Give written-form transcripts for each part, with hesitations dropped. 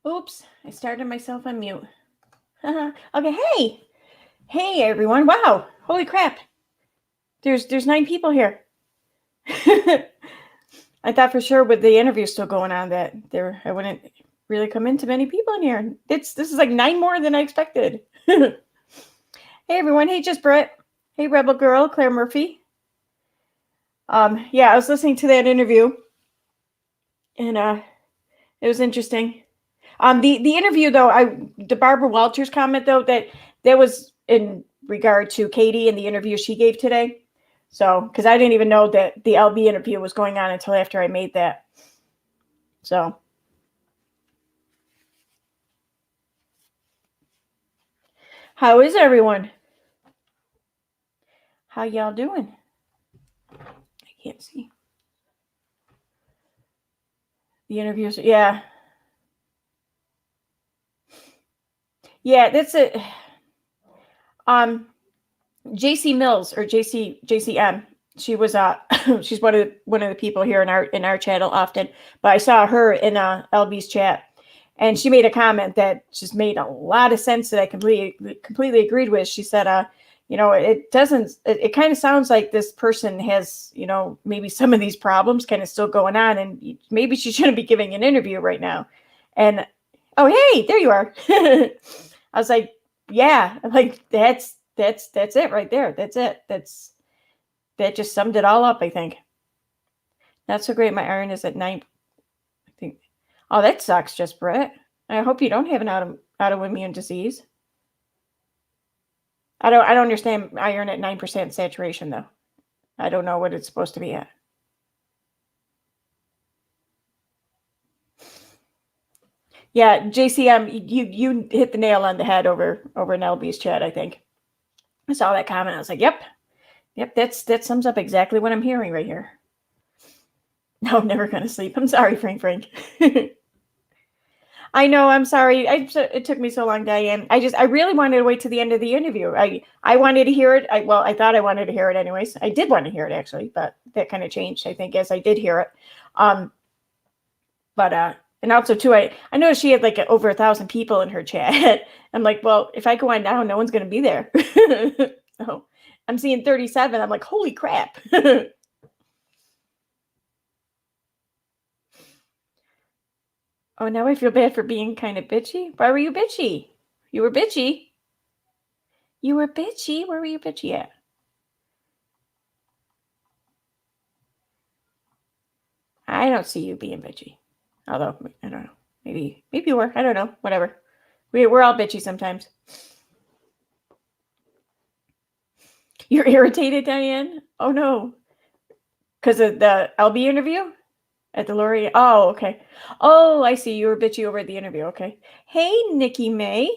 Oops, I started myself on mute. Okay, hey everyone! Wow, holy crap! There's 9 people here. I thought for sure with the interview still going on that I wouldn't really come into many people in here. This is like 9 more than I expected. Hey everyone! Hey, just Brett. Hey Rebel Girl, Claire Murphy. Yeah, I was listening to that interview, and it was interesting. The interview though, the Barbara Walters comment though, that was in regard to Katie and the interview she gave today. So, because I didn't even know that the LB interview was going on until after I made that. So, how is everyone? How y'all doing? I can't see the interviews. Yeah, that's it. JC Mills or JCM. She was she's one of the people here in our channel often. But I saw her in LB's chat, and she made a comment that just made a lot of sense that I completely agreed with. She said, it doesn't. It kind of sounds like this person has, maybe some of these problems kind of still going on, and maybe she shouldn't be giving an interview right now. And oh, hey, there you are. I was like, yeah, like that's it right there. That's it. That just summed it all up, I think. Not so great. My iron is at 9. I think. Oh, that sucks, just Brett. I hope you don't have an autoimmune disease. I don't understand iron at 9% saturation though. I don't know what it's supposed to be at. Yeah, JCM, you hit the nail on the head over in LB's chat, I think. I saw that comment. I was like, yep, that sums up exactly what I'm hearing right here. No, I'm never going to sleep. I'm sorry, Frank. I know. I'm sorry. It took me so long, Diane. I really wanted to wait to the end of the interview. I wanted to hear it. I thought I wanted to hear it anyways. I did want to hear it actually, but that kind of changed, I think, as I did hear it. And also too, I noticed she had like over 1,000 people in her chat. I'm like, well, if I go on now, no one's going to be there. So I'm seeing 37. I'm like, holy crap. Oh, now I feel bad for being kind of bitchy. Why were you bitchy? You were bitchy. You were bitchy. Where were you bitchy at? I don't see you being bitchy. Although, I don't know. Maybe you were. I don't know. Whatever. We're all bitchy sometimes. You're irritated, Diane? Oh, no. Because of the LB interview? At the Lori? Oh, okay. Oh, I see. You were bitchy over at the interview. Okay. Hey, Nikki May.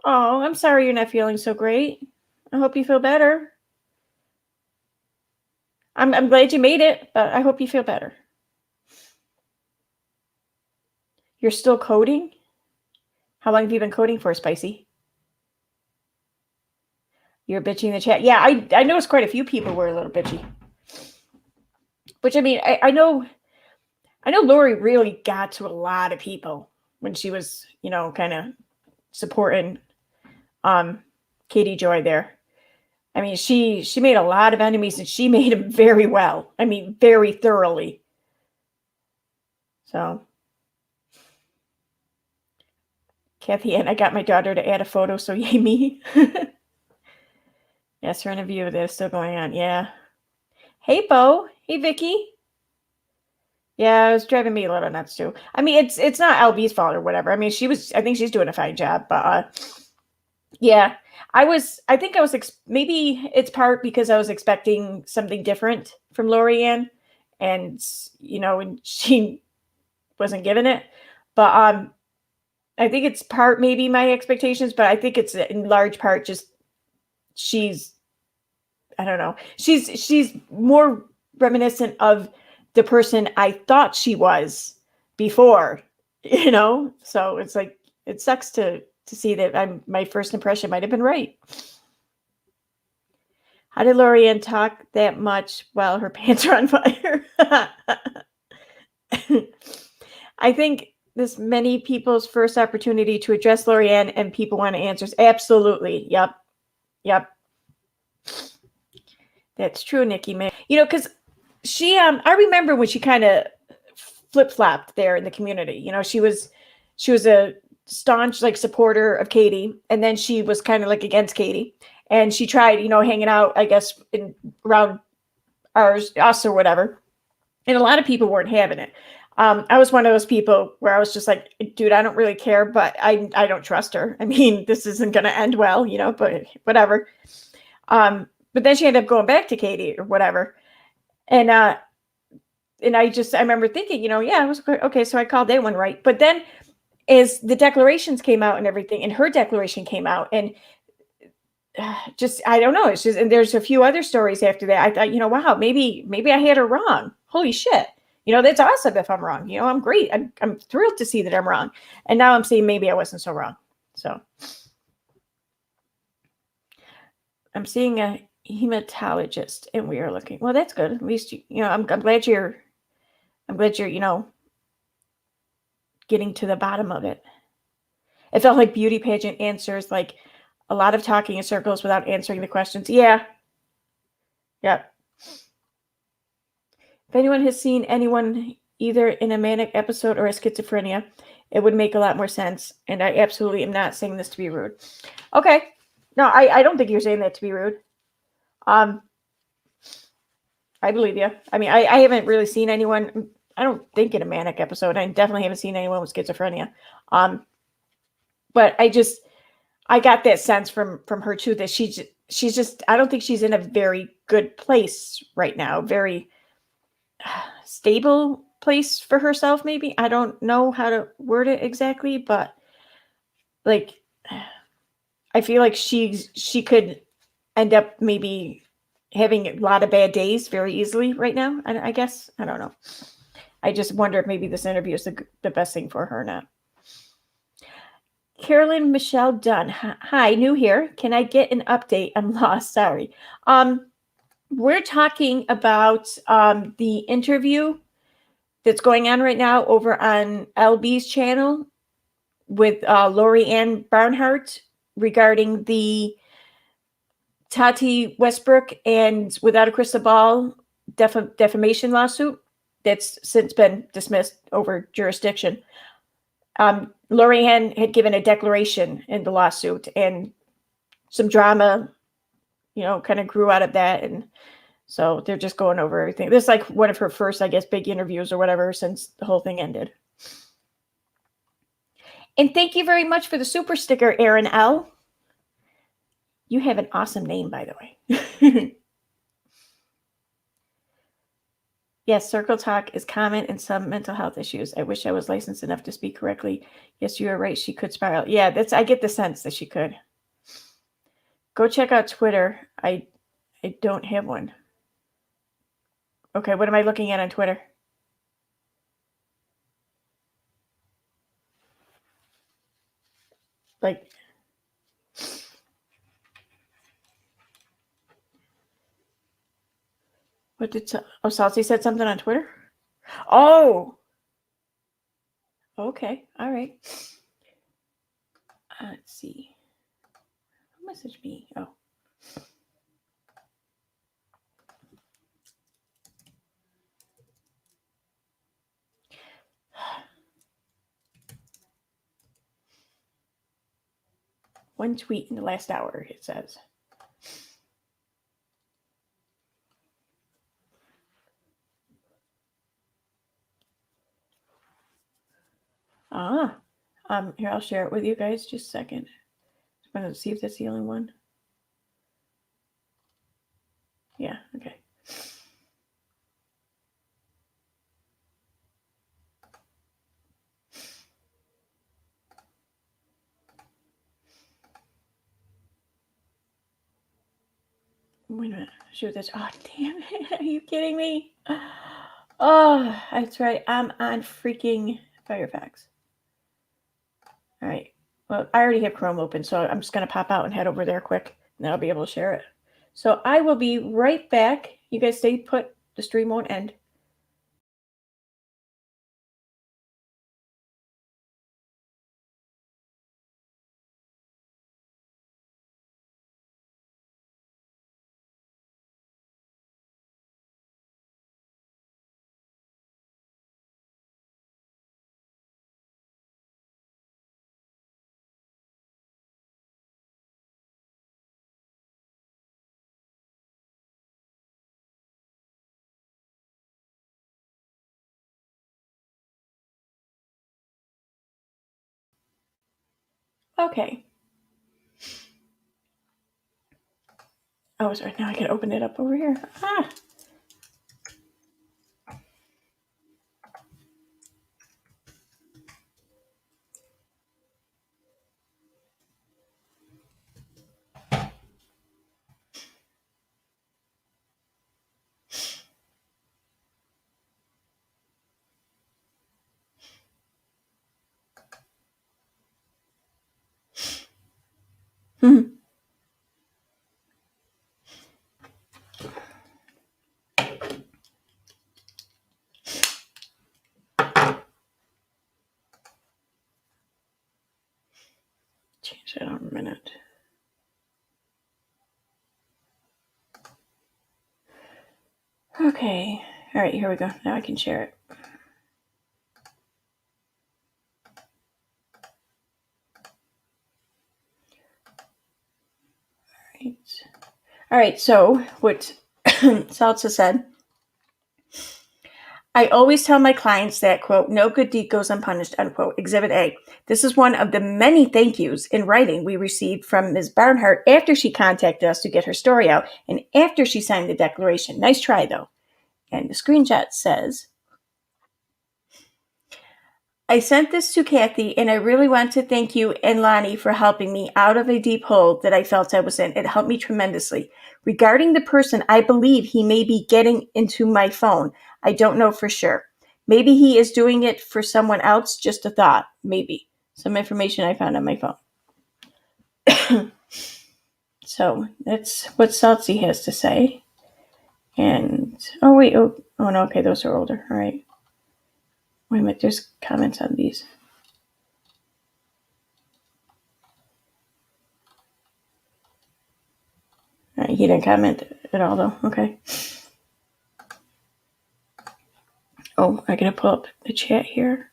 Oh, I'm sorry you're not feeling so great. I hope you feel better. I'm glad you made it, but I hope you feel better. You're still coding? How long have you been coding for, Spicy? You're bitchy in the chat. Yeah, I noticed quite a few people were a little bitchy. Which, I mean, I know Lori really got to a lot of people when she was, kind of supporting Katie Joy there. I mean, she made a lot of enemies, and she made them very well. I mean, very thoroughly. So, Kathy, and I got my daughter to add a photo, so yay me. Yes, her interview that is still going on. Yeah. Hey, Bo. Hey, Vicky. Yeah, it was driving me a little nuts too. I mean, it's not LB's fault or whatever. I mean, I think she's doing a fine job, but yeah, I think I was maybe it's part because I was expecting something different from Lorianne, and and she wasn't given it. But I think it's part maybe my expectations, but I think it's in large part just I don't know. She's more reminiscent of the person I thought she was before, So it's like it sucks to see that my first impression might have been right. How did Lorianne talk that much while her pants are on fire? I think this many people's first opportunity to address Lorianne and people want answers. Absolutely. Yep. Yep. That's true, Nikki, man. Because she, I remember when she kind of flip-flopped there in the community. She was a staunch like supporter of Katie, and then she was kind of like against Katie, and she tried, hanging out, I guess, around us or whatever, and a lot of people weren't having it. I was one of those people where I was just like, dude, I don't really care, but I don't trust her. I mean, this isn't going to end well, but whatever. But then she ended up going back to Katie or whatever. And I remember thinking, yeah, it was okay. So I called that one right. But then as the declarations came out and everything, and her declaration came out, and just, I don't know. It's just, and there's a few other stories after that. I thought, wow, maybe I had her wrong. Holy shit. That's awesome if I'm wrong. I'm great. I'm thrilled to see that I'm wrong. And now I'm saying maybe I wasn't so wrong. So I'm seeing a hematologist and we are looking. Well, that's good. At least, I'm glad you're getting to the bottom of it. It felt like beauty pageant answers, like a lot of talking in circles without answering the questions. Yeah. Yep. If anyone has seen anyone either in a manic episode or a schizophrenia, it would make a lot more sense. And I absolutely am not saying this to be rude. Okay. No, I don't think you're saying that to be rude. I believe you. I mean, I haven't really seen anyone, I don't think, in a manic episode. I definitely haven't seen anyone with schizophrenia. But I got that sense from her too, that she's just, I don't think she's in a very good place right now. Very stable place for herself, maybe. I don't know how to word it exactly, but like, I feel like she could end up maybe having a lot of bad days very easily right now. I guess. I don't know. I just wonder if maybe this interview is the best thing for her or not. Carolyn Michelle Dunn. Hi, new here. Can I get an update? I'm lost. Sorry. We're talking about the interview that's going on right now over on LB's channel with Lori Ann Barnhart regarding the Tati Westbrook and Without a Crystal Ball defamation lawsuit that's since been dismissed over jurisdiction. Lori Ann had given a declaration in the lawsuit, and some drama, kind of grew out of that. And so they're just going over everything. This is like one of her first, I guess, big interviews or whatever since the whole thing ended. And thank you very much for the super sticker, Aaron L. You have an awesome name, by the way. Yes, circle talk is common in some mental health issues. I wish I was licensed enough to speak correctly. Yes, you are right. She could spiral. Yeah, I get the sense that she could. Go check out Twitter. I don't have one. Okay, what am I looking at on Twitter? Like, what did Salty said something on Twitter? Oh, okay, all right. Let's see. Who messaged me? Oh. One tweet in the last hour, it says. Here, I'll share it with you guys. Just a second. I'm going to see if that's the only one. Yeah, okay. Wait a minute. Shoot this. Oh, damn it. Are you kidding me? Oh, that's right. I'm on freaking Firefox. All right. Well, I already have Chrome open, so I'm just going to pop out and head over there quick, and then I'll be able to share it. So I will be right back. You guys stay put. The stream won't end. Okay. Oh, sorry. Now I can open it up over here. Ah. Hmm. Change that on a minute. Okay. All right, here we go. Now I can share it. All right, so what Salsa said, I always tell my clients that, quote, no good deed goes unpunished, unquote. Exhibit A. This is one of the many thank yous in writing we received from Ms. Barnhart after she contacted us to get her story out and after she signed the declaration. Nice try, though. And the screenshot says, I sent this to Kathy, and I really want to thank you and Lonnie for helping me out of a deep hole that I felt I was in. It helped me tremendously. Regarding the person, I believe he may be getting into my phone. I don't know for sure. Maybe he is doing it for someone else. Just a thought. Maybe. Some information I found on my phone. So that's what Salzi has to say. And, oh, wait. Oh, no. Okay, those are older. All right. Wait a minute. There's comments on these. All right, he didn't comment at all, though. Okay. Oh, I gotta pull up the chat here.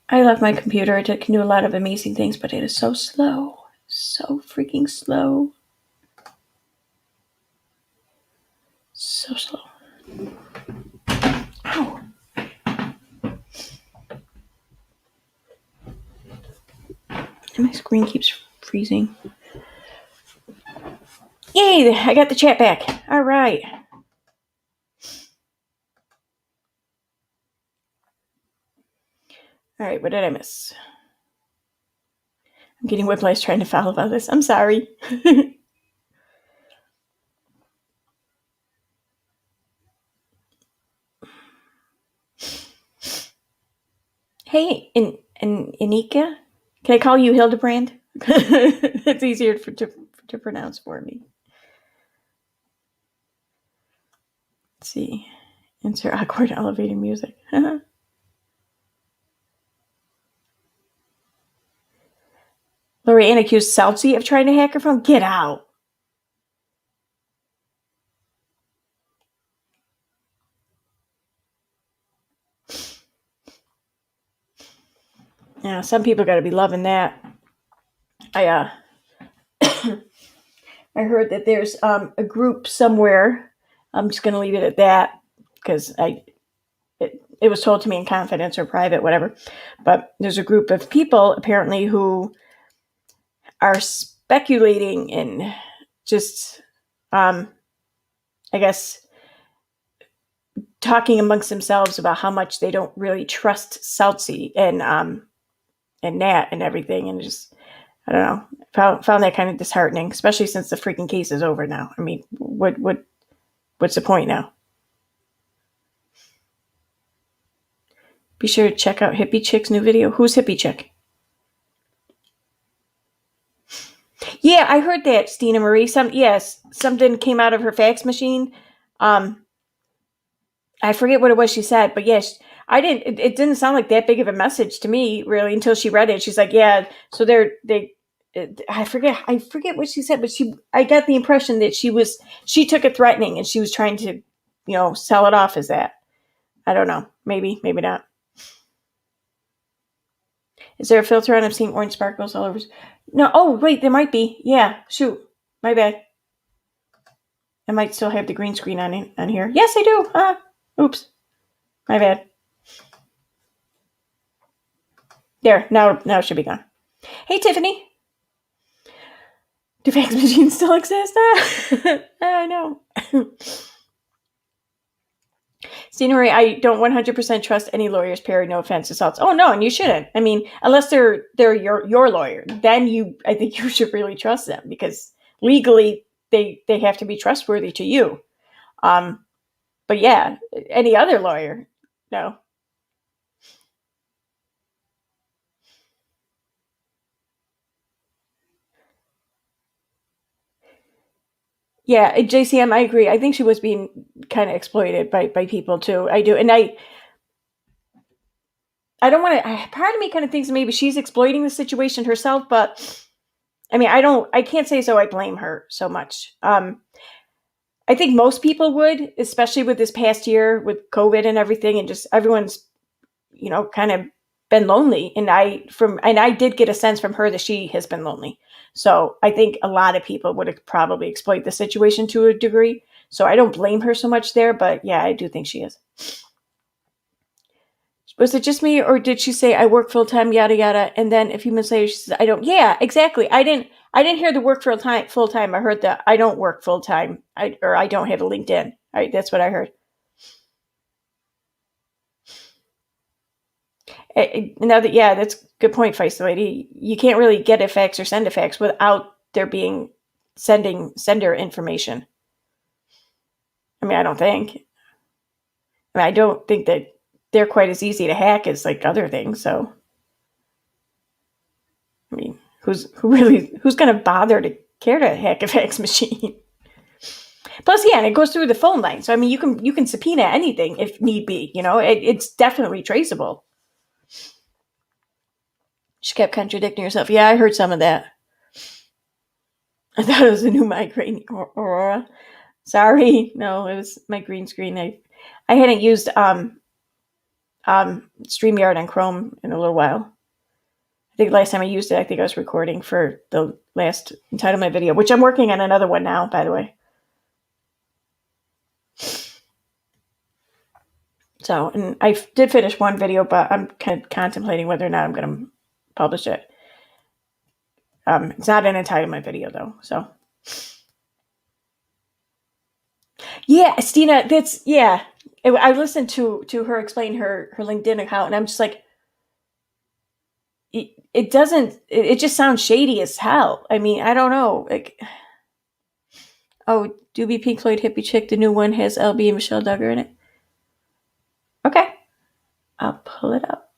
I love my computer. It can do a lot of amazing things, but it is so slow. So freaking slow. So slow. Ow. And my screen keeps freezing. Yay! I got the chat back. All right. All right, what did I miss? I'm getting whiplash trying to follow all this. I'm sorry. Hey, Inika? Can I call you Hildebrand? It's easier to pronounce for me. Let's see. Insert awkward elevating music. Lorianne accused Salty of trying to hack her phone. Get out. Yeah, some people got to be loving that. I heard that there's a group somewhere. I'm just going to leave it at that because it was told to me in confidence or private, whatever. But there's a group of people apparently who are speculating and just, I guess, talking amongst themselves about how much they don't really trust Salty and Nat and everything, and just, I don't know, found that kind of disheartening, especially since the freaking case is over now. I mean, what's the point now? Be sure to check out Hippie Chick's new video. Who's Hippie Chick? Yeah, I heard that, Stina Marie. Something came out of her fax machine. I forget what it was she said, but yes, it didn't sound like that big of a message to me, really, until she read it. She's like, yeah, so I forget what she said, but I got the impression that she took it threatening and she was trying to, sell it off as that. I don't know. Maybe, maybe not. Is there a filter on? I'm seeing orange sparkles all over. No. Oh, wait, there might be. Yeah. Shoot. My bad. I might still have the green screen on here. Yes, I do. Oops. My bad. There. Now it should be gone. Hey, Tiffany. Do fax machines still exist? I know. Scenery, I don't 100% trust any lawyer's parody, no offense, assaults. Oh no, and you shouldn't. I mean, unless they're your lawyer, then I think you should really trust them, because legally they have to be trustworthy to you. But yeah, any other lawyer, no. Yeah, JCM, I agree. I think she was being kind of exploited by people too. I do, and I don't want to. Part of me kind of thinks maybe she's exploiting the situation herself, but I mean, I can't say so. I blame her so much. I think most people would, especially with this past year with COVID and everything, and just everyone's, kind of been lonely. And I did get a sense from her that she has been lonely. So I think a lot of people would have probably exploited the situation to a degree. So I don't blame her so much there, but yeah, I do think she is. Was it just me, or did she say I work full time, yada yada, and then a few minutes later she says I don't? Yeah, exactly. I didn't hear the work full time. I heard that I don't work full time. I don't have a LinkedIn. That's what I heard. Now that, yeah, that's a good point, Feisty Lady. You can't really get a fax or send a fax without there being sender information. I mean, I don't think. I don't think that they're quite as easy to hack as like other things. So, I mean, who's going to bother to care to hack a fax machine? Plus, yeah, and it goes through the phone line. So, I mean, you can subpoena anything if need be. It's definitely traceable. She kept contradicting herself. Yeah, I heard some of that. I thought it was a new migraine, Aurora. Sorry, no, it was my green screen. I hadn't used StreamYard on Chrome in a little while. I think last time I used it, I think I was recording for the last entitlement video, which I'm working on another one now, by the way. So, and I did finish one video, but I'm kind of contemplating whether or not I'm going to publish it. It's not an entitlement video though, so. Yeah, Stina, I listened to her explain her LinkedIn account, and I'm just like, it doesn't. It just sounds shady as hell. I mean, I don't know. Like, oh, Doobie Pink Floyd Hippie Chick, the new one has LB and Michelle Duggar in it. Okay, I'll pull it up.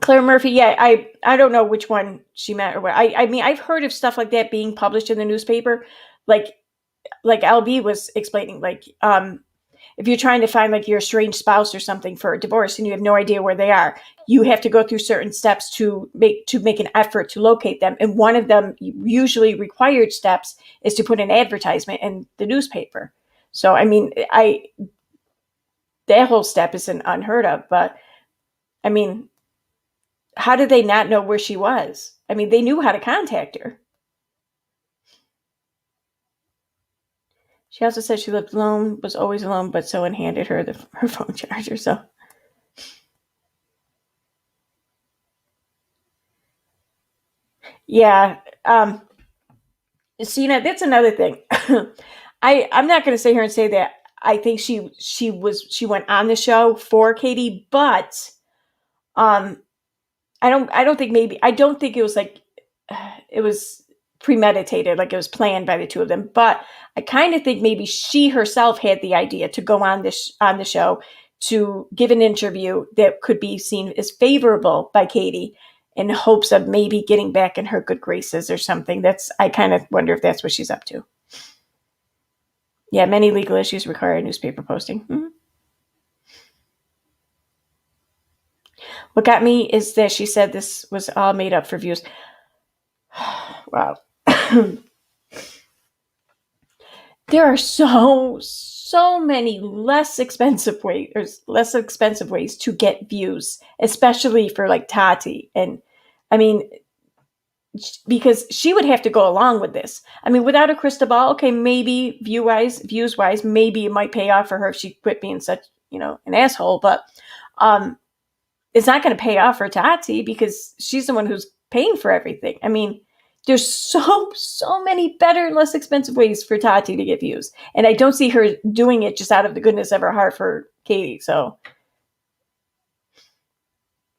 Claire Murphy, yeah, I don't know which one she meant or what. I mean, I've heard of stuff like that being published in the newspaper, like LB was explaining, like if you're trying to find like your estranged spouse or something for a divorce and you have no idea where they are, you have to go through certain steps to make an effort to locate them. And one of them, usually required steps, is to put an advertisement in the newspaper. So I mean, that whole step isn't unheard of, but I mean, how did they not know where she was? I mean, they knew how to contact her. She also said she lived alone, was always alone, but someone handed her her phone charger. So, yeah. Sina, that's another thing. I'm not going to sit here and say that I think she went on the show for Katie, but I don't think it was like it was premeditated, like it was planned by the two of them. But I kind of think maybe she herself had the idea to go on the show to give an interview that could be seen as favorable by Katie, in hopes of maybe getting back in her good graces or something. I kind of wonder if that's what she's up to. Yeah, many legal issues require newspaper posting. Mm-hmm. What got me is that she said this was all made up for views. Wow. There are so many less expensive ways. There's less expensive ways to get views, especially for like Tati. And I mean, because she would have to go along with this. I mean, without a crystal ball, okay, maybe views wise, maybe it might pay off for her if she quit being such, an asshole. But um, it's not going to pay off for Tati because she's the one who's paying for everything. I mean, there's so many better, less expensive ways for Tati to get views, and I don't see her doing it just out of the goodness of her heart for Katie. So,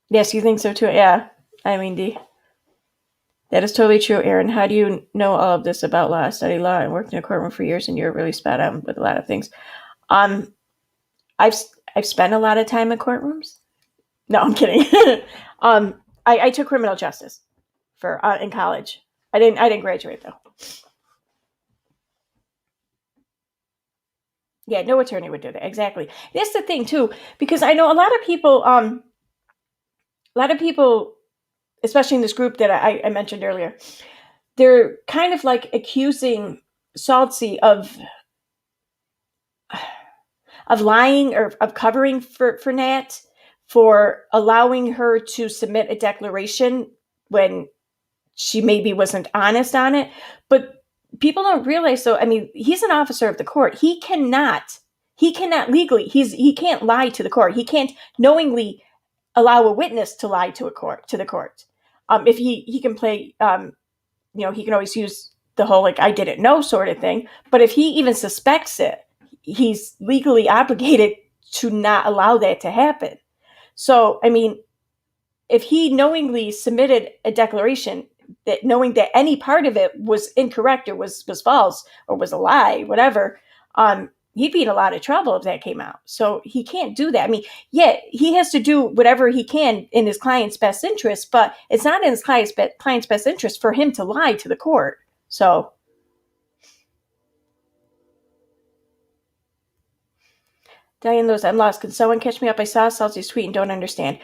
yes, you think so too? Yeah, I mean, that is totally true, Aaron. How do you know all of this about law? I studied law and worked in a courtroom for years, and you're really spot on with a lot of things. Um, I've spent a lot of time in courtrooms. No, I'm kidding. I took criminal justice for in college. I didn't graduate though. Yeah, no attorney would do that. Exactly. That's the thing too, because I know a lot of people. Especially in this group that I mentioned earlier, they're kind of like accusing Saltsy of lying or of covering for Nat, for allowing her to submit a declaration when she maybe wasn't honest on it. But people don't realize, so I mean, he's an officer of the court. He cannot legally, he can't lie to the court. He can't knowingly allow a witness to lie to the court. If he can play, he can always use the whole like I didn't know sort of thing. But if he even suspects it, he's legally obligated to not allow that to happen. So, I mean, if he knowingly submitted a declaration that knowing that any part of it was incorrect or was false or was a lie, whatever, he'd be in a lot of trouble if that came out. So he can't do that. I mean, yeah, he has to do whatever he can in his client's best interest, but it's not in his client's best interest for him to lie to the court. So Diane Lewis, I'm lost. Can someone catch me up? I saw Salty's tweet and don't understand.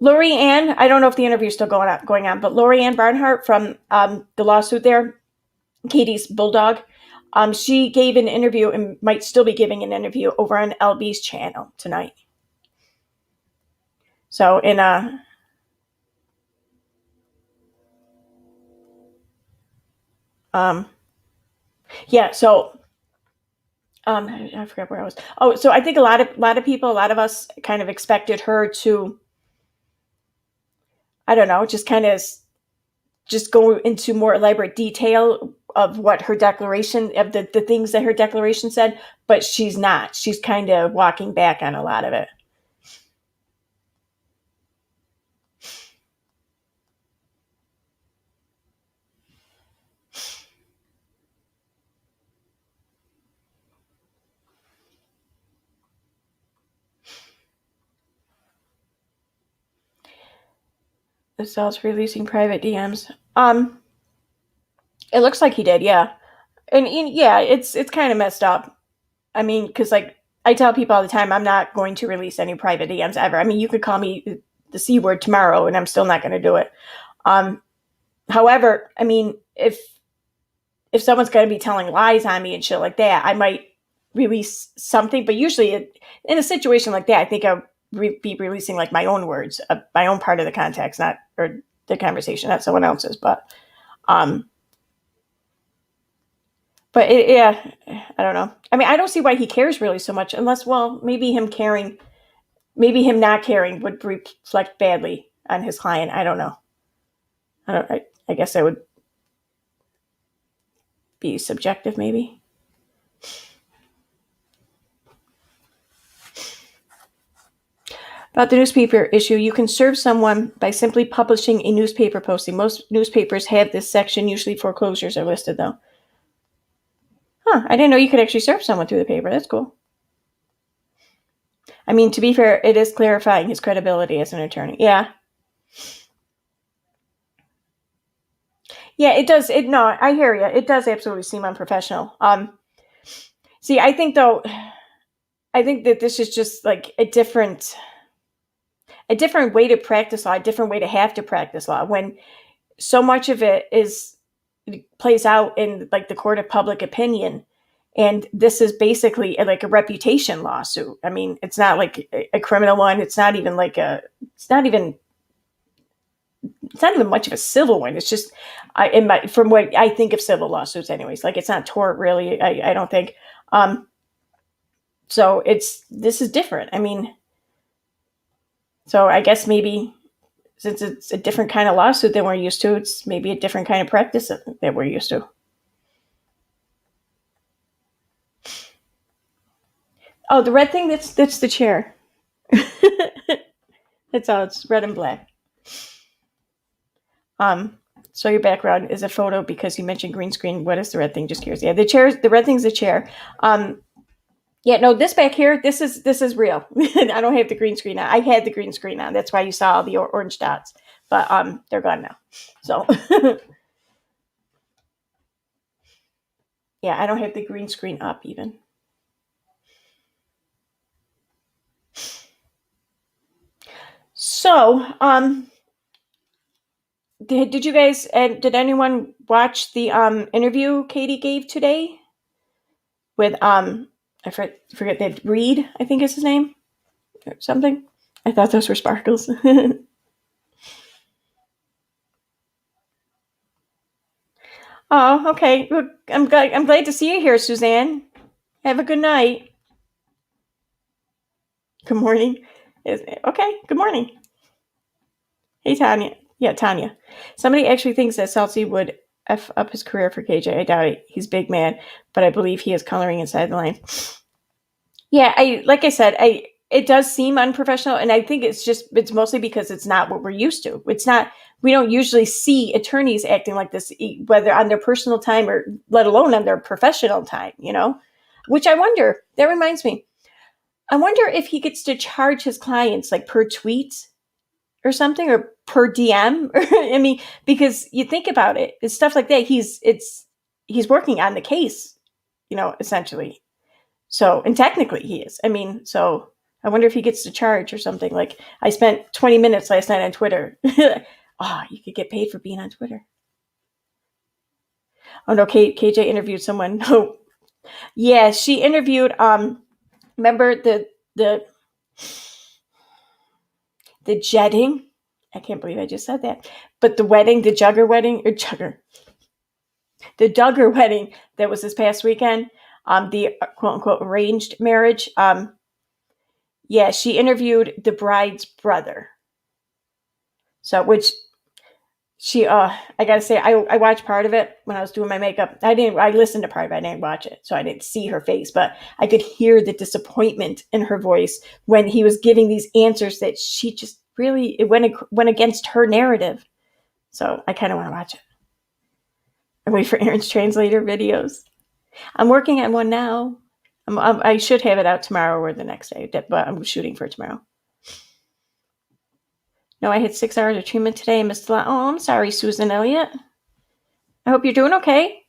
Lori Ann, I don't know if the interview is still going on, but Lori Ann Barnhart from the lawsuit there, Katie's bulldog, she gave an interview and might still be giving an interview over on LB's channel tonight. So in yeah, so I forgot where I was. Oh, so I think a lot of people, a lot of us kind of expected her to, I don't know, just kind of just go into more elaborate detail of what her declaration, of the things that her declaration said, but she's not. She's kind of walking back on a lot of it. The cells releasing private DMs. It looks like he did, yeah. And yeah, it's kind of messed up. I mean, because like I tell people all the time, I'm not going to release any private DMs ever. I mean, you could call me the C word tomorrow, and I'm still not going to do it. However, I mean, if someone's going to be telling lies on me and shit like that, I might release something. But usually, in a situation like that, I think I'll be releasing like my own words, my own part of the context, not or the conversation, not someone else's. But yeah, I don't know. I mean, I don't see why he cares really so much, unless, well, maybe him not caring would reflect badly on his client. I don't know. I guess that would be subjective, maybe. About the newspaper issue, you can serve someone by simply publishing a newspaper posting. Most newspapers have this section. Usually foreclosures are listed, though. Huh, I didn't know you could actually serve someone through the paper. That's cool. I mean, to be fair, it is clarifying his credibility as an attorney. Yeah. Yeah, it does. No, I hear you. It does absolutely seem unprofessional. See, I think that this is just like a different way to practice law, a different way to have to practice law, when so much of it is plays out in like the court of public opinion. And this is basically like a reputation lawsuit. I mean, it's not like a criminal one. It's not even like it's not even much of a civil one. It's just, from what I think of civil lawsuits anyways, like it's not tort really. I don't think. So this is different. I mean, so I guess maybe since it's a different kind of lawsuit than we're used to, it's maybe a different kind of practice that we're used to. Oh, the red thing, that's the chair. That's all. It's red and black. So your background is a photo because you mentioned green screen. What is the red thing? Just curious. Yeah, the red thing's a chair. Yeah, no, this back here, this is real. I don't have the green screen on. I had the green screen on. That's why you saw all the orange dots. But they're gone now. So yeah, I don't have the green screen up even. So, did you guys, did anyone watch the interview Katie gave today with I forget that Reed, I think is his name, or something. I thought those were sparkles. Oh, okay. Well, I'm glad to see you here, Suzanne. Have a good night. Good morning. Okay. Good morning. Hey, Tanya. Yeah, Tanya. Somebody actually thinks that Salty would F up his career for KJ. I doubt it. He's big man, but I believe he is coloring inside the line. Yeah, like I said, it does seem unprofessional, and I think it's mostly because it's not what we're used to. It's not. We don't usually see attorneys acting like this, whether on their personal time or let alone on their professional time. Which I wonder. That reminds me. I wonder if he gets to charge his clients like per tweet or something, or per DM. I mean, because you think about it, it's stuff like that. He's working on the case, essentially. So, and technically he is. I mean, so I wonder if he gets to charge or something. Like, I spent 20 minutes last night on Twitter. Oh, you could get paid for being on Twitter. Oh no, KJ interviewed someone. Oh, yeah, she interviewed. Remember the jetting? I can't believe I just said that. But the wedding, the Duggar wedding that was this past weekend. The quote unquote arranged marriage. Yeah, she interviewed the bride's brother. So, which I gotta say, I watched part of it when I was doing my makeup. I listened to part of it, I didn't watch it, so I didn't see her face, but I could hear the disappointment in her voice when he was giving these answers that she just really, it went against her narrative. So I kind of want to watch it. I wait for Aaron's translator videos. I'm working on one now. I should have it out tomorrow or the next day, but I'm shooting for tomorrow. No, I had 6 hours of treatment today and missed a lot. Oh, I'm sorry, Susan Elliott. I hope you're doing okay.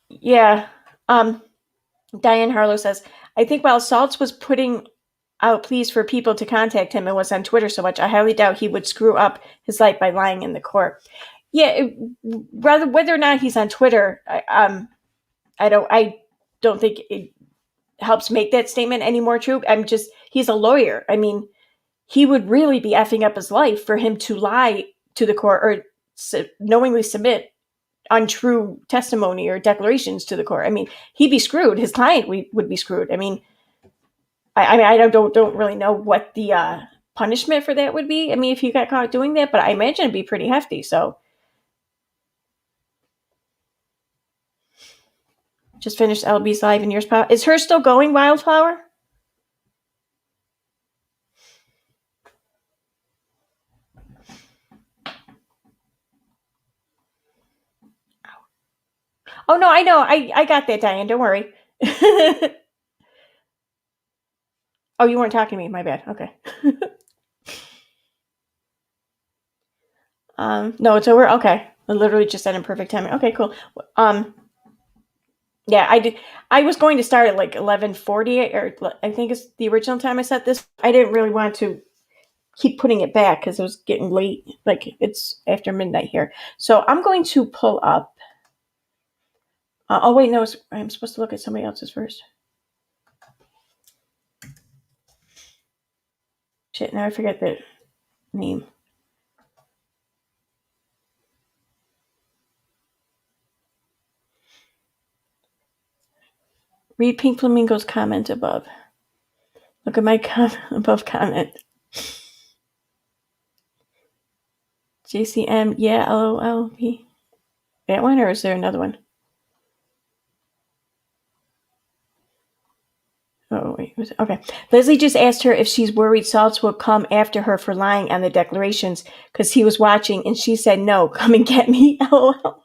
Yeah. Diane Harlow says, I think while Saltz was putting out pleas for people to contact him and was on Twitter so much, I highly doubt he would screw up his life by lying in the court. Yeah, whether or not he's on Twitter, I don't think it helps make that statement any more true. He's a lawyer. I mean, he would really be effing up his life for him to lie to the court or knowingly submit untrue testimony or declarations to the court. I mean, he'd be screwed. His client would be screwed. I mean, I don't really know what the punishment for that would be. I mean, if you got caught doing that, but I imagine it'd be pretty hefty. So, just finished LB's live in yours. Is hers still going, Wildflower? Oh no, I know. I got that, Diane. Don't worry. Oh, you weren't talking to me. My bad. Okay. No, it's over. Okay. I literally just said in perfect timing. Okay, cool. Yeah, I did. I was going to start at like 11:40, or I think it's the original time I set this. I didn't really want to keep putting it back because it was getting late. Like it's after midnight here. So I'm going to pull up. Oh wait, no, I'm supposed to look at somebody else's first. Shit, now I forget the name. Read Pink Flamingo's comment above. Look at my above comment. JCM, yeah, LOL. That one, or is there another one? Oh, wait. Okay. Leslie just asked her if she's worried Salts will come after her for lying on the declarations because he was watching, and she said, no, come and get me. LOL.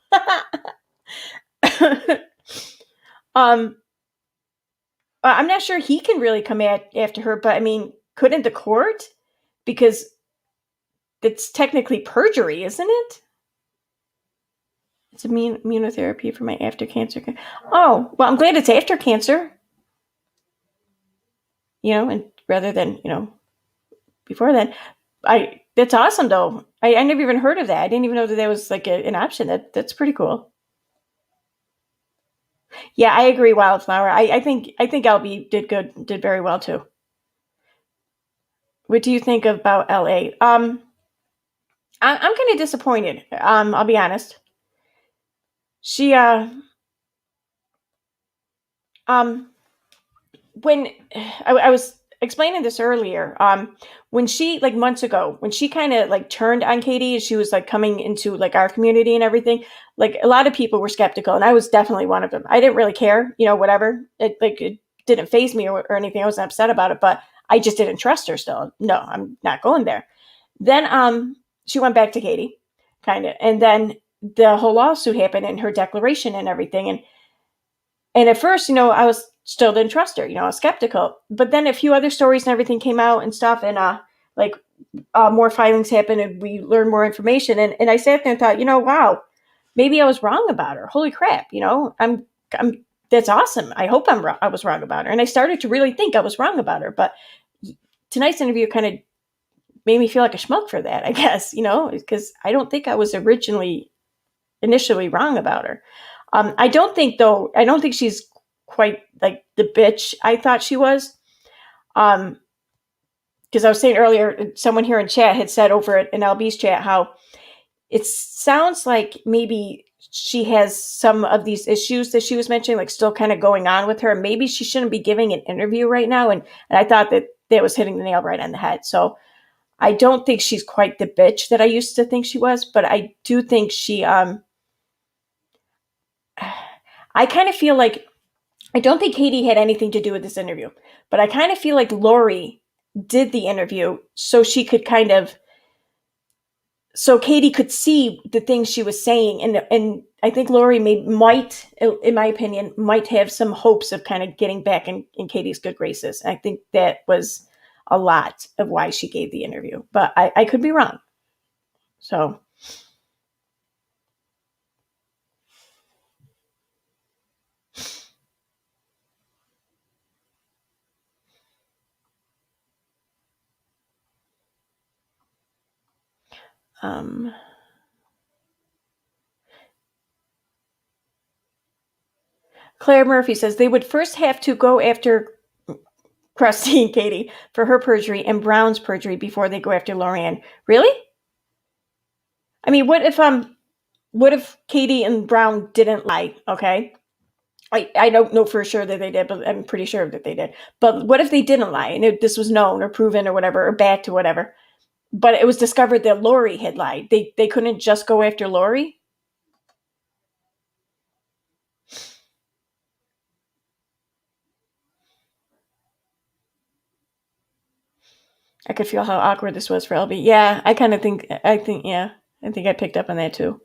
um, I'm not sure he can really come after her, but I mean, couldn't the court? Because it's technically perjury, isn't it? It's immunotherapy for my after cancer. Oh, well, I'm glad it's after cancer. And rather than, before then. That's awesome though. I never even heard of that. I didn't even know that was like an option. That's pretty cool. Yeah, I agree. Wildflower. I think LB did very well too. What do you think about LA? I'm kind of disappointed. I'll be honest. She um when I was explaining this earlier, when she like months ago, when she kind of like turned on Katie and she was like coming into like our community and everything, like a lot of people were skeptical, and I was definitely one of them. I didn't really care, whatever. It didn't faze me or anything. I wasn't upset about it, but I just didn't trust her still. No, I'm not going there. Then she went back to Katie, kind of, and then the whole lawsuit happened and her declaration and everything, and at first, I was still didn't trust her. I was skeptical. But then a few other stories and everything came out and stuff, and like more filings happened, and we learned more information. And I sat there and thought, wow, maybe I was wrong about her. Holy crap, I'm that's awesome. I hope I was wrong about her. And I started to really think I was wrong about her. But tonight's interview kind of made me feel like a schmuck for that, I guess, because I don't think I was initially wrong about her. I don't think she's quite like the bitch I thought she was. Because I was saying earlier, someone here in chat had said over in LB's chat how it sounds like maybe she has some of these issues that she was mentioning, like still kind of going on with her. Maybe she shouldn't be giving an interview right now. And I thought that was hitting the nail right on the head. So I don't think she's quite the bitch that I used to think she was, but I do think she, I kind of feel like, I don't think Katie had anything to do with this interview, but I kind of feel like Lori did the interview so she could so Katie could see the things she was saying. And I think Lori might, in my opinion, might have some hopes of kind of getting back in Katie's good graces. And I think that was a lot of why she gave the interview, but I could be wrong. So, Claire Murphy says they would first have to go after Krusty and Katie for her perjury and Brown's perjury before they go after Lorianne. Really? I mean, what if Katie and Brown didn't lie? Okay. I don't know for sure that they did, but I'm pretty sure that they did. But what if they didn't lie and this was known or proven or whatever, or backed or whatever? But it was discovered that Lori had lied. They couldn't just go after Lori? I could feel how awkward this was for LB. Yeah, I think, yeah, I think I picked up on that too.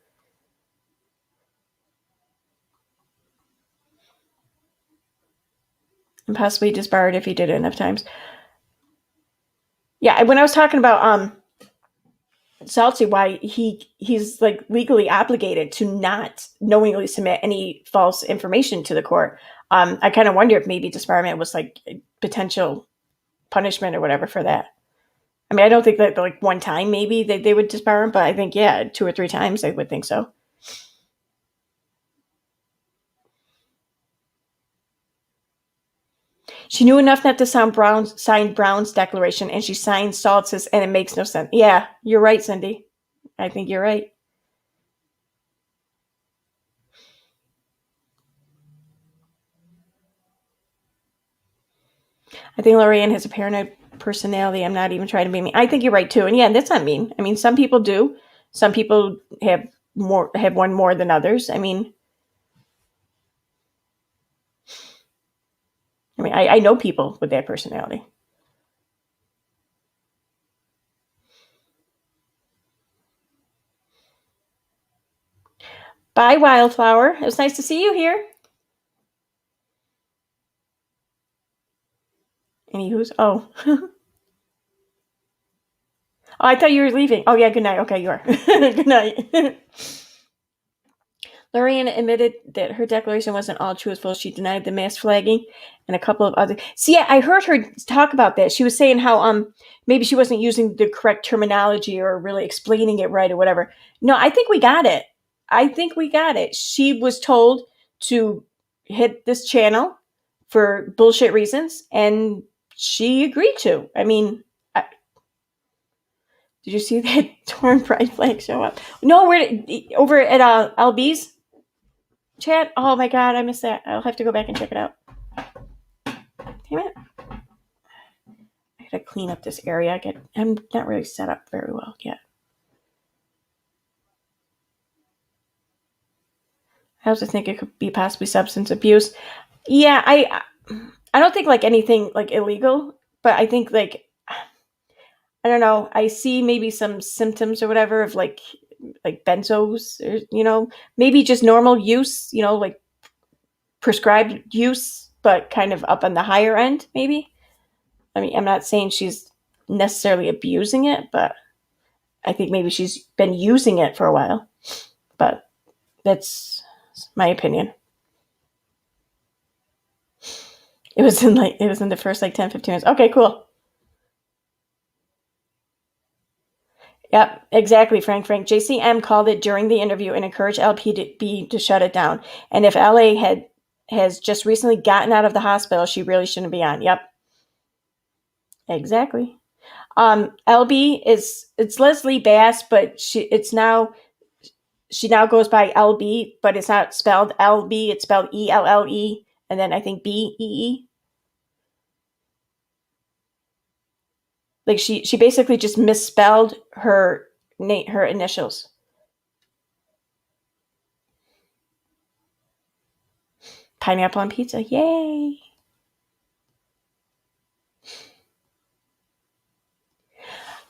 And possibly disbarred if he did it enough times. Yeah, when I was talking about Salty why he's like legally obligated to not knowingly submit any false information to the court. I kind of wonder if maybe disbarment was like potential punishment or whatever for that. I mean, I don't think that like one time maybe they would disbar him, but I think yeah, 2 or 3 times I would think so. She knew enough not to sign Brown's declaration, and she signed Saltz's, and it makes no sense. Yeah, you're right, Cindy. I think you're right. I think Lorianne has a paranoid personality. I'm not even trying to be mean. I think you're right too. And yeah, that's not mean. I mean, some people do. Some people have one more than others. I know people with that personality. Bye, Wildflower. It was nice to see you here. Anywho's oh. Oh, I thought you were leaving. Oh yeah, good night. Okay, you are. Good night. Lorianne admitted that her declaration wasn't all truthful. She denied the mass flagging and a couple of other. See, yeah, I heard her talk about that. She was saying how maybe she wasn't using the correct terminology or really explaining it right or whatever. No, I think we got it. I think we got it. She was told to hit this channel for bullshit reasons, and she agreed to. I mean, did you see that torn pride flag show up? No, we're over at LB's chat. Oh my god, I missed that. I'll have to go back and check it out. Damn it. I gotta clean up this area. I'm not really set up very well yet. I also think it could be possibly substance abuse. Yeah, I don't think like anything like illegal, but I think like I don't know. I see maybe some symptoms or whatever of like benzos or maybe just normal use, like prescribed use, but kind of up on the higher end, maybe. I mean, I'm not saying she's necessarily abusing it, but I think maybe she's been using it for a while. But that's my opinion. It was in the first like 10, 15 minutes. Okay, cool. Yep, exactly, Frank. JCM called it during the interview and encouraged LP to shut it down. And if LA has just recently gotten out of the hospital, she really shouldn't be on. Yep. Exactly. LB it's Leslie Bass, but she now goes by LB, but it's not spelled LB, it's spelled ELLE, and then I think BEE. Like she basically just misspelled her initials. Pineapple on pizza, yay!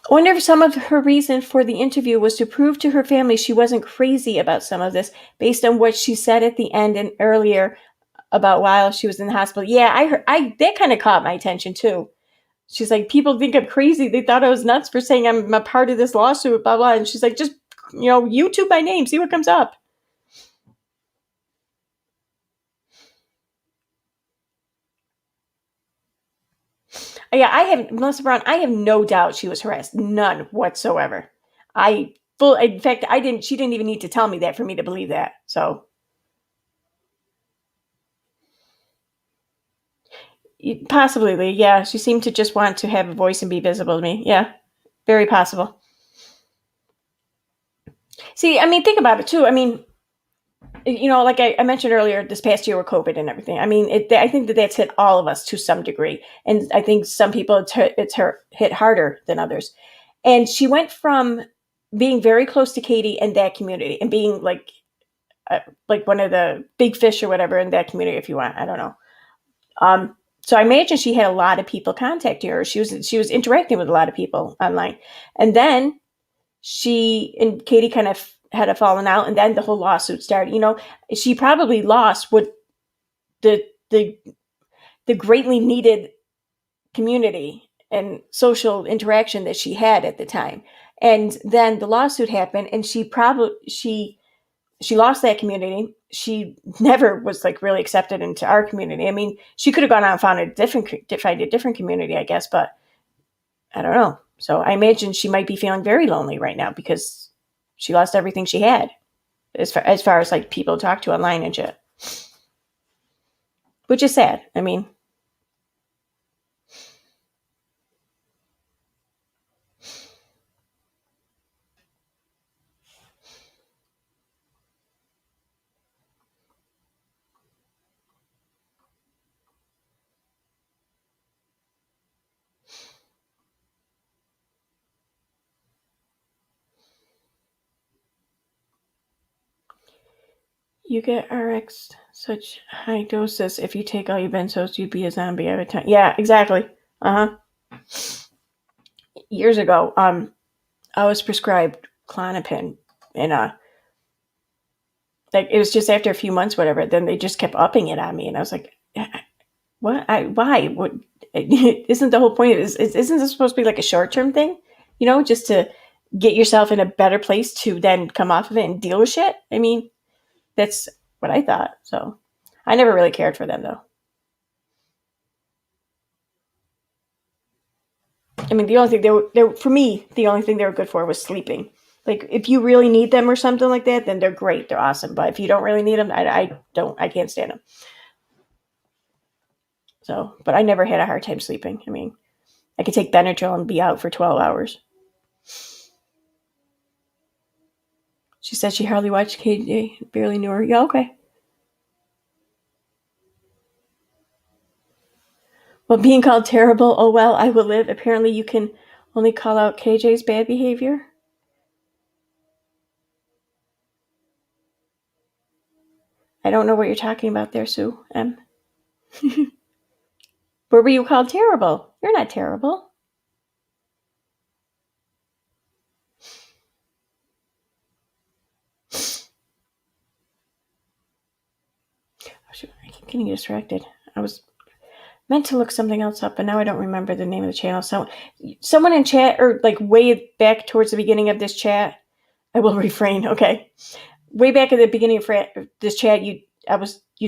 I wonder if some of her reason for the interview was to prove to her family she wasn't crazy about some of this, based on what she said at the end and earlier about while she was in the hospital. Yeah, that kind of caught my attention too. She's like, people think I'm crazy. They thought I was nuts for saying I'm a part of this lawsuit, blah blah. And she's like, just YouTube my name, see what comes up. Yeah, Melissa Brown. I have no doubt she was harassed, none whatsoever. In fact, I didn't. She didn't even need to tell me that for me to believe that. So, possibly, yeah, she seemed to just want to have a voice and be visible to me. Yeah, very possible. See, I mean, think about it too. I mean, like I mentioned earlier, this past year with COVID and everything. I mean, I think that's hit all of us to some degree, and I think some people it's hit harder than others. And she went from being very close to Katie and that community, and being like one of the big fish or whatever in that community, if you want. I don't know. So I imagine she had a lot of people contacting her. She was interacting with a lot of people online, and then she and Katie kind of had a falling out, and then the whole lawsuit started. She probably lost what the greatly needed community and social interaction that she had at the time. And then the lawsuit happened, and she lost that community. She never was like really accepted into our community. I mean, she could have gone out and found a different community, I guess, but I don't know. So I imagine she might be feeling very lonely right now because she lost everything she had, as far as like people to talk to online and shit, which is sad. I mean, you get RX such high doses. If you take all your benzos, you'd be a zombie every time. Yeah, exactly. Years ago, I was prescribed Klonopin, and like it was just after a few months, whatever. Then they just kept upping it on me, and I was like, "What? Why? What? Isn't the whole point of this? Isn't this supposed to be like a short term thing? Just to get yourself in a better place to then come off of it and deal with shit? I mean, that's what I thought. So I never really cared for them, though. I mean, the only thing for me, the only thing they were good for was sleeping. Like, if you really need them or something like that, then they're great. They're awesome. But if you don't really need them, I can't stand them. So, but I never had a hard time sleeping. I mean, I could take Benadryl and be out for 12 hours. She said she hardly watched KJ, barely knew her. Yeah, okay. Well, being called terrible, oh well, I will live. Apparently you can only call out KJ's bad behavior. I don't know what you're talking about there, Sue M. Where were you called terrible? You're not terrible. Oh, shoot, I keep getting distracted. I was meant to look something else up, but now I don't remember the name of the channel. So, someone in chat, or like way back towards the beginning of this chat, I will refrain. Okay, way back at the beginning of this chat, you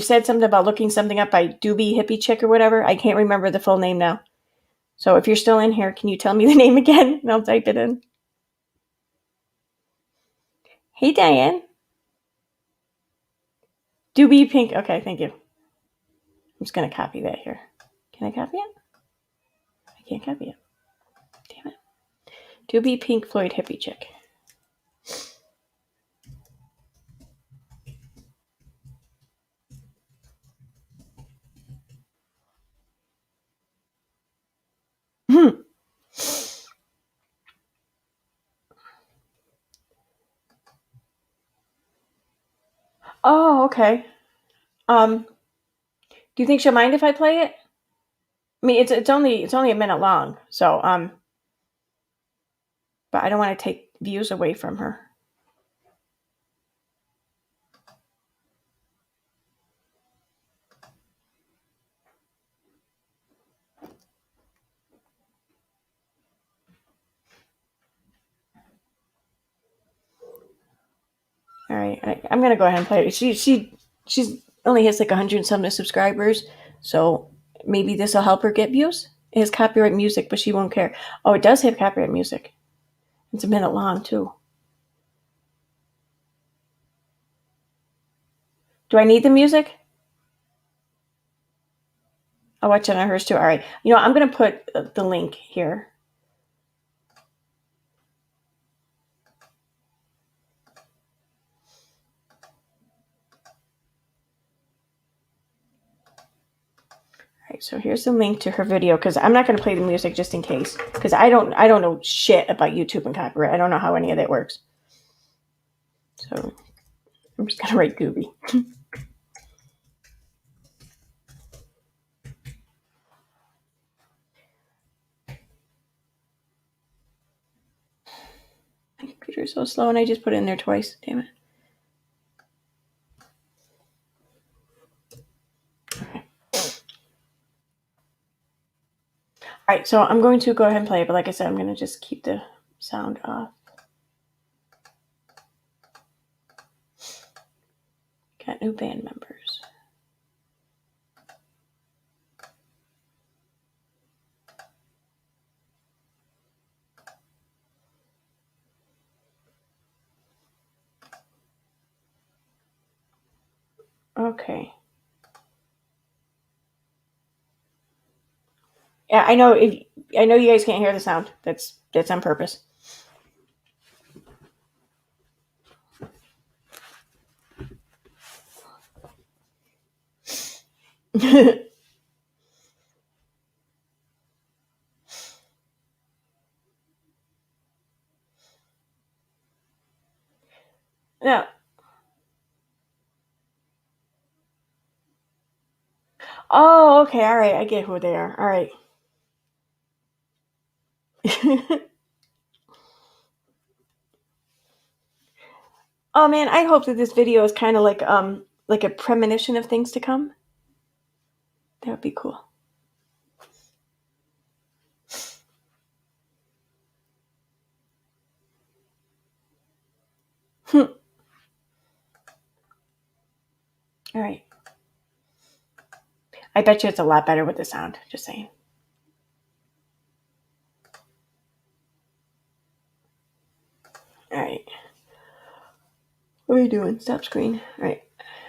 said something about looking something up by Doobie Hippie Chick or whatever. I can't remember the full name now. So if you're still in here, can you tell me the name again? And I'll type it in. Hey, Diane. Doobie Pink. Okay, thank you. I'm just going to copy that here. Can I copy it? I can't copy it. Damn it. Doobie Pink Floyd Hippie Chick. Oh, okay. Do you think she'll mind if I play it? I mean, it's only a minute long, so but I don't want to take views away from her. All right, I'm gonna go ahead and play it. She's only has like 100 and something subscribers, so maybe this will help her get views. It has copyright music, but she won't care. Oh, it does have copyright music. It's a minute long too. Do I need the music? I'll watch it on hers too. All right. I'm gonna put the link here. Right, so here's the link to her video, because I'm not going to play the music just in case, because I don't know shit about YouTube and copyright. I don't know how any of that works. So I'm just going to write Gooby. My computer's so slow, and I just put it in there twice. Damn it. right, so I'm going to go ahead and play it, but like I said, I'm going to just keep the sound off. Got new band members. Okay. Yeah, I know you guys can't hear the sound. That's on purpose. No. Oh, okay. All right. I get who they are. All right. Oh man, I hope that this video is kind of like a premonition of things to come. That would be cool. All right. I bet you it's a lot better with the sound. Just saying. All right. What are you doing? Stop screen. All right.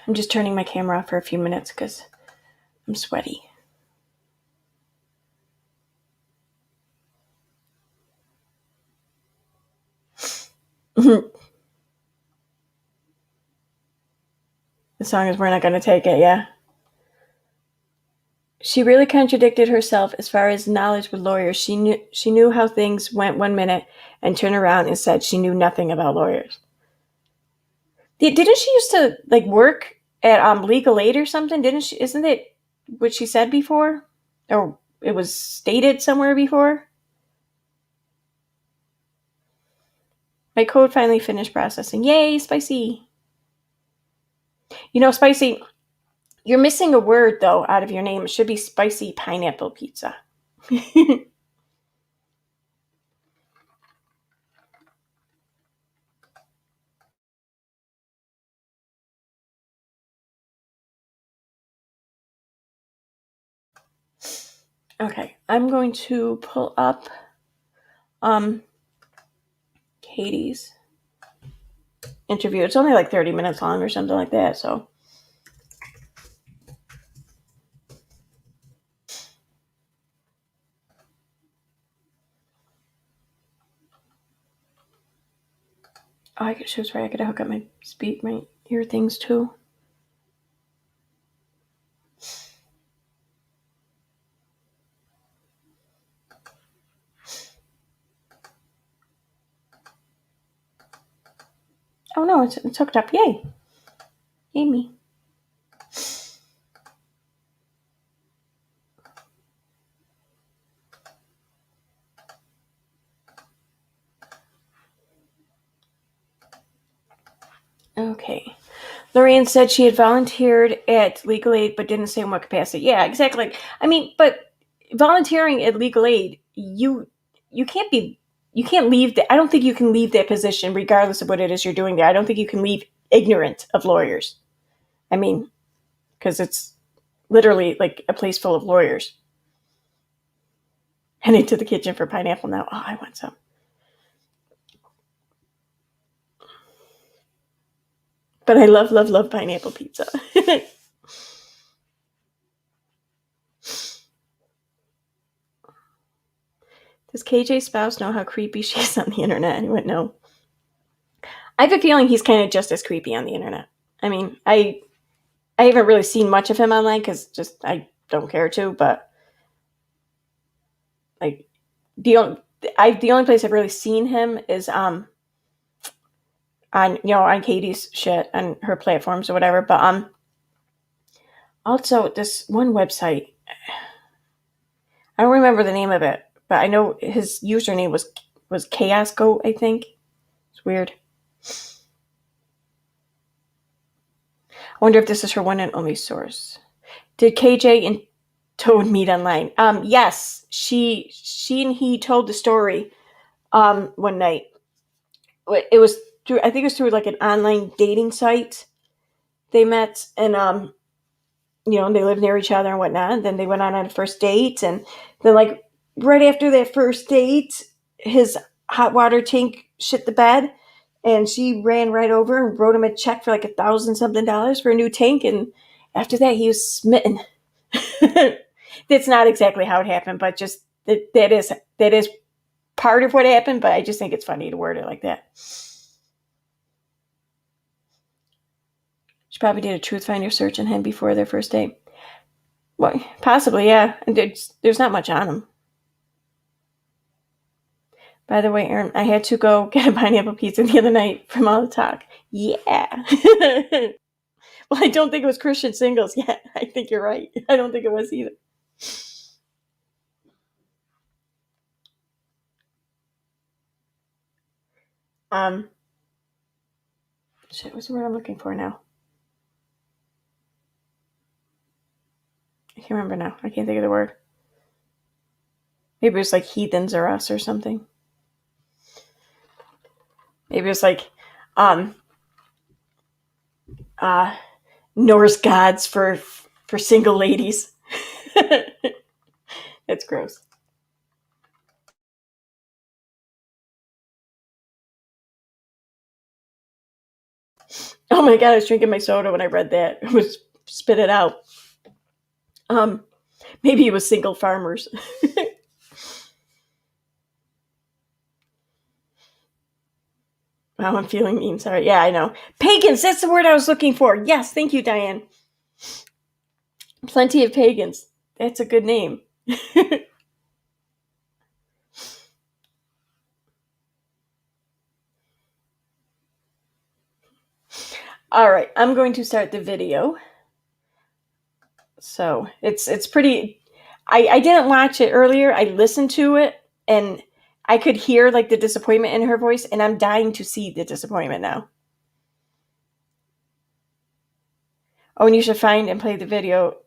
I'm just turning my camera off for a few minutes because I'm sweaty. The song is "We're Not Gonna Take It." Yeah. She really contradicted herself as far as knowledge with lawyers. She knew how things went one minute and turned around and said she knew nothing about lawyers. Didn't she used to like work at legal aid or something? Didn't she? Isn't it what she said before, or it was stated somewhere before? My code finally finished processing. Yay, Spicy! You know, Spicy, you're missing a word though out of your name. It should be Spicy Pineapple Pizza. Okay, I'm going to pull up Katie's interview. It's only like 30 minutes long or something like that, so. Oh, I gotta hook up my ear things too. Oh no, it's hooked up. Yay. Yay me. Okay. Lorraine said she had volunteered at Legal Aid but didn't say in what capacity. Yeah, exactly. I mean, but volunteering at Legal Aid, you can't leave I don't think you can leave that position regardless of what it is you're doing there. I don't think you can leave ignorant of lawyers. I mean, because it's literally like a place full of lawyers. Heading to the kitchen for pineapple now. Oh, I want some. But I love pineapple pizza. Does KJ's spouse know how creepy she is on the internet? And he went, no. I have a feeling he's kind of just as creepy on the internet. I mean, I haven't really seen much of him online because just I don't care to. But like the only place I've really seen him is on Katie's shit on her platforms or whatever. But also this one website, I don't remember the name of it, but I know his username was Chaos Goat, I think. It's weird. I wonder if this is her one and only source. Did KJ Toad meet online. Yes, she and he told the story one night. It was through, I think it was through like an online dating site they met, and they lived near each other and whatnot. And then they went on a first date, and then like right after that first date, his hot water tank shit the bed, and she ran right over and wrote him a check for like $1,000 something for a new tank. And after that, he was smitten. That's not exactly how it happened, but just that is part of what happened. But I just think it's funny to word it like that. She probably did a truth finder search on him before their first date. Well, possibly, yeah. And there's not much on him. By the way, Aaron, I had to go get a pineapple pizza the other night from all the talk. Yeah. Well, I don't think it was Christian Singles yet. I think you're right. I don't think it was either. Shit, what's the word I'm looking for now? I can't remember now. I can't think of the word. Maybe it was like heathens or us or something. Maybe it was like Norse gods for single ladies. That's gross. Oh my god, I was drinking my soda when I read that. I was spit it out. Maybe it was single farmers. Wow, I'm feeling mean. Sorry. Yeah, I know. Pagans, that's the word I was looking for. Yes, thank you, Diane. Plenty of pagans. That's a good name. All right, I'm going to start the video. So it's pretty. I didn't watch it earlier. I listened to it, and I could hear like the disappointment in her voice, and I'm dying to see the disappointment now. Oh, and you should find and play the video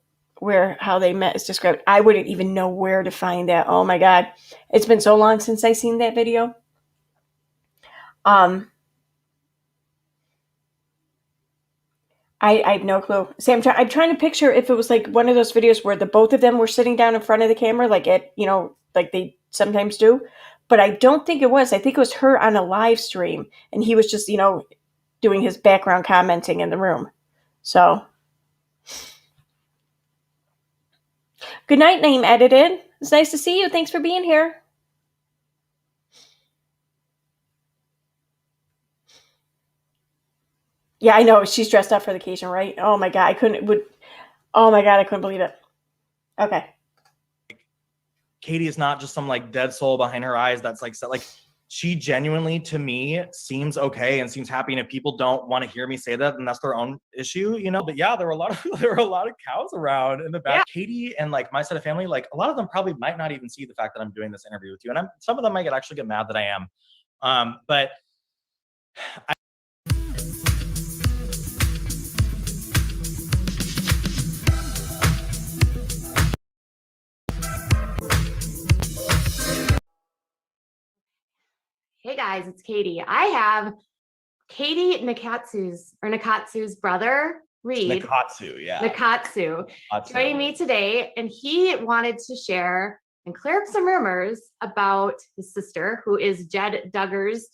where how they met is described. I wouldn't even know where to find that. Oh my god, it's been so long since I seen that video. I have no clue. See, I'm trying to picture if it was like one of those videos where the both of them were sitting down in front of the camera, like like they sometimes do. But I don't think it was. I think it was her on a live stream, and he was just doing his background commenting in the room. So, good night, Name Edited. It's nice to see you. Thanks for being here. Yeah, I know she's dressed up for the occasion, right? Oh my god, I couldn't believe it. Okay. Katie is not just some like dead soul behind her eyes. That's like she genuinely, to me, seems okay and seems happy. And if people don't want to hear me say that, then that's their own issue, But yeah, there were a lot of cows around in the back. Yeah. Katie and like my side of family, like a lot of them probably might not even see the fact that I'm doing this interview with you, and some of them might actually get mad that I am. But Hey guys, it's Katie. I have Katie Nakatsu's brother, Reed. Nakatsu, yeah. Nakatsu joining me today, and he wanted to share and clear up some rumors about his sister, who is Jed Duggar's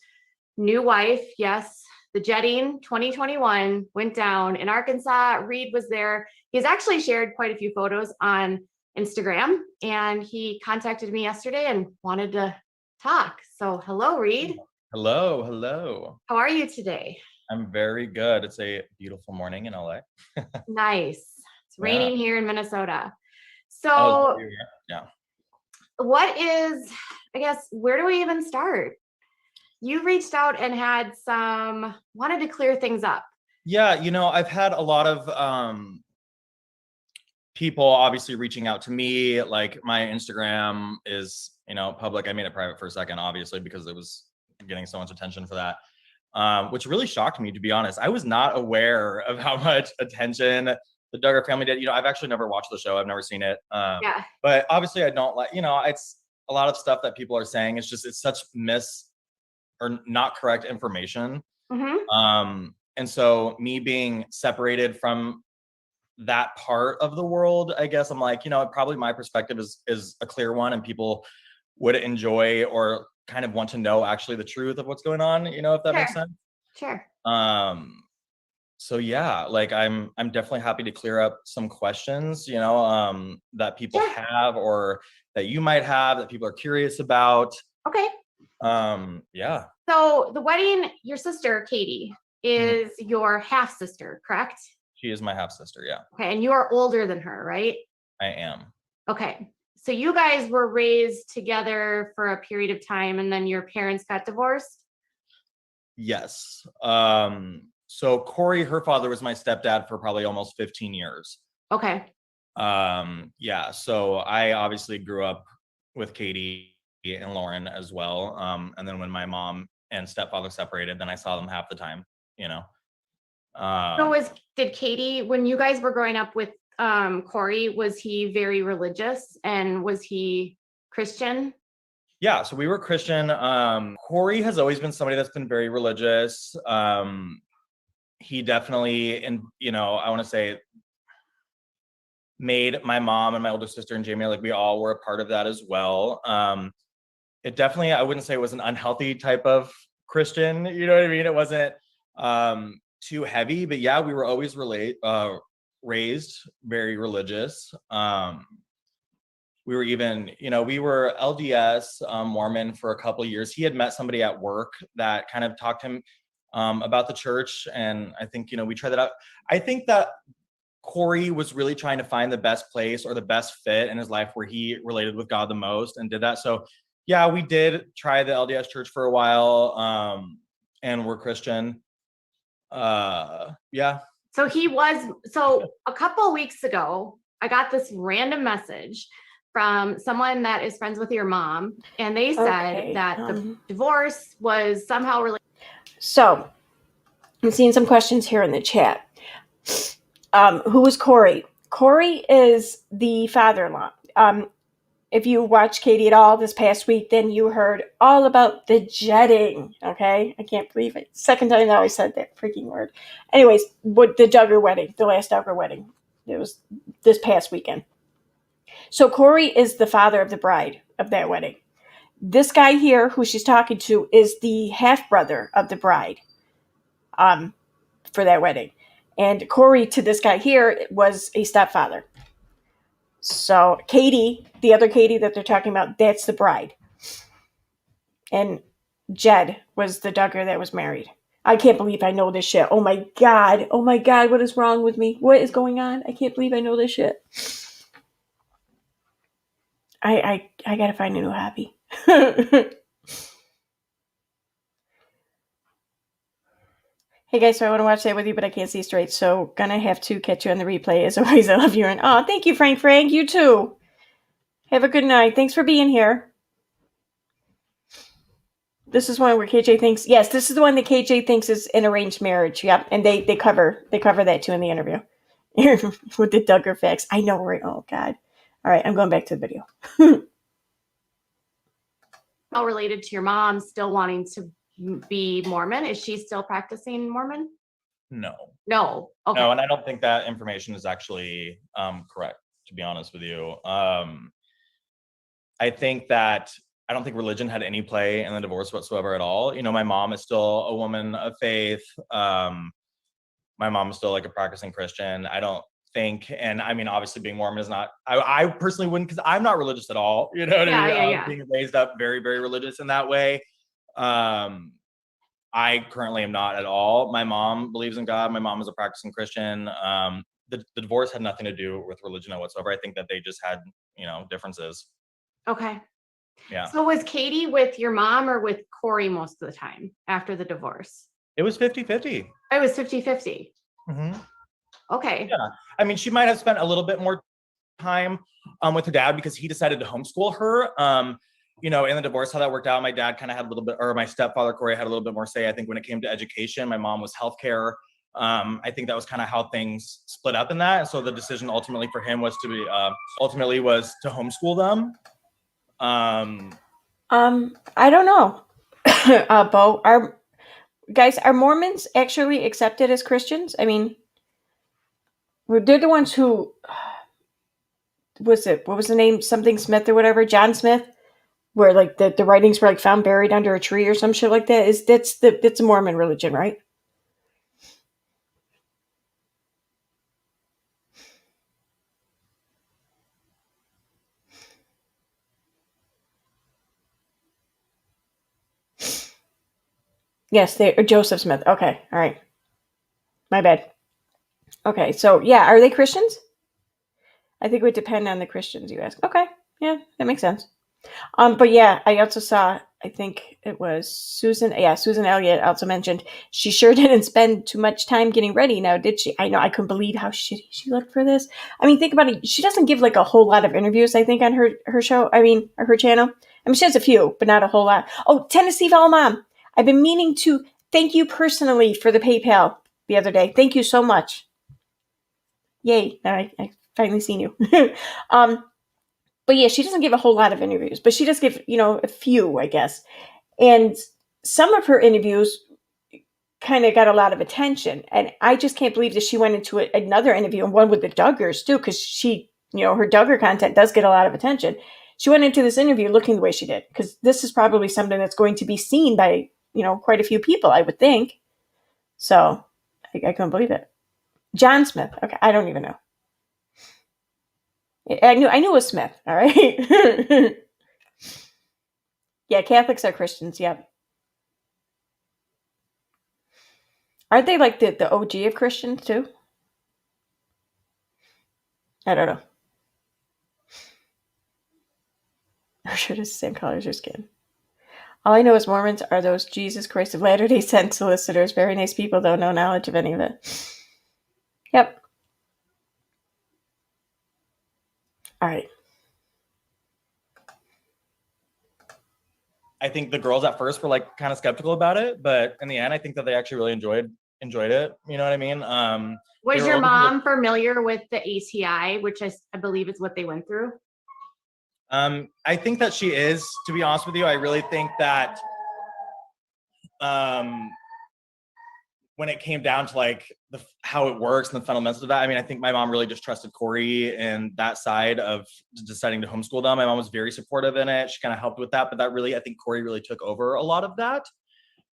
new wife. Yes, the Jetting 2021 went down in Arkansas. Reed was there. He's actually shared quite a few photos on Instagram, and he contacted me yesterday and wanted to talk. So hello, Reed. Hello. How are you today? I'm very good. It's a beautiful morning in LA. Nice. It's raining here in Minnesota. So yeah. What is, I guess, where do we even start? You reached out and wanted to clear things up. Yeah, I've had a lot of people obviously reaching out to me. Like my Instagram is, public. I made it private for a second, obviously, because it was getting so much attention for that, which really shocked me, to be honest. I was not aware of how much attention the Duggar family did. I've actually never watched the show. I've never seen it. Yeah. But obviously I don't like, it's a lot of stuff that people are saying. It's such or not correct information. And so me being separated from that part of the world, I guess I'm like, probably my perspective is a clear one, and people would enjoy or kind of want to know actually the truth of what's going on, if that makes sense. Sure. So yeah, like I'm definitely happy to clear up some questions, that people have or that you might have that people are curious about. Okay. Yeah. So the wedding, your sister, Katie, is your half sister, correct? She is my half sister. Yeah. Okay. And you are older than her, right? I am. Okay. So you guys were raised together for a period of time and then your parents got divorced? Yes. So Corey, her father, was my stepdad for probably almost 15 years. Okay. Yeah. So I obviously grew up with Katie and Lauren as well. And then when my mom and stepfather separated, then I saw them half the time, did Katie, when you guys were growing up with Corey, was he very religious and was he Christian? Yeah, so we were Christian. Corey has always been somebody that's been very religious. He definitely, and I want to say, made my mom and my older sister and Jamie, like we all were a part of that as well. It definitely, I wouldn't say it was an unhealthy type of Christian, you know what I mean? It wasn't too heavy, but yeah, we were always raised very religious. We were even, we were LDS Mormon for a couple of years. He had met somebody at work that kind of talked to him about the church. And I think, we tried that out. I think that Corey was really trying to find the best place or the best fit in his life where he related with God the most and did that. So yeah, we did try the LDS church for a while, and we're Christian. Yeah. So a couple of weeks ago, I got this random message from someone that is friends with your mom, and they said that the divorce was somehow related. So I'm seeing some questions here in the chat. Who is Corey? Corey is the father-in-law. If you watched Katie at all this past week, then you heard all about the jetting. Okay, I can't believe it. Second time now I said that freaking word. Anyways, what the Duggar wedding, the last Duggar wedding, it was this past weekend. So Corey is the father of the bride of that wedding. This guy here, who she's talking to, is the half brother of the bride, for that wedding. And Corey, to this guy here, was a stepfather. So Katie, the other Katie that they're talking about, that's the bride. And Jed was the Duggar that was married. I can't believe I know this shit. Oh my God. Oh my God. What is wrong with me? What is going on? I can't believe I know this shit. I gotta find a new hobby. Hey guys, so I want to watch that with you, but I can't see straight, so gonna have to catch you on the replay. As always, I love you. And thank you, Frank. You too. Have a good night. Thanks for being here. This is one where KJ thinks, yes, this is the one that KJ thinks is an arranged marriage. Yep, and they cover that too in the interview with the Duggar facts. I know, right? Oh God. All right, I'm going back to the video. How related to your mom still wanting to be Mormon? Is she still practicing Mormon? No. Okay. No, and I don't think that information is actually correct, to be honest with you. I don't think religion had any play in the divorce whatsoever at all. My mom is still a woman of faith. My mom is still like a practicing Christian. I don't think, and I mean, obviously being Mormon is not, I personally wouldn't, because I'm not religious at all. You know what I mean? Yeah. Being raised up very, very religious in that way. I currently am not at all. My mom believes in God. My mom is a practicing Christian. The divorce had nothing to do with religion whatsoever. I think that they just had, differences. Okay. Yeah. So was Katie with your mom or with Corey most of the time after the divorce? It was 50-50. It was 50-50. Mm-hmm. Okay. Yeah. I mean, she might have spent a little bit more time with her dad because he decided to homeschool her. In the divorce, how that worked out, my dad kind of had a little bit, or my stepfather, Corey, had a little bit more say, I think, when it came to education. My mom was healthcare. I think that was kind of how things split up in that. And so the decision ultimately for him was to be homeschool them. I don't know. Bo, are Mormons actually accepted as Christians? I mean, they're the ones who what was the name? Something Smith or whatever, John Smith, where like the writings were like found buried under a tree or some shit like that. That's the Mormon religion, right? Yes, they Joseph Smith. Okay, all right. My bad. Okay, so yeah, are they Christians? I think it would depend on the Christians you ask. Okay, yeah, that makes sense. But yeah, I also saw, I think it was Susan Elliott also mentioned she sure didn't spend too much time getting ready now, did she? I know, I couldn't believe how shitty she looked for this. I mean, think about it. She doesn't give like a whole lot of interviews, I think, on her show. I mean, or her channel. I mean, she has a few, but not a whole lot. Oh, Tennessee Vol Mom. I've been meaning to thank you personally for the PayPal the other day. Thank you so much. Yay. Now I finally seen you. But yeah, she doesn't give a whole lot of interviews, but she does give, a few, I guess. And some of her interviews kind of got a lot of attention. And I just can't believe that she went into another interview, and one with the Duggars too, because she, her Duggar content does get a lot of attention. She went into this interview looking the way she did, because this is probably something that's going to be seen by, quite a few people, I would think. So I couldn't believe it. John Smith. Okay, I don't even know. I knew it was Smith. All right. Yeah, Catholics are Christians. Yep. Aren't they like the OG of Christians too? I don't know. Her shirt is the same color as your skin. All I know is Mormons are those Jesus Christ of Latter-day Saints solicitors. Very nice people, though. No knowledge of any of it. Yep. All right. I think the girls at first were like kind of skeptical about it, but in the end, I think that they actually really enjoyed it. You know what I mean? Was your mom familiar with the ATI, which I believe is what they went through? I think that she is, to be honest with you. I really think that when it came down to like how it works and the fundamentals of that, I mean, I think my mom really just trusted Corey and that side of deciding to homeschool them. My mom was very supportive in it. She kind of helped with that, but that really, I think Corey really took over a lot of that.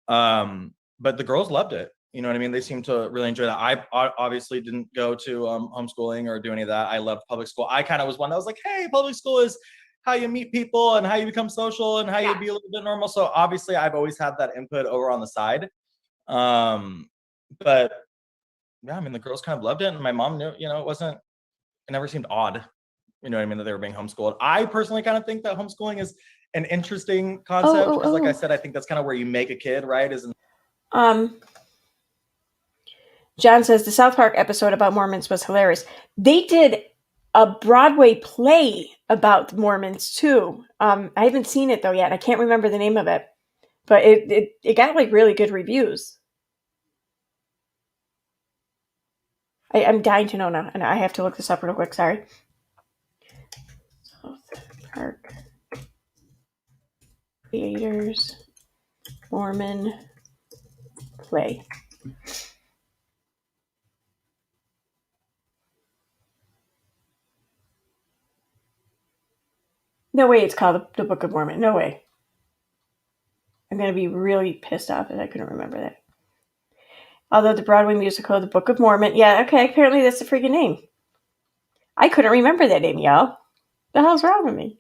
But the girls loved it. You know what I mean? They seemed to really enjoy that. I obviously didn't go to homeschooling or do any of that. I loved public school. I kind of was one that was like, hey, public school is how you meet people and how you become social and how you be a little bit normal. So obviously I've always had that input over on the side. But yeah, I mean, the girls kind of loved it. And my mom knew, it never seemed odd, you know what I mean, that they were being homeschooled. I personally kind of think that homeschooling is an interesting concept. Because like I said, I think that's kind of where you make a kid, right? John says the South Park episode about Mormons was hilarious. They did a Broadway play about Mormons too. I haven't seen it though yet. I can't remember the name of it, but it got like really good reviews. I'm dying to know now, and I have to look this up real quick. Sorry. South Park creators Mormon play. No way it's called the Book of Mormon. No way. I'm going to be really pissed off that I couldn't remember that. Although the Broadway musical, The Book of Mormon. Yeah, okay, apparently that's the freaking name. I couldn't remember that name, y'all. The hell's wrong with me?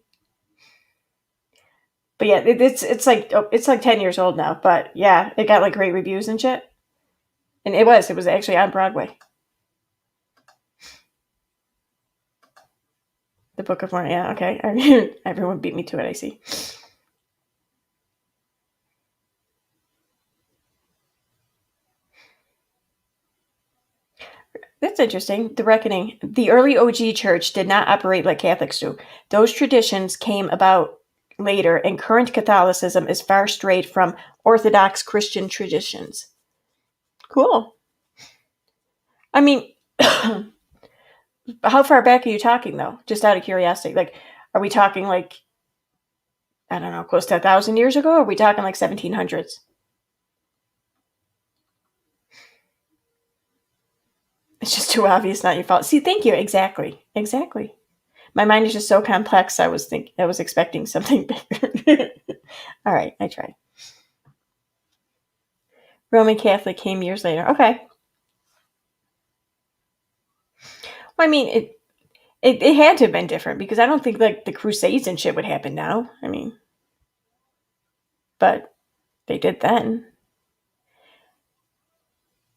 But yeah, it's like 10 years old now. But yeah, it got like great reviews and shit. And it was actually on Broadway. The Book of Mormon. Yeah, okay. Everyone beat me to it, I see. That's interesting. The Reckoning. The early OG church did not operate like Catholics do. Those traditions came about later, and current Catholicism is far strayed from Orthodox Christian traditions. Cool. I mean, how far back are you talking though? Just out of curiosity, like, are we talking like, I don't know, close to 1,000 years ago? Or are we talking like 1700s? It's just too obvious, not your fault. See, thank you. Exactly. My mind is just so complex. I was expecting something bigger. All right, I tried. Roman Catholic came years later. Okay. Well, I mean, it had to have been different because I don't think like the Crusades and shit would happen now. I mean, but they did then.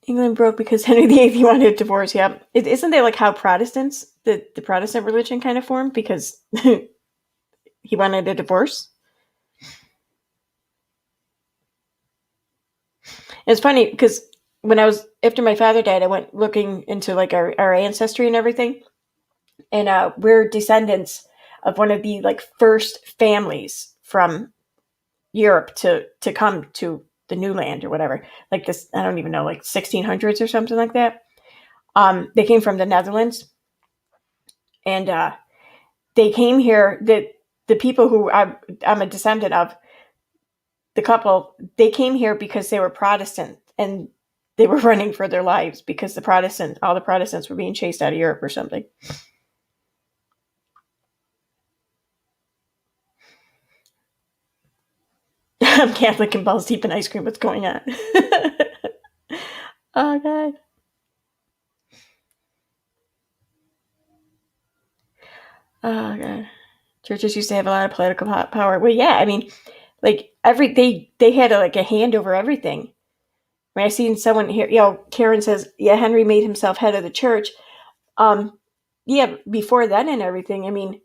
England broke because Henry VIII wanted a divorce. Yeah, isn't that like how Protestants, the Protestant religion, kind of formed because he wanted a divorce? It's funny because when after my father died, I went looking into like our ancestry and everything, and we're descendants of one of the like first families from Europe to come to the new land or whatever. Like this, I don't even know, like 1600s or something like that. They came from the Netherlands, and they came here. The people who I'm a descendant of, the couple, they came here because they were Protestant and they were running for their lives because all the Protestants were being chased out of Europe or something. I'm Catholic and balls deep in ice cream. What's going on? Oh, God. Oh, God. Churches used to have a lot of political power. Well, yeah, I mean, like they had a hand over everything. I mean, I seen someone here, Karen says, yeah, Henry made himself head of the church. Yeah, before then and everything, I mean,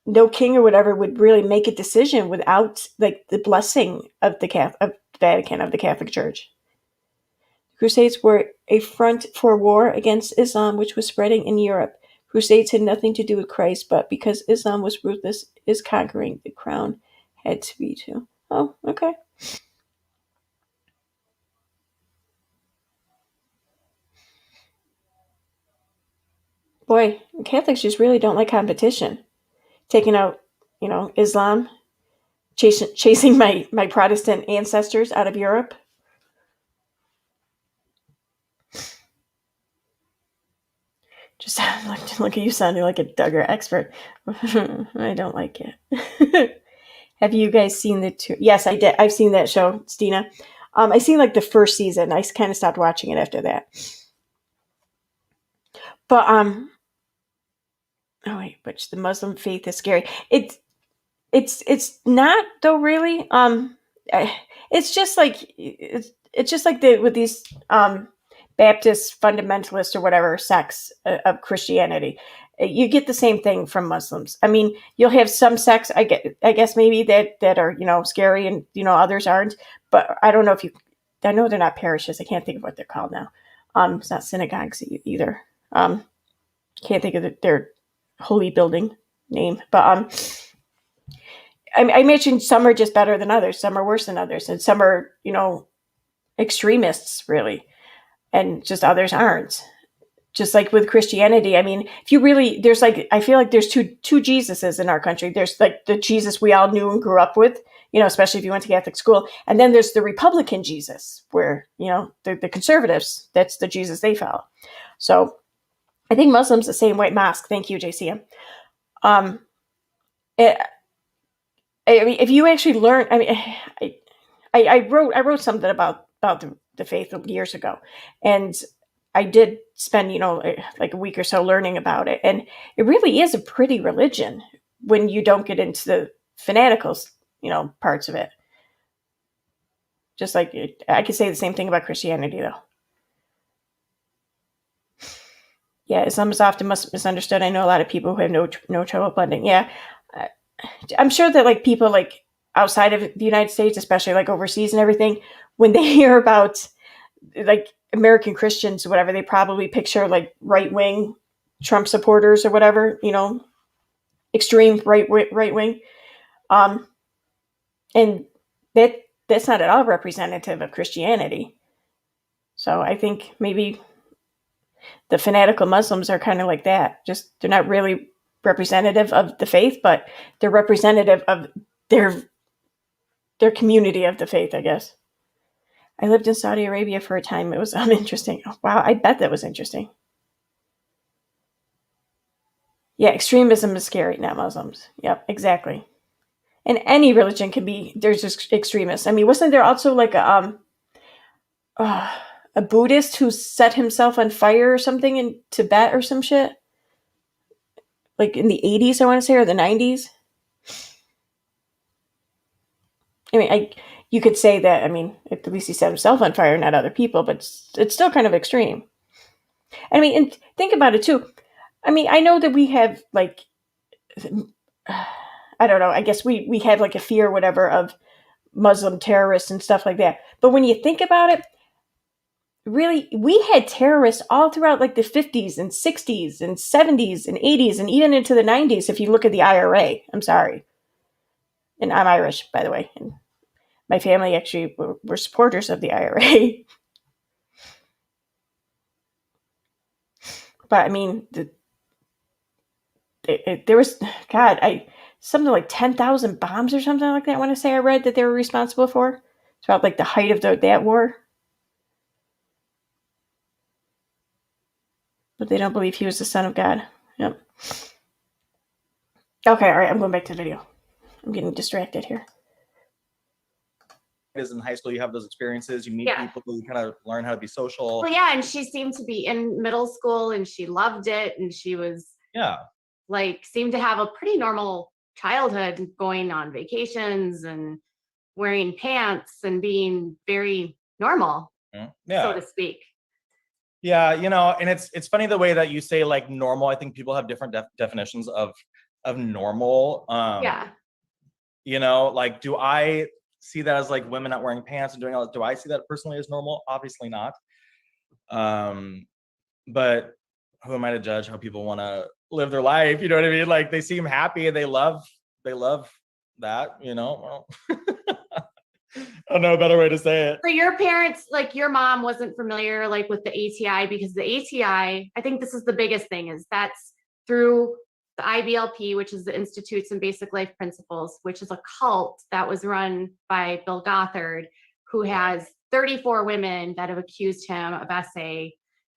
no king or whatever would really make a decision without like the blessing of the Vatican, of the Catholic Church. The Crusades were a front for war against Islam, which was spreading in Europe. Crusades had nothing to do with Christ, but because Islam was ruthless, is conquering, the crown had to be too. Oh, okay. Boy, Catholics just really don't like competition. Taking out, Islam, chasing my Protestant ancestors out of Europe. Just look at you sounding like a Duggar expert. I don't like it. Have you guys seen the two? Yes, I did. I've seen that show, Stina. I seen like the first season. I kind of stopped watching it after that. But oh wait, which the Muslim faith is scary. It's not though, really. It's just like with these Baptist fundamentalists or whatever sects of Christianity. You get the same thing from Muslims. I mean, you'll have some sects, I guess maybe that are scary and others aren't. But I don't know I know they're not parishes. I can't think of what they're called now. It's not synagogues either. Can't think of their holy building name. But I imagine some are just better than others. Some are worse than others, and some are extremists really, and just others aren't. Just like with Christianity, I mean, if you really, I feel like there's two Jesuses in our country. There's like the Jesus we all knew and grew up with, especially if you went to Catholic school. And then there's the Republican Jesus where, the conservatives, that's the Jesus they follow. So I think Muslims the same way. Mosque. Thank you, JCM. I mean, if you actually learn, I mean, I wrote something about the faith years ago, and I did spend, like a week or so learning about it. And it really is a pretty religion when you don't get into the fanaticals, parts of it. Just like I could say the same thing about Christianity, though. Yeah, Islam is often misunderstood. I know a lot of people who have no trouble blending. Yeah, I'm sure that like people like outside of the United States, especially like overseas and everything, when they hear about like American Christians or whatever, they probably picture like right-wing Trump supporters or whatever, extreme right wing. And that's not at all representative of Christianity. So I think maybe the fanatical Muslims are kind of like that. Just they're not really representative of the faith, but they're representative of their community of the faith, I guess. I lived in Saudi Arabia for a time. It was interesting. Oh, wow, I bet that was interesting. Yeah, extremism is scary, not Muslims. Yep, exactly. And any religion can be, there's just extremists. I mean, wasn't there also like a Buddhist who set himself on fire or something in Tibet or some shit? Like in the 80s, I want to say, or the 90s? I mean, you could say that, I mean, at least he set himself on fire, not other people, but it's still kind of extreme. I mean, and think about it too. I mean, I know that we have like, I don't know, I guess we have like a fear or whatever of Muslim terrorists and stuff like that. But when you think about it, really, we had terrorists all throughout like the 50s and 60s and 70s and 80s and even into the 90s if you look at the IRA. I'm sorry. And I'm Irish, by the way. And my family actually were supporters of the IRA. But I mean, there was, God, something like 10,000 bombs or something like that. I want to say I read that they were responsible for throughout like the height of that war. But they don't believe he was the son of God. Yep. Okay, all right, I'm going back to the video. I'm getting distracted here. Is in high school, you have those experiences, you meet people, you kind of learn how to be social. Well, yeah, and she seemed to be in middle school and she loved it, and she was like seemed to have a pretty normal childhood, going on vacations and wearing pants and being very normal, so to speak. Yeah, you know, and it's funny the way that you say like normal. I think people have different definitions of normal. You know, like, do I see that as like women not wearing pants and doing all that? Do I see that personally as normal? Obviously not. But who am I to judge how people want to live their life? You know what I mean? Like, they seem happy and they love that, you know. Well, I don't know a better way to say it. So your parents, like your mom, wasn't familiar like with the ATI, because the ATI, I think this is the biggest thing, is that's through the IBLP, which is the Institutes and Basic Life Principles, which is a cult that was run by Bill Gothard, who has 34 women that have accused him of SA.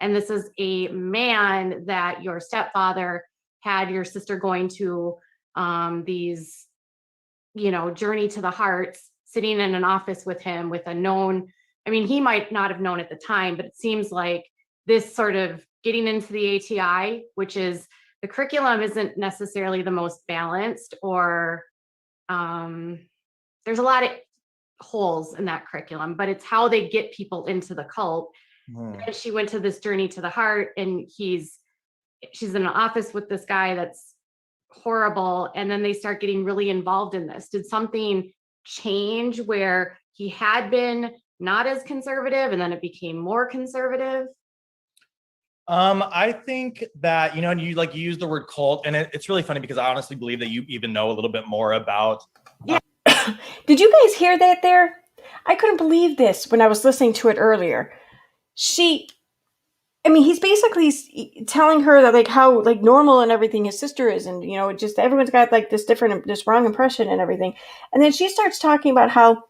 And this is a man that your stepfather had your sister going to these, you know, journey to the hearts, sitting in an office with him with a known, I mean, he might not have known at the time, but it seems like this sort of getting into the ATI, which is the curriculum isn't necessarily the most balanced, or there's a lot of holes in that curriculum, but it's how they get people into the cult. And she went to this journey to the heart, and she's in an office with this guy that's horrible. And then they start getting really involved in this. Did something change where he had been not as conservative and then it became more conservative? I think that, you know, and you use the word cult, and it's really funny because I honestly believe that you even know a little bit more about. Did you guys hear that there? I couldn't believe this when I was listening to it earlier. I mean, he's basically telling her that like how like normal and everything his sister is, and you know, just everyone's got like this wrong impression and everything. And then she starts talking about how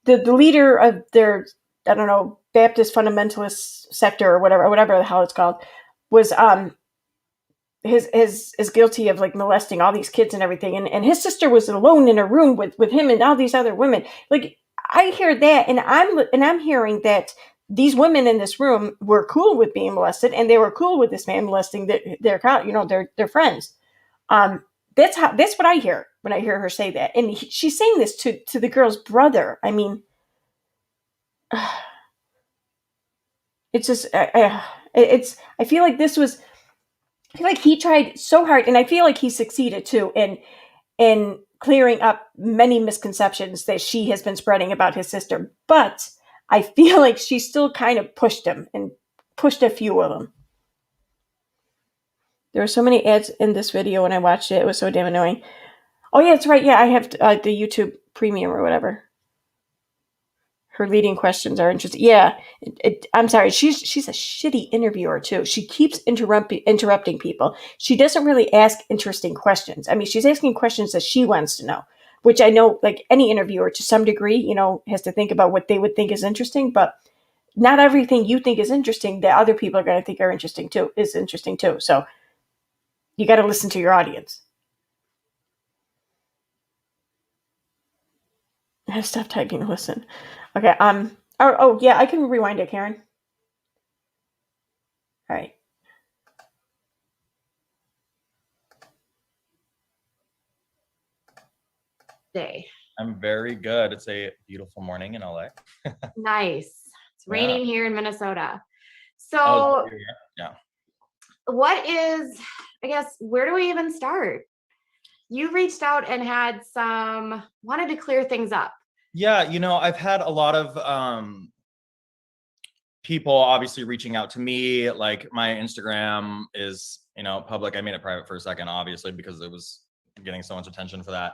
the leader of their, I don't know, Baptist fundamentalist sector or whatever the hell it's called, was is guilty of like molesting all these kids and everything, and his sister was alone in a room with him and all these other women. Like, I hear that, and I'm hearing that these women in this room were cool with being molested, and they were cool with this man molesting their friends. That's what I hear when I hear her say that, and she's saying this to the girl's brother. I mean, it's just I feel like this was. I feel like he tried so hard, and I feel like he succeeded too in clearing up many misconceptions that she has been spreading about his sister. But I feel like she still kind of pushed him and pushed a few of them. There were so many ads in this video when I watched it. It was so damn annoying. Oh yeah, that's right. Yeah, I have the YouTube Premium or whatever. Her leading questions are interesting. Yeah, I'm sorry. She's a shitty interviewer too. She keeps interrupting people. She doesn't really ask interesting questions. I mean, she's asking questions that she wants to know, which I know, like any interviewer to some degree, you know, has to think about what they would think is interesting. But not everything you think is interesting that other people are going to think are interesting too is interesting too. So you got to listen to your audience. Stop typing. Listen. Okay. Oh yeah, I can rewind it, Karen. All right. Day. I'm very good. It's a beautiful morning in LA. Nice. It's raining here in Minnesota. So, Oh, yeah. What is, I guess, where do we even start? You reached out and wanted to clear things up. Yeah, you know, I've had a lot of people obviously reaching out to me. Like my Instagram is, you know, public. I made it private for a second, obviously, because it was getting so much attention for that.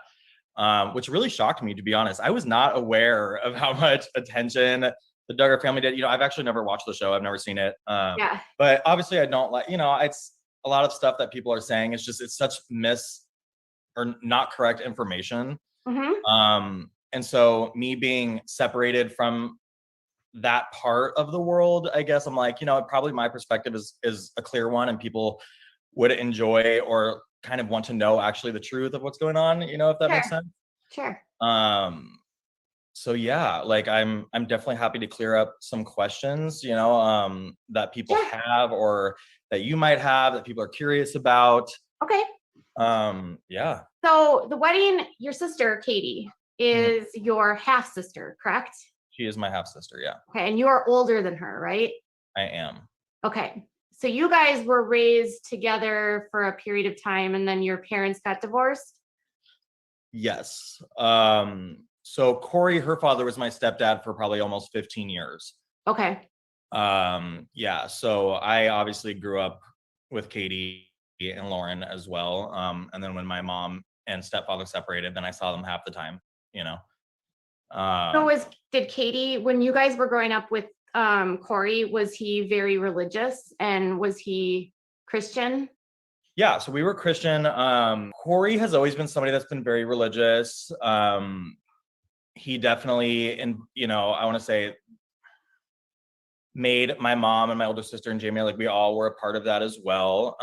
Which really shocked me, to be honest. I was not aware of how much attention the Duggar family did. You know, I've actually never watched the show. I've never seen it. Yeah. But obviously I don't like, you know, it's a lot of stuff that people are saying. It's such or not correct information. Mm-hmm. And so me being separated from that part of the world, I guess I'm like, you know, probably my perspective is a clear one and people would enjoy or kind of want to know actually the truth of what's going on, you know, if that makes sense. Sure. So yeah, like I'm definitely happy to clear up some questions, you know, that people have or that you might have that people are curious about. Okay. Yeah. So the wedding, your sister, Katie, is your half sister, correct? She is my half sister. Yeah. Okay. And you are older than her, right? I am. Okay. So you guys were raised together for a period of time and then your parents got divorced? Yes. So Corey, her father, was my stepdad for probably almost 15 years. Okay. Yeah. So I obviously grew up with Katie and Lauren as well. And then when my mom and stepfather separated, then I saw them half the time, you know. Did Katie, when you guys were growing up with Corey, was he very religious and was he Christian? Yeah, so we were Christian. Corey has always been somebody that's been very religious. He definitely, and you know, I want to say, made my mom and my older sister and Jamie, like we all were a part of that as well.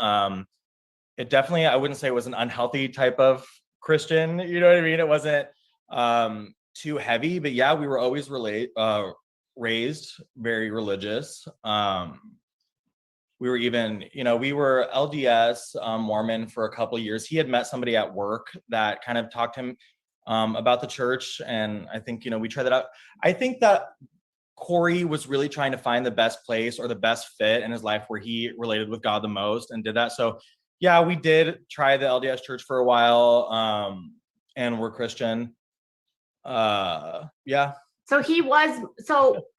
It definitely, I wouldn't say it was an unhealthy type of Christian, you know what I mean? It wasn't too heavy, but yeah, we were always raised very religious. We were even, you know, we were LDS Mormon for a couple of years. He had met somebody at work that kind of talked to him about the church. And I think, you know, we tried that out. I think that Corey was really trying to find the best place or the best fit in his life where he related with God the most and did that. So yeah, we did try the LDS church for a while and we're Christian. Yeah. So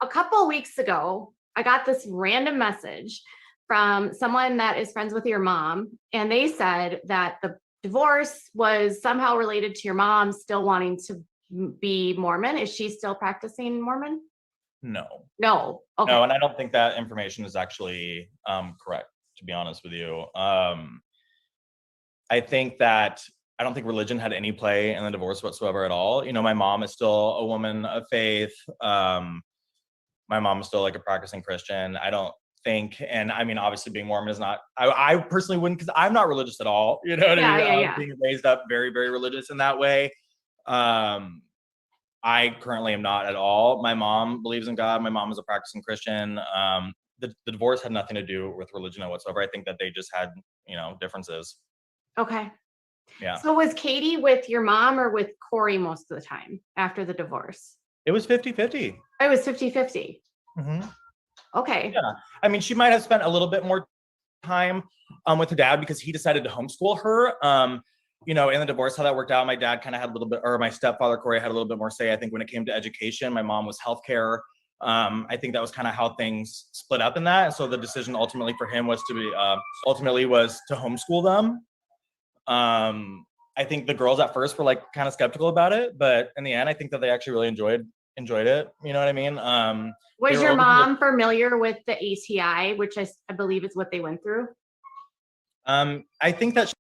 a couple of weeks ago, I got this random message from someone that is friends with your mom. And they said that the divorce was somehow related to your mom still wanting to be Mormon. Is she still practicing Mormon? No. Okay. No, and I don't think that information is actually correct, to be honest with you. I don't think religion had any play in the divorce whatsoever at all. You know, my mom is still a woman of faith. My mom is still like a practicing Christian. I don't think, and I mean, obviously being Mormon is not, I personally wouldn't, because I'm not religious at all. You know what I mean? Yeah. Being raised up very, very religious in that way. I currently am not at all. My mom believes in God. My mom is a practicing Christian. The divorce had nothing to do with religion whatsoever. I think that they just had, you know, differences. Okay. Yeah. So was Katie with your mom or with Corey most of the time after the divorce? It was 50-50. It was 50-50. Mm-hmm. Okay. Yeah. I mean, she might have spent a little bit more time with her dad because he decided to homeschool her. You know, in the divorce, how that worked out, my dad kind of had a little bit, or my stepfather, Corey, had a little bit more say, I think, when it came to education. My mom was healthcare. I think that was kind of how things split up in that. And so the decision ultimately for him was to homeschool them. I think the girls at first were like kind of skeptical about it, but in the end, I think that they actually really enjoyed enjoyed it. You know what I mean? Was they were your over to mom familiar with the ATI, which I believe is what they went through? I think that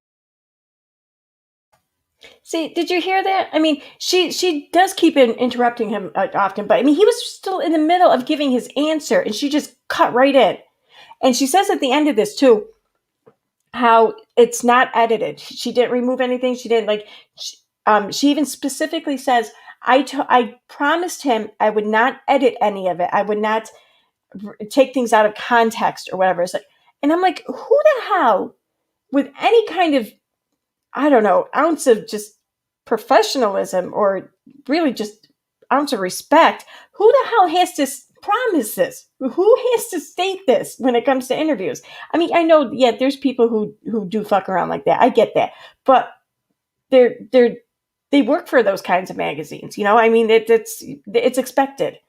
See, did you hear that? I mean, she does keep interrupting him often, but I mean, he was still in the middle of giving his answer, and she just cut right in. And she says at the end of this too, how it's not edited. She didn't remove anything. She didn't like. She even specifically says, I promised him I would not edit any of it. I would not take things out of context or whatever." It's like, and I'm like, who the hell, with any kind of, I don't know, ounce of just professionalism or really just ounce of respect, who the hell has to promise this? Who has to state this when it comes to interviews? I mean, I know, yeah, there's people who do fuck around like that. I get that, but they work for those kinds of magazines, you know. I mean, it's expected.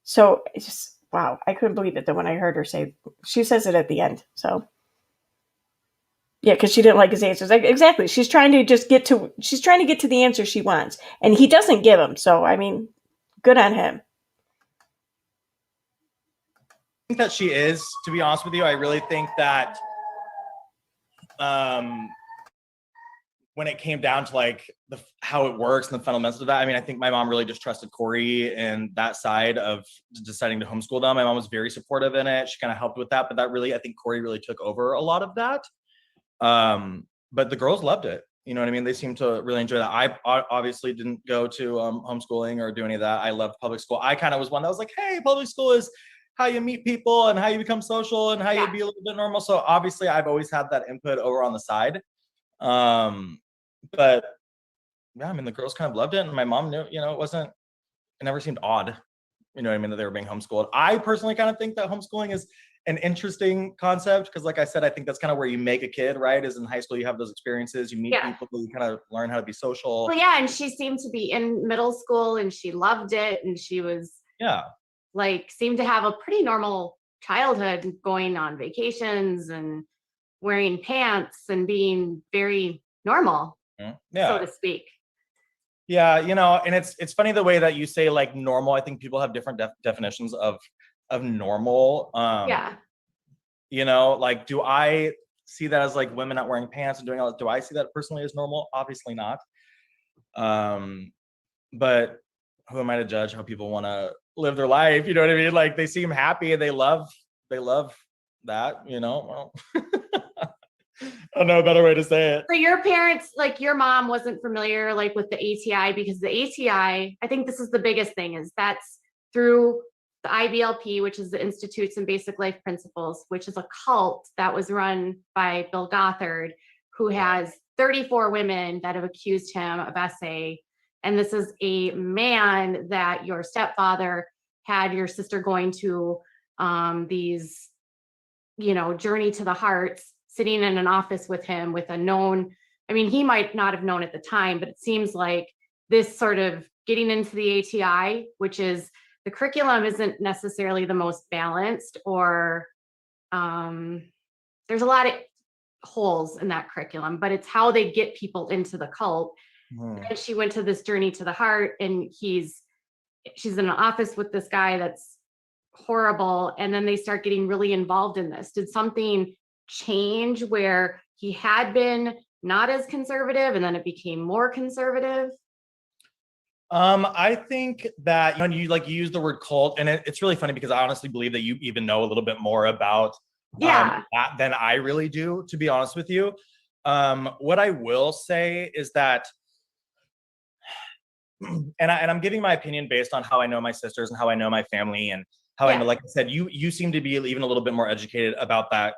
So it's just, wow, I couldn't believe it that when I heard her say, she says it at the end. So yeah, because she didn't like his answers. Like, exactly. She's trying to get to the answer she wants, and he doesn't give them. So I mean, good on him. I think that she is, to be honest with you. I really think that when it came down to like how it works and the fundamentals of that, I mean, I think my mom really just trusted Corey and that side of deciding to homeschool them. My mom was very supportive in it. She kind of helped with that, but that really, I think Corey really took over a lot of that. But the girls loved it. You know what I mean? They seemed to really enjoy that. I obviously didn't go to homeschooling or do any of that. I loved public school. I kind of was one that was like, hey, public school is how you meet people and how you become social and how you be a little bit normal. So obviously I've always had that input over on the side. But yeah, I mean, the girls kind of loved it. And my mom knew, you know, it never seemed odd, you know what I mean, that they were being homeschooled. I personally kind of think that homeschooling is an interesting concept because, like I said, I think that's kind of where you make a kid, right? Is in high school, you have those experiences, you meet people, you kind of learn how to be social. Well, yeah, and she seemed to be in middle school and she loved it, and she was seemed to have a pretty normal childhood, going on vacations and wearing pants and being very normal, so to speak. Yeah, you know, and it's funny the way that you say like normal. I think people have different definitions of normal. You know, like, do I see that as like women not wearing pants and doing all that? Do I see that personally as normal? Obviously not. But who am I to judge how people want to live their life? You know what I mean? Like, they seem happy and they love that, you know. Well, I don't know a better way to say it. So your parents, like your mom, wasn't familiar like with the ATI, because the ATI, I think this is the biggest thing, is that's through the IBLP, which is the Institutes and Basic Life Principles, which is a cult that was run by Bill Gothard, who has 34 women that have accused him of SA. And this is a man that your stepfather had your sister going to these, you know, journey to the hearts, sitting in an office with him with a known, I mean, he might not have known at the time, but it seems like this sort of getting into the ATI, which is the curriculum isn't necessarily the most balanced, or there's a lot of holes in that curriculum, but it's how they get people into the cult. And she went to this journey to the heart, and she's in an office with this guy that's horrible. And then they start getting really involved in this. Did something change where he had been not as conservative and then it became more conservative? I think that when you use the word cult, and it's really funny because I honestly believe that you even know a little bit more about that than I really do, to be honest with you. What I will say is that, and I'm giving my opinion based on how I know my sisters and how I know my family and how I know, like I said, you seem to be even a little bit more educated about that.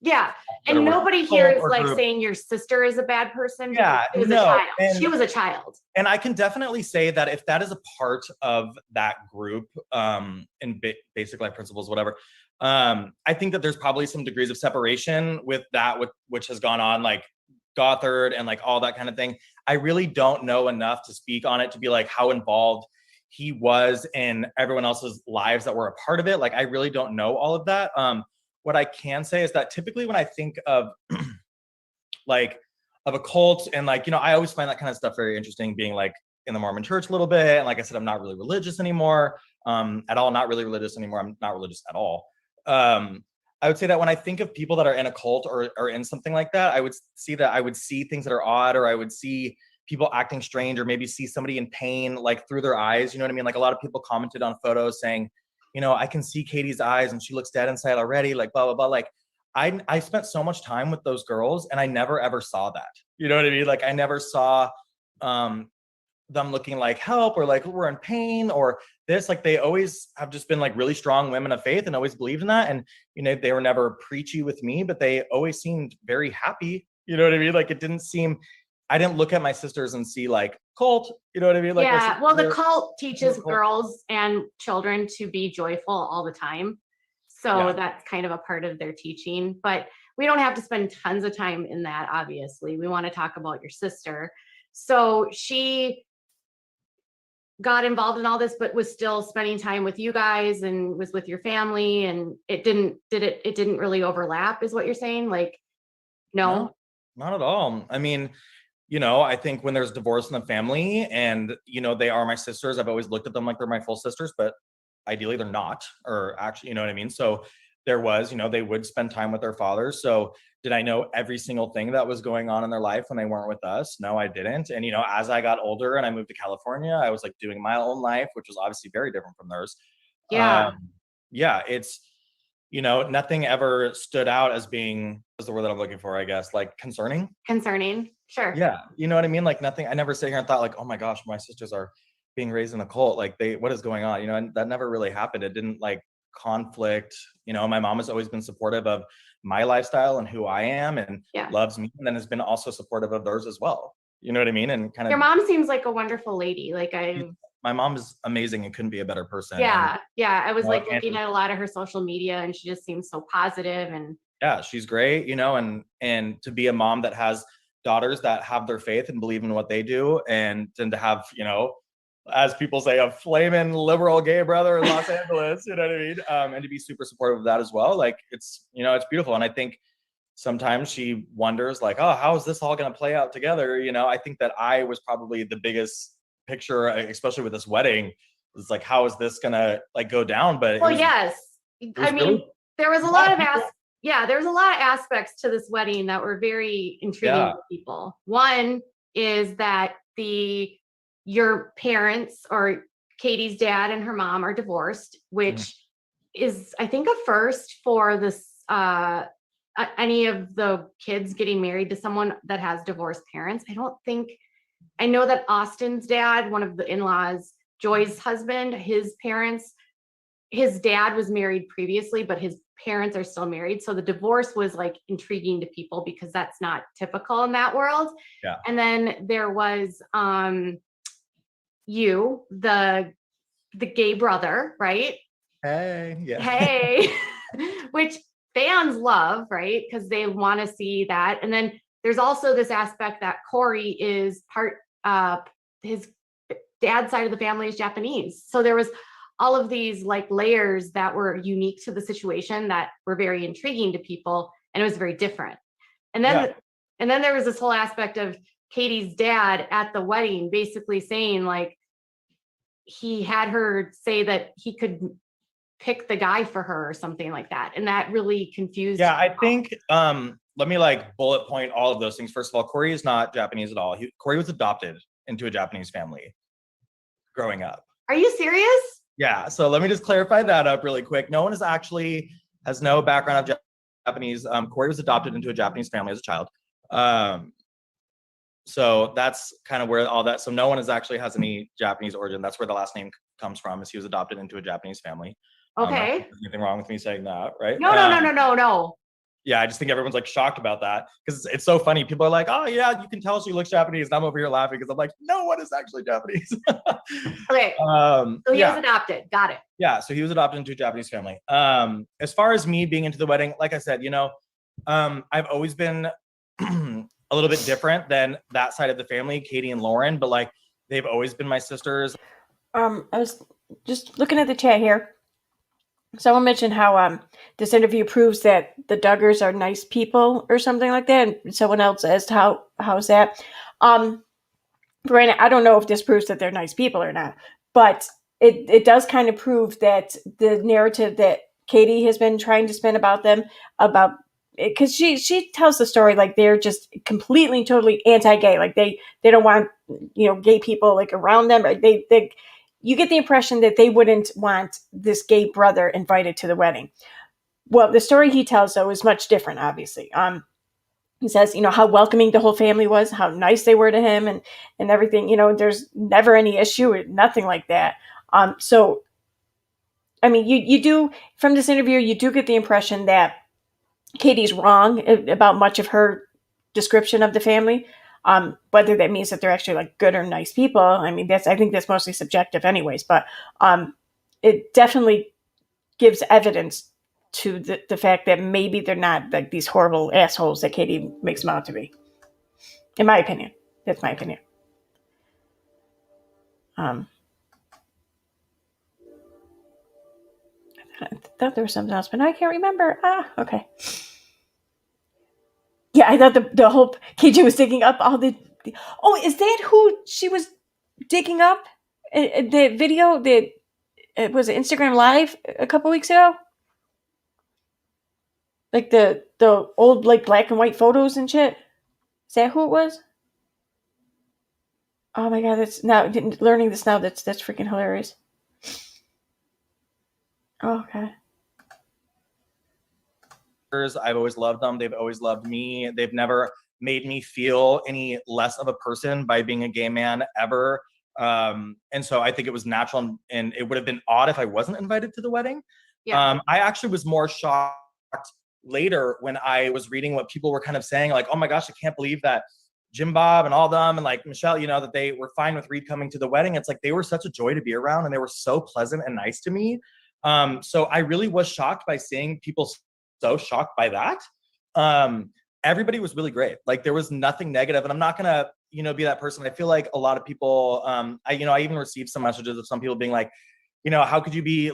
Yeah. And nobody here is like saying your sister is a bad person. Yeah, she was a child. She was a child. And I can definitely say that if that is a part of that group, in basic life principles, whatever, I think that there's probably some degrees of separation with that, which has gone on, like Gothard and like all that kind of thing. I really don't know enough to speak on it to be like how involved he was in everyone else's lives that were a part of it. Like, I really don't know all of that. What I can say is that typically when I think of like of a cult, and like, you know, I always find that kind of stuff very interesting, being like in the Mormon church a little bit. And like I said, I'm not really religious anymore, at all. Not really religious anymore. I'm not religious at all. I would say that when I think of people that are in a cult or in something like that, I would see things that are odd, or I would see people acting strange, or maybe see somebody in pain, like through their eyes. You know what I mean? Like a lot of people commented on photos saying, you know, I can see Katie's eyes and she looks dead inside already, like blah, blah, blah. Like I spent so much time with those girls and I never ever saw that. You know what I mean? Like I never saw them looking like help, or like we're in pain or this. Like they always have just been like really strong women of faith and always believed in that. And, you know, they were never preachy with me, but they always seemed very happy. You know what I mean? Like I didn't look at my sisters and see like cult, you know what I mean? Like, yeah, well, the cult teaches girls and children to be joyful all the time. So that's kind of a part of their teaching, but we don't have to spend tons of time in that. Obviously, we want to talk about your sister. So she got involved in all this, but was still spending time with you guys and was with your family, and it didn't really overlap, is what you're saying? Like, no, not at all. I mean, you know, I think when there's divorce in the family and, you know, they are my sisters, I've always looked at them like they're my full sisters, but ideally they're not, or actually, you know what I mean? So there was, you know, they would spend time with their fathers. So did I know every single thing that was going on in their life when they weren't with us? No, I didn't. And, you know, as I got older and I moved to California, I was like doing my own life, which was obviously very different from theirs. Yeah. It's, you know, nothing ever stood out as being, what's the word that I'm looking for, I guess, like concerning. Sure. Yeah. You know what I mean? Like nothing, I never sat here and thought like, oh my gosh, my sisters are being raised in a cult. Like what is going on? You know, and that never really happened. It didn't like conflict. You know, my mom has always been supportive of my lifestyle and who I am, and loves me, and then has been also supportive of theirs as well. You know what I mean? And kind of, your mom seems like a wonderful lady. Like my mom is amazing and couldn't be a better person. Yeah. I was like looking at a lot of her social media and she just seems so positive, and yeah, she's great, you know, and to be a mom that has daughters that have their faith and believe in what they do, and then to have, you know, as people say, a flaming liberal gay brother in Los Angeles, you know what I mean? And to be super supportive of that as well. Like it's, you know, it's beautiful. And I think sometimes she wonders like, oh, how is this all going to play out together? You know, I think that I was probably the biggest picture, especially with this wedding. It's like, how is this going to like go down? But yes. I mean, really, there was a lot of there was a lot of aspects to this wedding that were very intriguing to people. One is that your parents, or Katie's dad and her mom, are divorced, which is, I think, a first for this any of the kids getting married to someone that has divorced parents. I know that Austin's dad, one of the in-laws, Joy's husband, his dad was married previously, but his parents are still married. So the divorce was like intriguing to people because that's not typical in that world. Yeah. And then there was you, the gay brother, right? Hey, yeah. Hey, which fans love, right? Because they want to see that. And then there's also this aspect that Corey is his dad's side of the family is Japanese. So there was all of these like layers that were unique to the situation that were very intriguing to people, and it was very different. And then there was this whole aspect of Katie's dad at the wedding basically saying like he had her say that he could pick the guy for her or something like that, and that really confused people. I think let me like bullet point all of those things. First of all, Corey is not Japanese at all. Corey was adopted into a Japanese family growing up. Are you serious? Yeah, so let me just clarify that up really quick. No one has no background of Japanese. Corey was adopted into a Japanese family as a child. So that's kind of where all that, so no one has any Japanese origin. That's where the last name comes from, is he was adopted into a Japanese family. Okay. There's anything wrong with me saying that, right? No. Yeah, I just think everyone's like shocked about that because it's so funny. People are like, oh yeah, you can tell she looks Japanese. And I'm over here laughing because I'm like, no one is actually Japanese. Okay. So he was adopted. Got it. Yeah, so he was adopted into a Japanese family. As far as me being into the wedding, like I said, you know, I've always been a little bit different than that side of the family, Katie and Lauren, but like they've always been my sisters. I was just looking at the chat here. Someone mentioned how this interview proves that the Duggars are nice people or something like that, and someone else asked how's that. granted, I don't know if this proves that they're nice people or not, but it does kind of prove that the narrative that Katie has been trying to spin about them, about because she tells the story like they're just completely totally anti-gay, like they don't want gay people like around them, or they you get the impression that they wouldn't want this gay brother invited to the wedding. Well, the story he tells though is much different, obviously. He says, how welcoming the whole family was, how nice they were to him, and everything. There's never any issue, or nothing like that. So, I mean, you do, from this interview, you do get the impression that Katie's wrong about much of her description of the family. Whether that means that they're actually like good or nice people, I mean, I think that's mostly subjective, anyways. But it definitely gives evidence to the fact that maybe they're not like these horrible assholes that Katie makes them out to be. In my opinion. That's my opinion. I thought there was something else, but now I can't remember. Okay. Yeah, I thought the whole KJ was digging up all the oh, is that who she was digging up? The video that it was Instagram Live a couple weeks ago? Like the old like black and white photos and shit. Is that who it was? Oh my god, that's now learning this now. That's freaking hilarious. Oh, okay. I've always loved them. They've always loved me. They've never made me feel any less of a person by being a gay man ever. And so I think it was natural, and it would have been odd if I wasn't invited to the wedding. Yeah. I actually was more shocked later when I was reading what people were kind of saying, like, oh my gosh, I can't believe that Jim Bob and all them and like Michelle, that they were fine with Reed coming to the wedding. It's like they were such a joy to be around, and they were so pleasant and nice to me. So I really was shocked by seeing people so shocked by that. Everybody was really great. Like there was nothing negative, and I'm not gonna, be that person. I feel like a lot of people, I even received some messages of some people being like, how could you be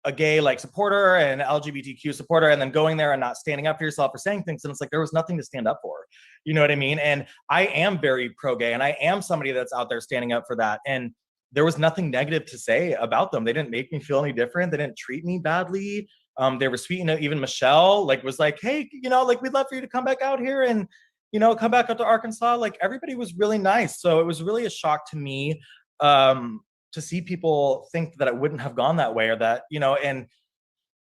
a gay like supporter and LGBTQ supporter and then going there and not standing up for yourself or saying things? And it's like, there was nothing to stand up for. You know what I mean? And I am very pro-gay, and I am somebody that's out there standing up for that. And there was nothing negative to say about them. They didn't make me feel any different. They didn't treat me badly. They were sweet. Even Michelle like was like, hey, like we'd love for you to come back out here and, come back out to Arkansas. Like everybody was really nice. So it was really a shock to me to see people think that it wouldn't have gone that way, or that, and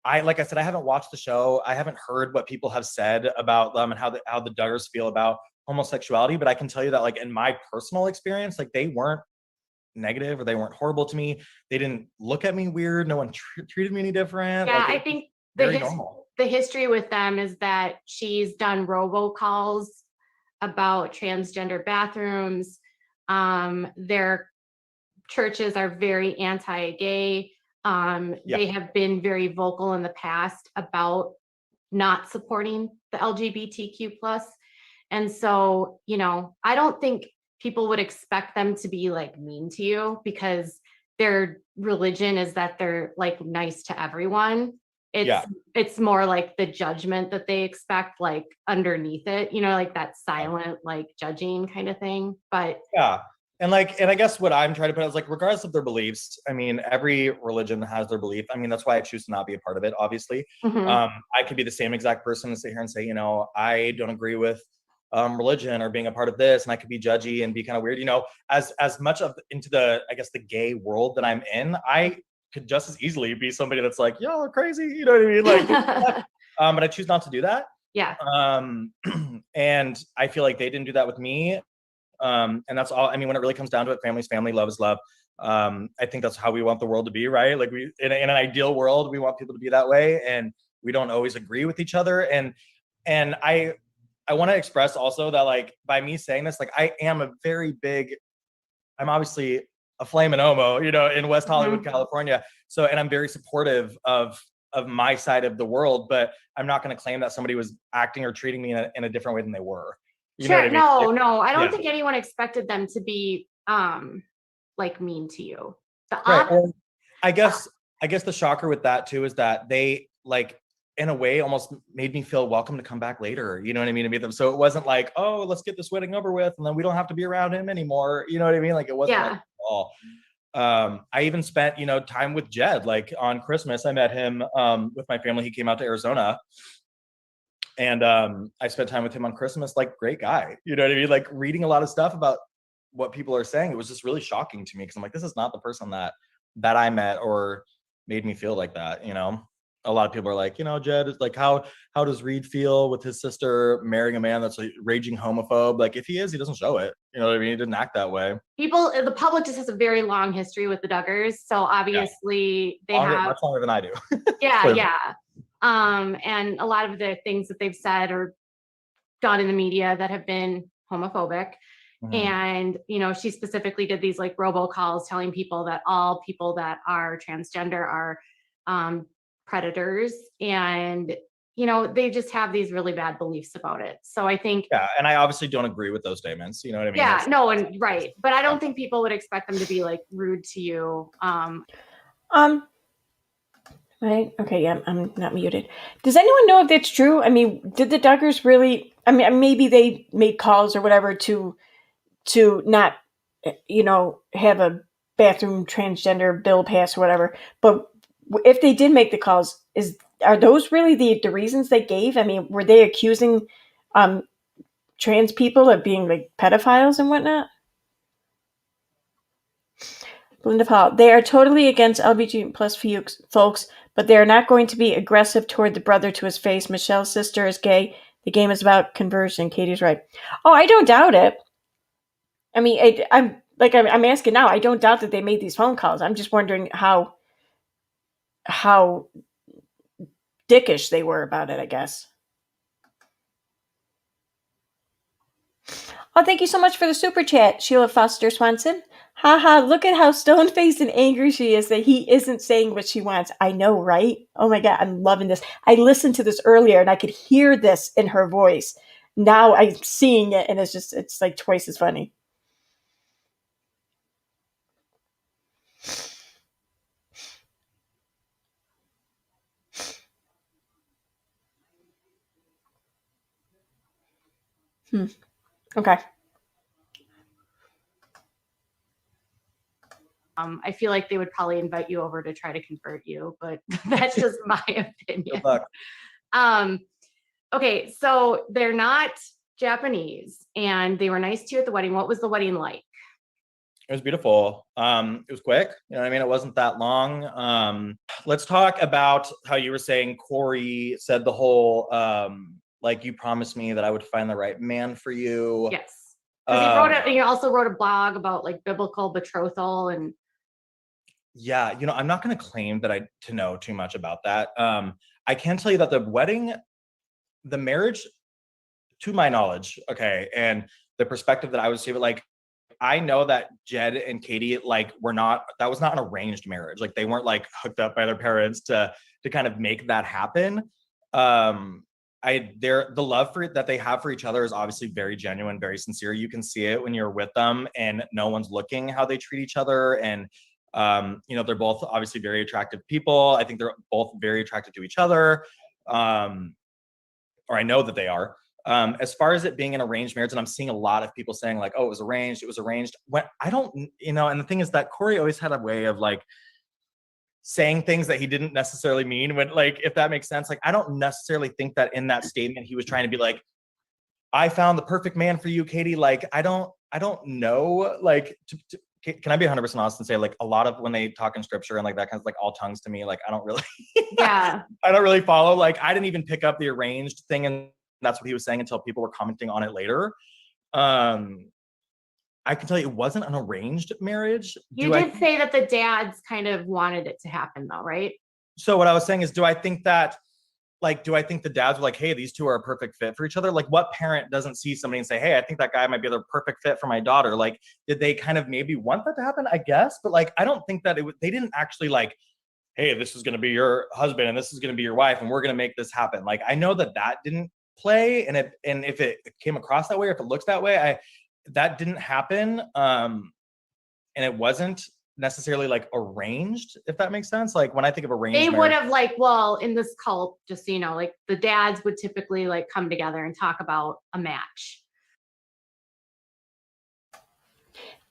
like I said, I haven't watched the show. I haven't heard what people have said about them and how the Duggars feel about homosexuality. But I can tell you that like in my personal experience, like they weren't negative or they weren't horrible to me. They didn't look at me weird. No one treated me any different. Yeah, like, I think the history with them is that she's done robocalls about transgender bathrooms. Their churches are very anti-gay. They have been very vocal in the past about not supporting the LGBTQ plus. And so, I don't think people would expect them to be like mean to you, because their religion is that they're like nice to everyone. It's more like the judgment that they expect, like underneath it, like that silent, like judging kind of thing. But yeah. And I guess what I'm trying to put out is like, regardless of their beliefs, I mean, every religion has their belief. I mean, that's why I choose to not be a part of it, obviously. Mm-hmm. I could be the same exact person and sit here and say, I don't agree with religion or being a part of this, and I could be judgy and be kind of weird, as much of into the, I guess, the gay world that I'm in, I could just as easily be somebody that's like, y'all are crazy, you know what I mean? Like, but I choose not to do that. Yeah. And I feel like they didn't do that with me. And that's all. I mean, when it really comes down to it, family's family, love is love. I think that's how we want the world to be, right? Like in an ideal world, we want people to be that way, and we don't always agree with each other. And I want to express also that, like, by me saying this, like, I am I'm obviously a flamin' homo, in West Hollywood, mm-hmm. California. So, and I'm very supportive of my side of the world, but I'm not going to claim that somebody was acting or treating me in a different way than they were. You sure. No, I don't think anyone expected them to be like mean to you. Right. Well, I guess the shocker with that too is that they like in a way almost made me feel welcome to come back later. You know what I mean? To meet them. So it wasn't like, oh, let's get this wedding over with and then we don't have to be around him anymore. You know what I mean? Like it wasn't like at all. I even spent, time with Jed, like on Christmas. I met him with my family. He came out to Arizona. And I spent time with him on Christmas, like great guy. You know what I mean? Like reading a lot of stuff about what people are saying. It was just really shocking to me because I'm like, this is not the person that I met or made me feel like that, A lot of people are like, Jed is like, how does Reed feel with his sister marrying a man that's a raging homophobe? Like if he is, he doesn't show it. You know what I mean? He didn't act that way. The public just has a very long history with the Duggars. So obviously they have much longer than I do. Yeah. And a lot of the things that they've said or done in the media that have been homophobic. Mm-hmm. And, she specifically did these like robocalls telling people that all people that are transgender are predators. And, they just have these really bad beliefs about it. So I think. Yeah. And I obviously don't agree with those statements. You know what I mean? Yeah, no, and right. But I don't think people would expect them to be like rude to you. Right. Okay. Yeah, I'm not muted. Does anyone know if that's true? I mean, did the Duggars really? I mean, maybe they made calls or whatever to not, have a bathroom transgender bill pass or whatever. But if they did make the calls, are those really the reasons they gave? I mean, were they accusing trans people of being like pedophiles and whatnot? Linda Paul, they are totally against LGBT plus folks, but they are not going to be aggressive toward the brother to his face. Michelle's sister is gay. The game is about conversion. Katie's right. Oh, I don't doubt it. I mean, I'm asking now. I don't doubt that they made these phone calls. I'm just wondering how dickish they were about it, I guess. Oh, thank you so much for the super chat, Sheila Foster Swanson. Haha, look at how stone-faced and angry she is that he isn't saying what she wants. I know, right? Oh my God, I'm loving this. I listened to this earlier and I could hear this in her voice. Now I'm seeing it and it's like twice as funny. Okay. I feel like they would probably invite you over to try to convert you, but that's just my opinion. Good luck. Okay, so they're not Japanese and they were nice to you at the wedding. What was the wedding like? It was beautiful. It was quick. You know what I mean? It wasn't that long. Let's talk about how you were saying Corey said the whole, like you promised me that I would find the right man for you. Yes. Because he also wrote a blog about like biblical betrothal and. Yeah, I'm not going to claim that to know too much about that. I can tell you that the marriage, to my knowledge, okay, and the perspective that I would see, like, I know that Jed and Katie, like, that was not an arranged marriage. Like, they weren't like hooked up by their parents to kind of make that happen. The love that they have for each other is obviously very genuine, very sincere. You can see it when you're with them and no one's looking how they treat each other. And they're both obviously very attractive people. I think they're both very attracted to each other. Or I know that they are. As far as it being an arranged marriage, and I'm seeing a lot of people saying like, oh, it was arranged. When I don't, and the thing is that Corey always had a way of like saying things that he didn't necessarily mean when, like, if that makes sense. Like, I don't necessarily think that in that statement, he was trying to be like, I found the perfect man for you, Katie. Like, I don't know, like, can I be 100% honest and say, like, a lot of when they talk in scripture and like that kind of like all tongues to me, like, I don't really, I don't really follow. Like, I didn't even pick up the arranged thing, and that's what he was saying until people were commenting on it later. I can tell you it wasn't an arranged marriage. You did say that the dads kind of wanted it to happen though, right? So what I was saying is, do I think the dads were like, hey, these two are a perfect fit for each other? Like, what parent doesn't see somebody and say, hey, I think that guy might be the perfect fit for my daughter? Like, did they kind of maybe want that to happen? I guess. But like, I don't think that they didn't actually like, hey, this is going to be your husband and this is going to be your wife and we're going to make this happen. Like, I know that didn't play. And if it came across that way, or if it looks that way, that didn't happen. And it wasn't necessarily like arranged, if that makes sense. Like when I think of arranged, they would have like, well, in this cult, just so you know, like the dads would typically like come together and talk about a match.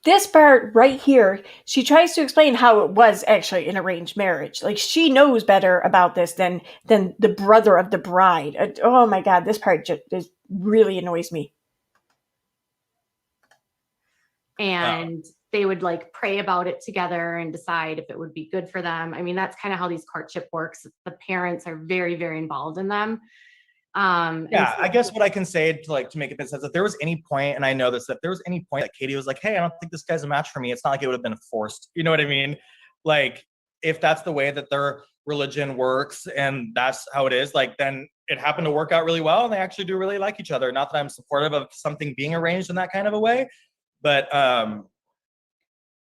This part right here, she tries to explain how it was actually an arranged marriage. Like she knows better about this than the brother of the bride. Oh my God, this part just really annoys me. And they would like pray about it together and decide if it would be good for them. I mean, that's kind of how these courtship works. The parents are very, very involved in them. Yeah, I guess what I can say to make it make sense, if there was any point, and I know this, if there was any point that Katie was like, hey, I don't think this guy's a match for me, it's not like it would have been forced. You know what I mean? Like, if that's the way that their religion works and that's how it is, like, then it happened to work out really well and they actually do really like each other. Not that I'm supportive of something being arranged in that kind of a way, but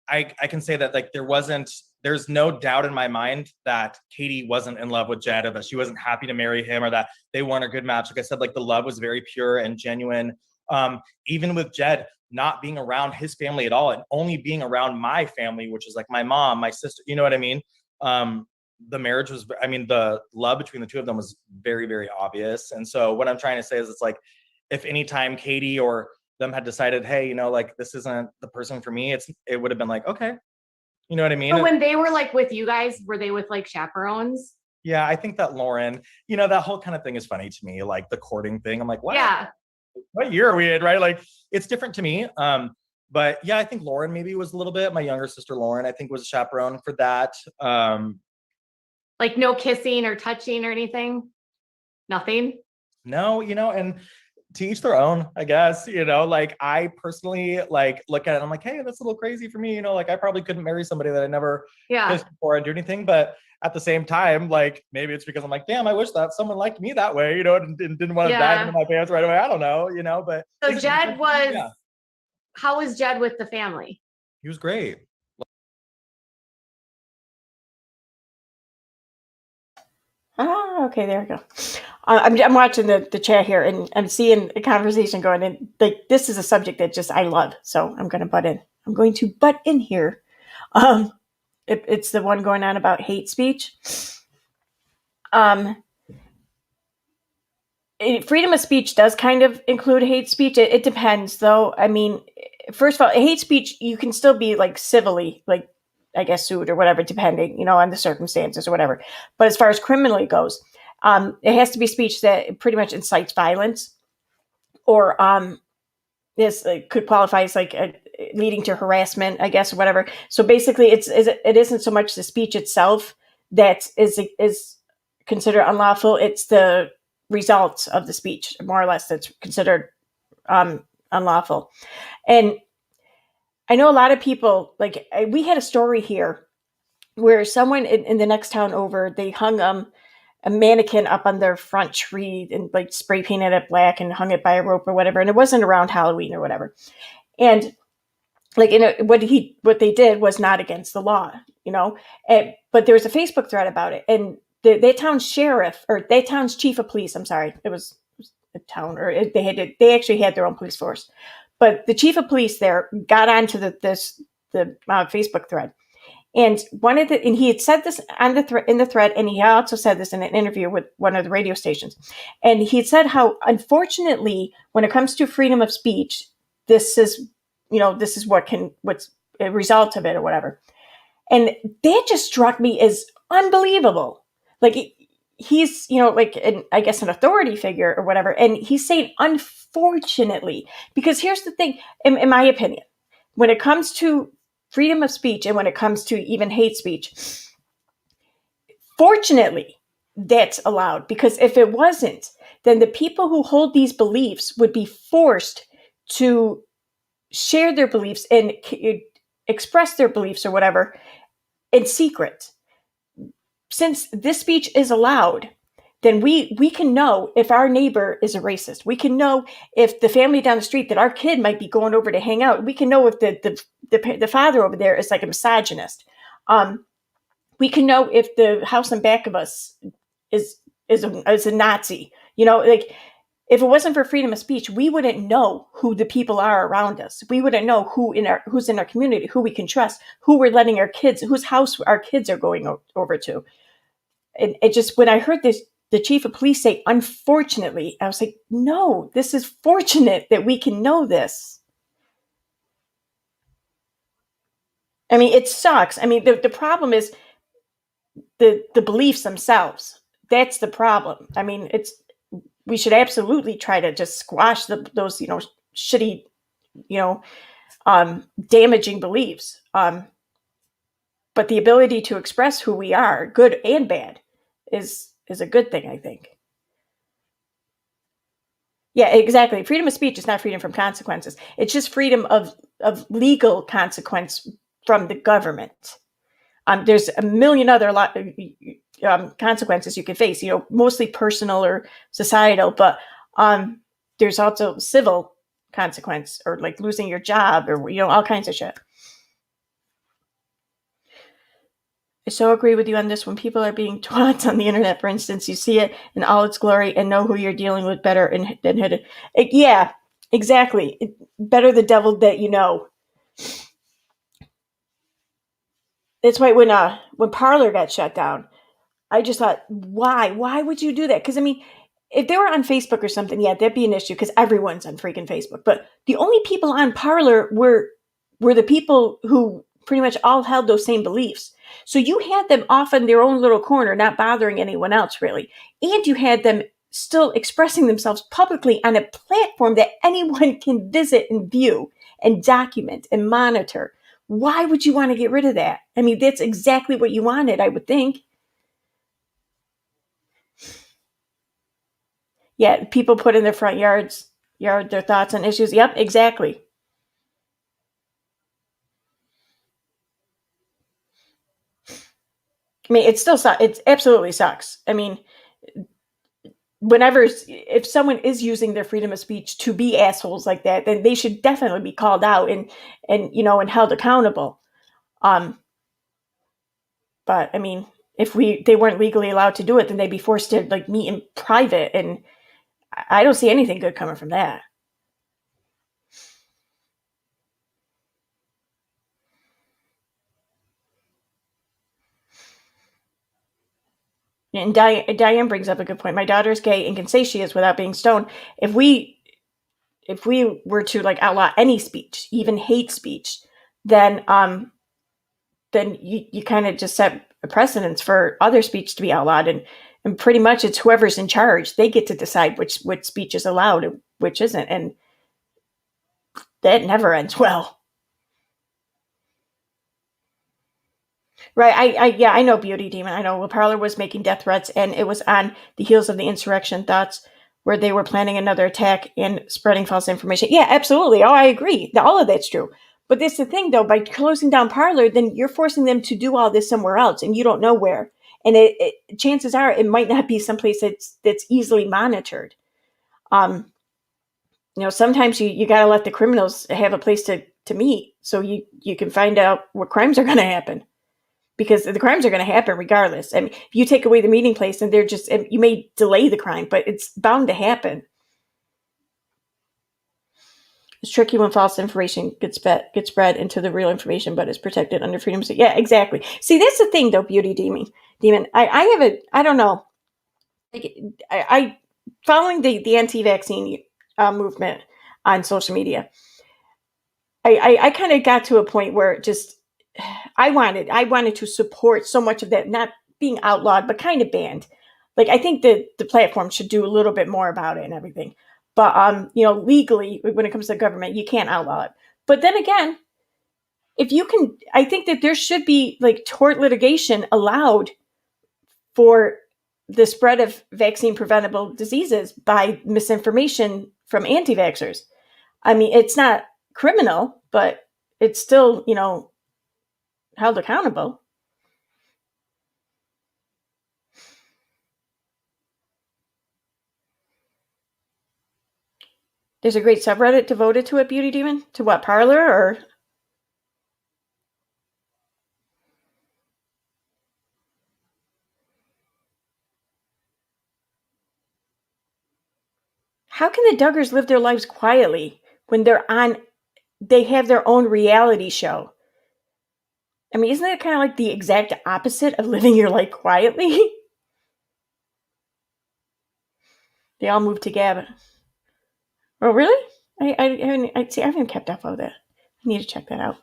I can say that like there's no doubt in my mind that Katie wasn't in love with Jed, or that she wasn't happy to marry him, or that they weren't a good match. Like I said, like the love was very pure and genuine. Even with Jed not being around his family at all and only being around my family, which is like my mom, my sister, you know what I mean? The marriage was, I mean, the love between the two of them was very, very obvious. And so what I'm trying to say is it's like, if anytime Katie or them had decided, hey, you know, like this isn't the person for me, it would have been like, okay. You know what I mean? So when they were like with you guys, were they with like chaperones? Yeah, I think that Lauren, you know, that whole kind of thing is funny to me, like the courting thing. I'm like, what? Yeah. What year are we in, right? Like, it's different to me. But yeah, I think Lauren maybe was a little bit. My younger sister Lauren, I think, was a chaperone for that. Like no kissing or touching or anything? Nothing? No, you know, and to each their own, I guess, you know, like I personally like look at it, I'm like, hey, that's a little crazy for me. You know, like I probably couldn't marry somebody that I never kissed before and do anything. But at the same time, like maybe it's because I'm like, damn, I wish that someone liked me that way, you know, and didn't want to dive into my pants right away. I don't know, you know, but. So Jed was, how was Jed with the family? He was great. Oh, okay, there we go. I'm watching the chat here, and I'm seeing a conversation going, and like this is a subject that just I love, so I'm going to butt in. I'm going to butt in here. It's the one going on about hate speech. Freedom of speech does kind of include hate speech. It depends, though. I mean, first of all, hate speech, you can still be like civilly, like I guess sued or whatever, depending, you know, on the circumstances or whatever. But as far as criminally goes, it has to be speech that pretty much incites violence, or this could qualify as like leading to harassment, I guess, or whatever. So basically, it isn't so much the speech itself that is considered unlawful. It's the results of the speech, more or less, that's considered unlawful. And I know a lot of people, like we had a story here where someone in the next town over, they hung a mannequin up on their front tree and like spray painted it black and hung it by a rope or whatever. And it wasn't around Halloween or whatever. And like, what they did was not against the law, you know, but there was a Facebook thread about it, and their town's sheriff, or their town's chief of police, I'm sorry, it was a town, or they actually had their own police force, but the chief of police there got onto the Facebook thread. And and he had said this on in the thread, and he also said this in an interview with one of the radio stations. And he had said unfortunately, when it comes to freedom of speech, this is what's a result of it or whatever. And that just struck me as unbelievable. Like he's, I guess an authority figure or whatever. And he's saying, unfortunately, because here's the thing, in my opinion, when it comes to freedom of speech and when it comes to even hate speech, fortunately, that's allowed, because if it wasn't, then the people who hold these beliefs would be forced to share their beliefs and express their beliefs or whatever in secret. Since this speech is allowed, then we can know if our neighbor is a racist. We can know if the family down the street that our kid might be going over to hang out. We can know if the father over there is like a misogynist. We can know if the house in back of us is a Nazi. You know, like If it wasn't for freedom of speech, we wouldn't know who the people are around us. We wouldn't know who's in our community, who we can trust, who we're letting our kids, whose house our kids are going over to. And it just, when I heard this, the chief of police say, unfortunately, I was like, no, this is fortunate that we can know this. I mean, it sucks. I mean, the problem is the beliefs themselves. That's the problem. I mean, we should absolutely try to just squash those, shitty, damaging beliefs. But the ability to express who we are, good and bad, is a good thing, I think. Yeah, exactly. Freedom of speech is not freedom from consequences. It's just freedom of legal consequence from the government. There's a million other consequences you can face, mostly personal or societal, but there's also civil consequence, or like losing your job, or all kinds of shit. I so agree with you on this. When people are being twats on the internet, for instance, you see it in all its glory and know who you're dealing with better than hidden. Yeah, exactly. Better the devil that you know. That's why when Parler got shut down, I just thought, why? Why would you do that? Because, I mean, if they were on Facebook or something, yeah, that'd be an issue because everyone's on freaking Facebook. But the only people on Parler were the people who pretty much all held those same beliefs. So you had them off in their own little corner, not bothering anyone else, really. And you had them still expressing themselves publicly on a platform that anyone can visit and view and document and monitor. Why would you want to get rid of that? I mean, that's exactly what you wanted, I would think. Yeah, people put in their front yard their thoughts on issues. Yep, exactly. I mean, it absolutely sucks. I mean, if someone is using their freedom of speech to be assholes like that, then they should definitely be called out and held accountable. But I mean, if they weren't legally allowed to do it, then they'd be forced to like meet in private, and I don't see anything good coming from that. And Diane brings up a good point. My daughter's gay and can say she is without being stoned. If we were to like outlaw any speech, even hate speech, then you kind of just set a precedence for other speech to be outlawed, and pretty much it's whoever's in charge. They get to decide which speech is allowed and which isn't, and that never ends well. Right. I know Beauty Demon. I know Parler was making death threats, and it was on the heels of the insurrection thoughts where they were planning another attack and spreading false information. Yeah, absolutely. Oh, I agree. All of that's true. But that's the thing, though. By closing down Parler, then you're forcing them to do all this somewhere else, and you don't know where. And chances are it might not be someplace that's easily monitored. Sometimes you got to let the criminals have a place to meet, so you can find out what crimes are going to happen. Because the crimes are going to happen regardless. I mean, if you take away the meeting place, and you may delay the crime, but it's bound to happen. It's tricky when false information gets spread into the real information, but it's protected under freedom of speech. Yeah, exactly. See, that's the thing, though, Beauty Demon. I don't know. Like, I following the anti-vaccine movement on social media. I kind of got to a point where just I wanted to support so much of that, not being outlawed, but kind of banned. Like, I think that the platform should do a little bit more about it and everything. But legally, when it comes to the government, you can't outlaw it. But then again, if you can, I think that there should be like tort litigation allowed for the spread of vaccine preventable diseases by misinformation from anti-vaxxers. I mean, it's not criminal, but it's still, held accountable. There's a great subreddit devoted to it, Beauty Demon? To what, Parler or? How can the Duggars live their lives quietly when they have their own reality show? I mean, isn't that kind of like the exact opposite of living your life quietly? They all moved to Gab. Oh, really? I haven't kept up with that. I need to check that out.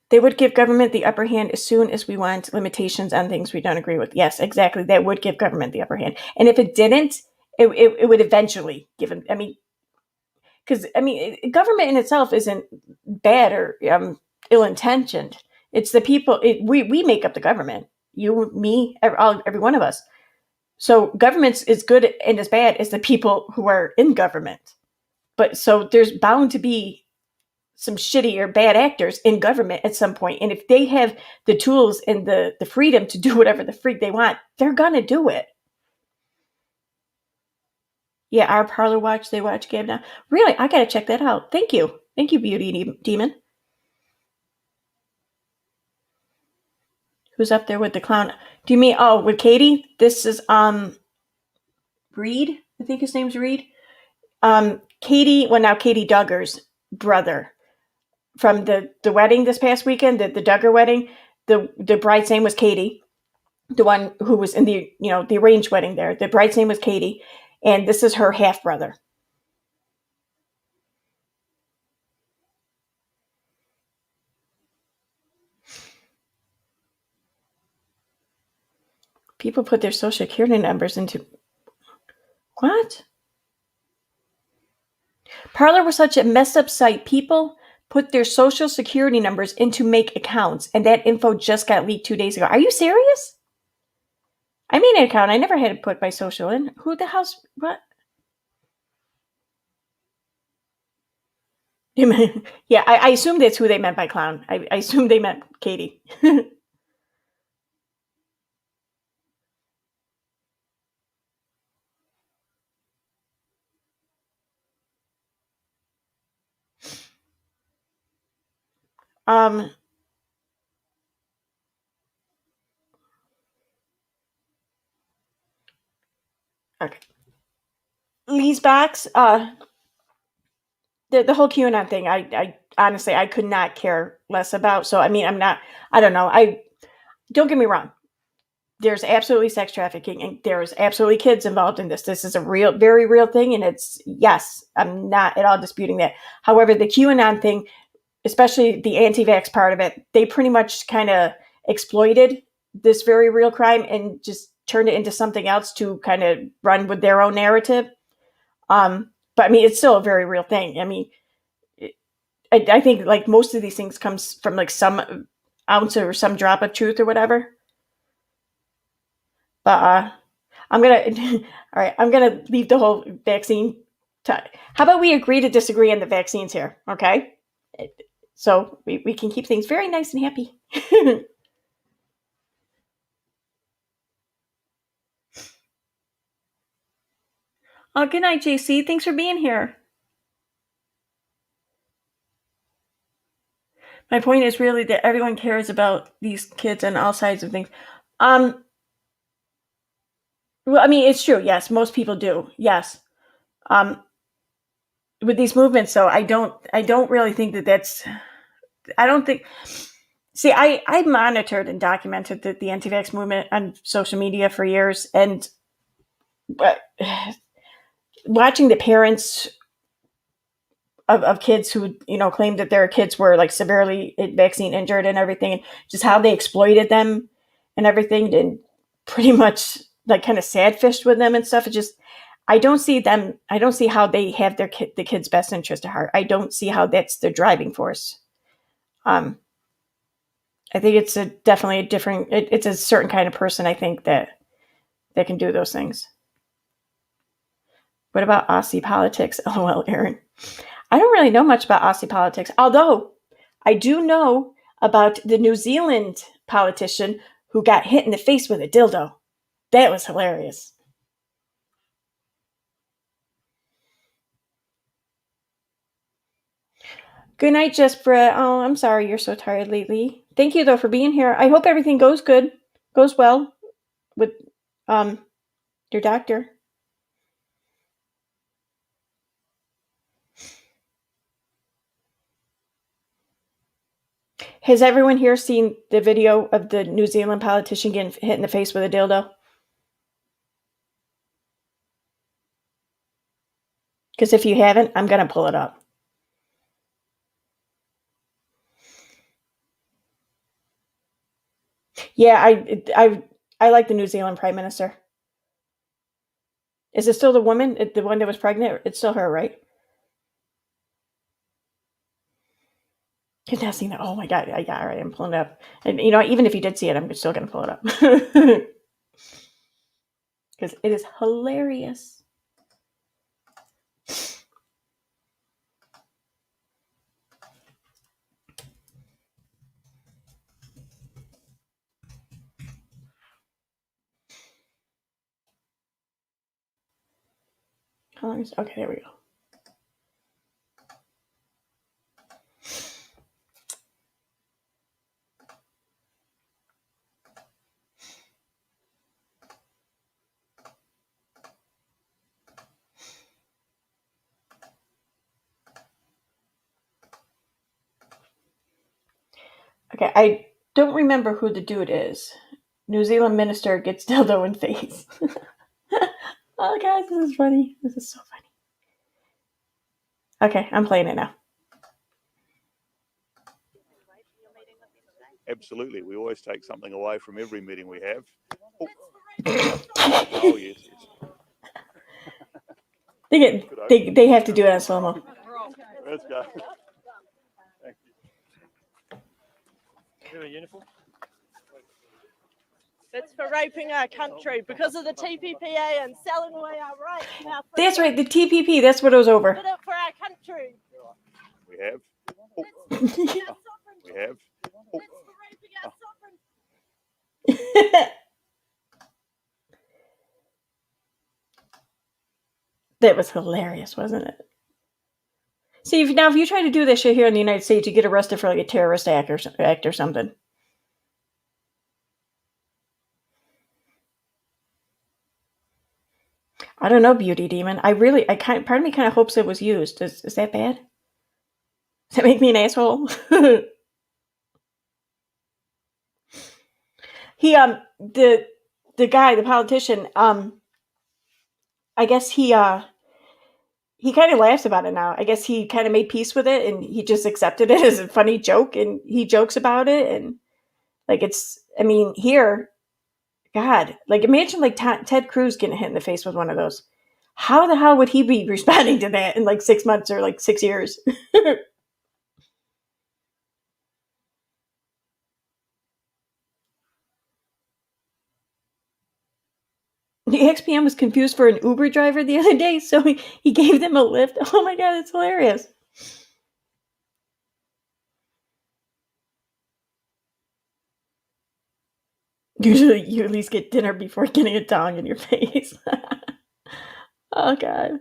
They would give government the upper hand as soon as we want limitations on things we don't agree with. Yes, exactly. That would give government the upper hand. And if it didn't, it would eventually give them. I mean, because government in itself isn't bad or ill-intentioned. It's the people. We make up the government. You, me, every one of us. So government's as good and as bad as the people who are in government. But so there's bound to be some shitty or bad actors in government at some point. And if they have the tools and the freedom to do whatever the freak they want, they're going to do it. Yeah, our parlor watch, they watch Gab now. Really? I got to check that out. Thank you. Thank you, Beauty Demon. Who's up there with the clown? Do you mean, with Katie? This is, Reed. I think his name's Reed. Katie Duggar's brother from the wedding this past weekend, the Duggar wedding. The bride's name was Katie, the one who was in the arranged wedding there. The bride's name was Katie, and this is her half brother. People put their social security numbers into what? Parler was such a messed up site. People put their social security numbers in to make accounts, and that info just got leaked 2 days ago. Are you serious? I made an account. I never had to put my social in. Who the hell's what? Yeah, I assume that's who they meant by clown. I assume they meant Katie. Okay. Lee's box, the whole QAnon thing, I honestly, I could not care less about. So, I mean, I don't know. Don't get me wrong. There's absolutely sex trafficking and there's absolutely kids involved in this. This is a real, very real thing. And yes, I'm not at all disputing that. However, the QAnon thing, especially the anti-vax part of it, they pretty much kind of exploited this very real crime and just turned it into something else to kind of run with their own narrative. But I mean, it's still a very real thing. I mean, I think like most of these things comes from like some ounce or some drop of truth or whatever. But I'm gonna all right. I'm gonna leave the whole vaccine. How about we agree to disagree on the vaccines here? Okay, so we can keep things very nice and happy. Oh, good night, JC. Thanks for being here. My point is really that everyone cares about these kids on all sides of things. Well, I mean, it's true. Yes, most people do. Yes. With these movements, though, I don't really think that's. I don't think. See, I monitored and documented the anti-vax movement on social media for years, and but watching the parents of kids who claimed that their kids were like severely vaccine injured and everything, and just how they exploited them and everything, and pretty much like kind of sad fished with them and stuff. It just I don't see how they have the kids' best interest at heart. I don't see how that's their driving force. I think it's definitely a different. It's a certain kind of person. I think that can do those things. What about Aussie politics? LOL, Aaron. I don't really know much about Aussie politics, although I do know about the New Zealand politician who got hit in the face with a dildo. That was hilarious. Good night, Jespera. Oh, I'm sorry you're so tired lately. Thank you, though, for being here. I hope everything goes well with your doctor. Has everyone here seen the video of the New Zealand politician getting hit in the face with a dildo? Because if you haven't, I'm going to pull it up. Yeah, I like the New Zealand Prime Minister. Is it still the woman, the one that was pregnant? It's still her, right? You've not seen it. Oh my God. All right, I'm pulling it up. And you know, even if you did see it, I'm still going to pull it up. Because it is hilarious. How long is, okay, there we go. Okay, I don't remember who the dude is. New Zealand minister gets dildo in face. Oh, guys, this is funny. This is so funny. Okay, I'm playing it now. Absolutely. We always take something away from every meeting we have. Oh, yes, yes. They have to do it on slow-mo. Let's go. Thank you. You have a uniform? It's for raping our country because of the TPPA and selling away our rights. And our That's right, the TPP, that's what it was over. Did it for our country. We have. We have. It's for raping our sovereignty. That was hilarious, wasn't it? See, if you try to do this shit here in the United States, you get arrested for like a terrorist act or something. I don't know, Beauty Demon. Part of me kind of hopes it was used. Is that bad? Does that make me an asshole? He the guy, the politician, I guess he kind of laughs about it now. I guess he kind of made peace with it and he just accepted it as a funny joke and he jokes about it and like here, God, like imagine like Ted Cruz getting hit in the face with one of those. How the hell would he be responding to that in like 6 months or like 6 years? The XPM was confused for an Uber driver the other day, so he gave them a lift. Oh my God, it's hilarious. Usually you at least get dinner before getting a dong in your face. Oh God.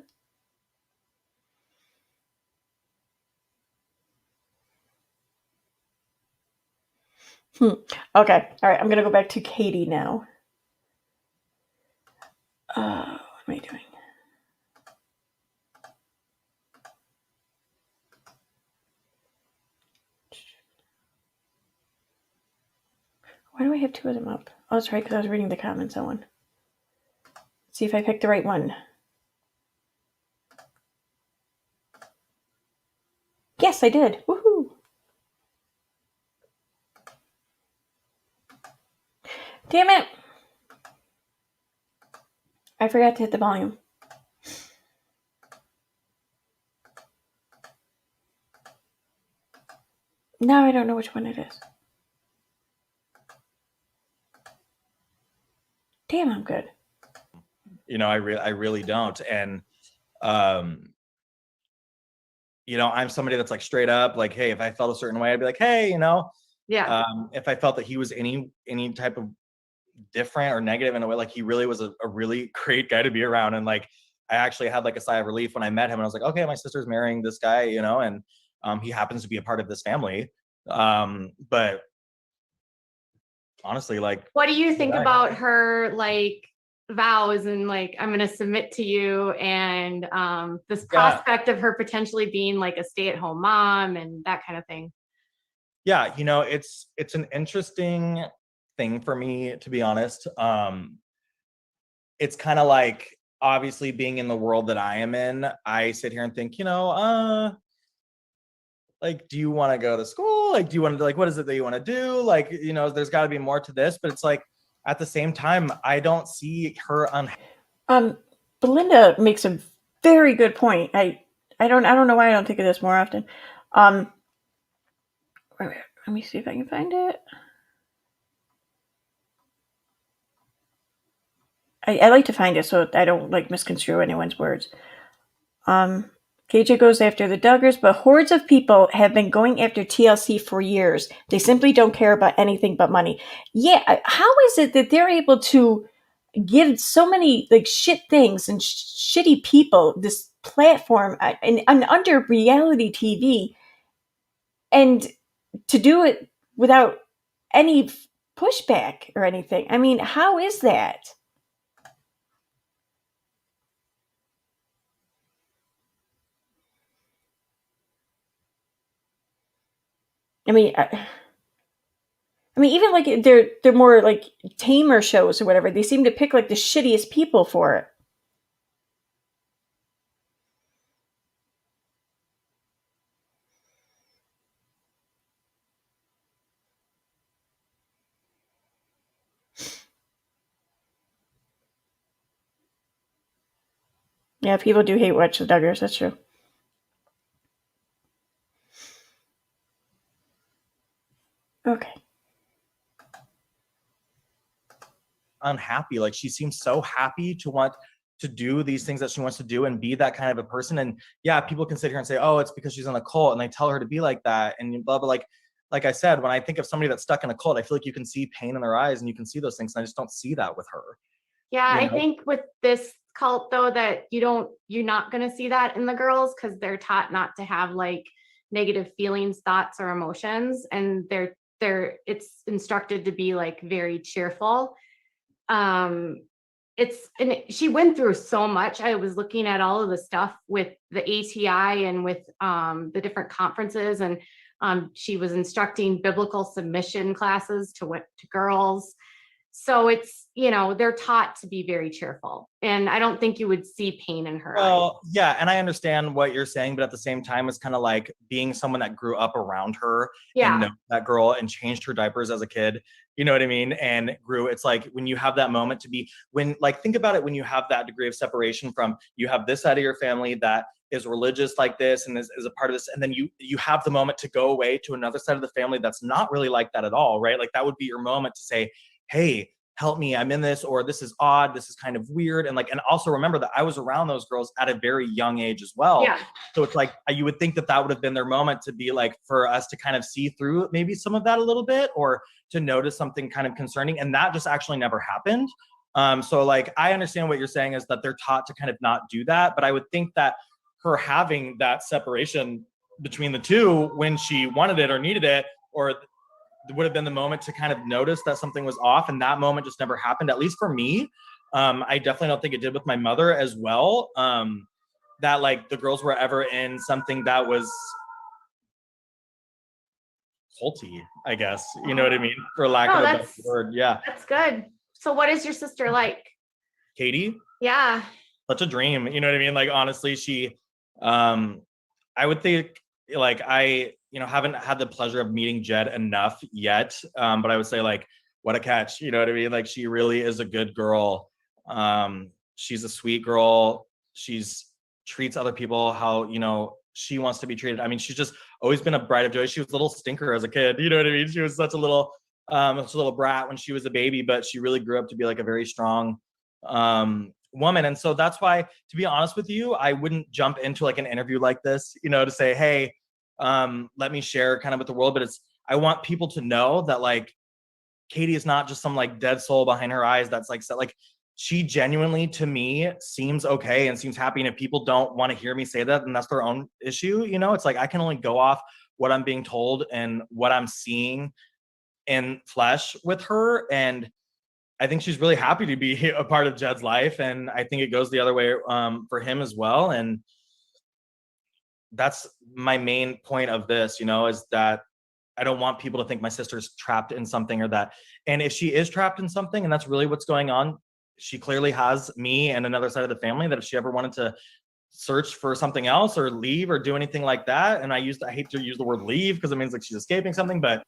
Okay. All right. I'm going to go back to Katie now. What am I doing? Why do I have two of them up? Oh, that's right, because I was reading the comments on one. Let's see if I picked the right one. Yes, I did. Woohoo! Damn it! I forgot to hit the volume. Now I don't know which one it is. Damn, I'm good. You know, I really don't. And, you know, I'm somebody that's like straight up, like, hey, if I felt a certain way, I'd be like, hey, you know, Yeah. If I felt that he was any type of different or negative in a way, like he really was a really great guy to be around. And like, I actually had like a sigh of relief when I met him and I was like, okay, my sister's marrying this guy, you know, and he happens to be a part of this family. But honestly, like, what do you think about her like vows and like I'm gonna submit to you and this prospect of her potentially being like a stay-at-home mom and that kind of thing? Yeah, you know, it's an interesting thing for me, to be honest. It's kind of like, obviously, being in the world that I am in, I sit here and think, like, do you want to go to school? Like, do you want to, like, what is it that you want to do? Like, there's got to be more to this, but it's like, at the same time, I don't see her Belinda makes a very good point. I don't know why I don't think of this more often. Let me see if I can find it. I like to find it so I don't like misconstrue anyone's words. KJ goes after the Duggars, but hordes of people have been going after TLC for years. They simply don't care about anything but money. Yeah, how is it that they're able to give so many like shit things and shitty people this platform and under reality TV, and to do it without any pushback or anything? I mean, how is that? I mean, even like they're more like tamer shows or whatever. They seem to pick like the shittiest people for it. Yeah, people do hate watch the Duggars. That's true. Okay. unhappy. Like, she seems so happy to want to do these things that she wants to do and be that kind of a person. And yeah, people can sit here and say, oh, it's because she's in a cult, and they tell her to be like that and blah blah. Like I said, when I think of somebody that's stuck in a cult, I feel like you can see pain in their eyes and you can see those things, and I just don't see that with her. Yeah, I think with this cult though, that you're not going to see that in the girls, because they're taught not to have like negative feelings, thoughts, or emotions, and it's instructed to be like very cheerful. She went through so much. I was looking at all of the stuff with the ATI and with the different conferences, and she was instructing biblical submission classes to girls. So it's, they're taught to be very cheerful, and I don't think you would see pain in her eyes. Well, yeah, and I understand what you're saying, but at the same time, it's kind of like being someone that grew up around her and know that girl and changed her diapers as a kid. You know what I mean? And grew. It's like when you have that moment think about it, when you have that degree of separation from, you have this side of your family that is religious like this and is a part of this, and then you have the moment to go away to another side of the family that's not really like that at all, right? Like, that would be your moment to say, hey, help me, I'm in this, or this is odd, this is kind of weird. And also remember that I was around those girls at a very young age as well. Yeah. So it's like, you would think that would have been their moment to be like, for us to kind of see through maybe some of that a little bit, or to notice something kind of concerning. And that just actually never happened. So like, I understand what you're saying is that they're taught to kind of not do that. But I would think that her having that separation between the two when she wanted it or needed it, or would have been the moment to kind of notice that something was off, and that moment just never happened, at least for me. I definitely don't think it did with my mother as well. That like the girls were ever in something that was culty, I guess. You know what I mean? For lack of a better word. Yeah. That's good. So what is your sister like? Katie? Yeah. Such a dream. You know what I mean? Like, honestly, she, I would think, like, I, haven't had the pleasure of meeting Jed enough yet. But I would say, like, what a catch. You know what I mean? Like, she really is a good girl. She's a sweet girl. She's treats other people how, she wants to be treated. I mean, she's just always been a bride of joy. She was a little stinker as a kid. You know what I mean? She was such a little brat when she was a baby, but she really grew up to be like a very strong woman. And so that's why, to be honest with you, I wouldn't jump into like an interview like this, to say, hey, let me share kind of with the world. But I want people to know that, like, Katie is not just some like dead soul behind her eyes that's like, so, like, she genuinely, to me, seems okay and seems happy. And if people don't want to hear me say that, then that's their own issue. It's like, I can only go off what I'm being told and what I'm seeing in flesh with her. And I think she's really happy to be a part of Jed's life. And I think it goes the other way for him as well. And that's my main point of this, is that I don't want people to think my sister's trapped in something or that. And if she is trapped in something and that's really what's going on, she clearly has me and another side of the family that if she ever wanted to search for something else or leave or do anything like that. And I hate to use the word leave because it means like she's escaping something, but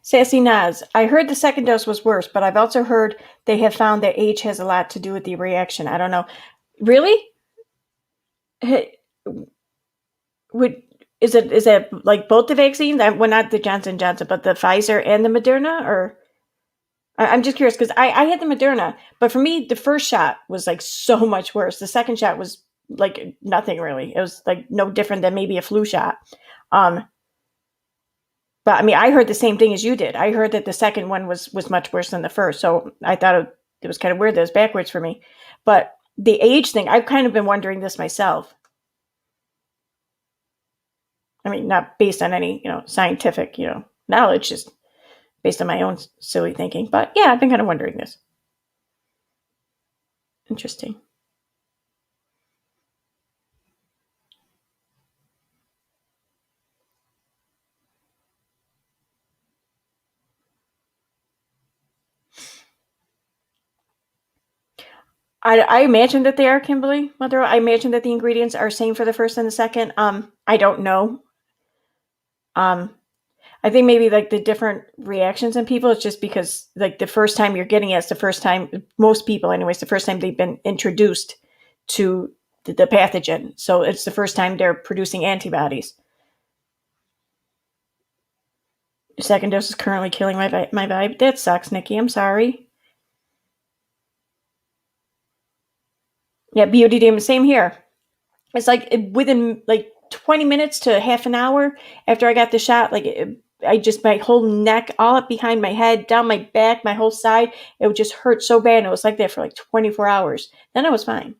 Sassy Naz, I heard the second dose was worse, but I've also heard they have found that age has a lot to do with the reaction. I don't know. Really? Hey, is it like both the vaccines? Well, not the Johnson & Johnson, but the Pfizer and the Moderna? Or I'm just curious because I had the Moderna, but for me, the first shot was like so much worse. The second shot was like nothing really. It was like no different than maybe a flu shot. But I mean, I heard the same thing as you did. I heard that the second one was much worse than the first. So I thought it was kind of weird that it was backwards for me. But the age thing, I've kind of been wondering this myself. I mean, not based on any, scientific, knowledge, just based on my own silly thinking. But yeah, I've been kind of wondering this. Interesting. I imagine that they are, Kimberly Mother. I imagine that the ingredients are same for the first and the second. I don't know. I think maybe like the different reactions in people, it's just because like the first time you're getting it, it's the first time, most people anyways, the first time they've been introduced to the pathogen. So it's the first time they're producing antibodies. The second dose is currently killing my vibe. That sucks, Nikki. I'm sorry. Yeah, beauty demon, same here. It's like within like 20 minutes to half an hour after I got the shot, like my whole neck, all up behind my head, down my back, my whole side, it would just hurt so bad. And it was like that for like 24 hours. Then I was fine.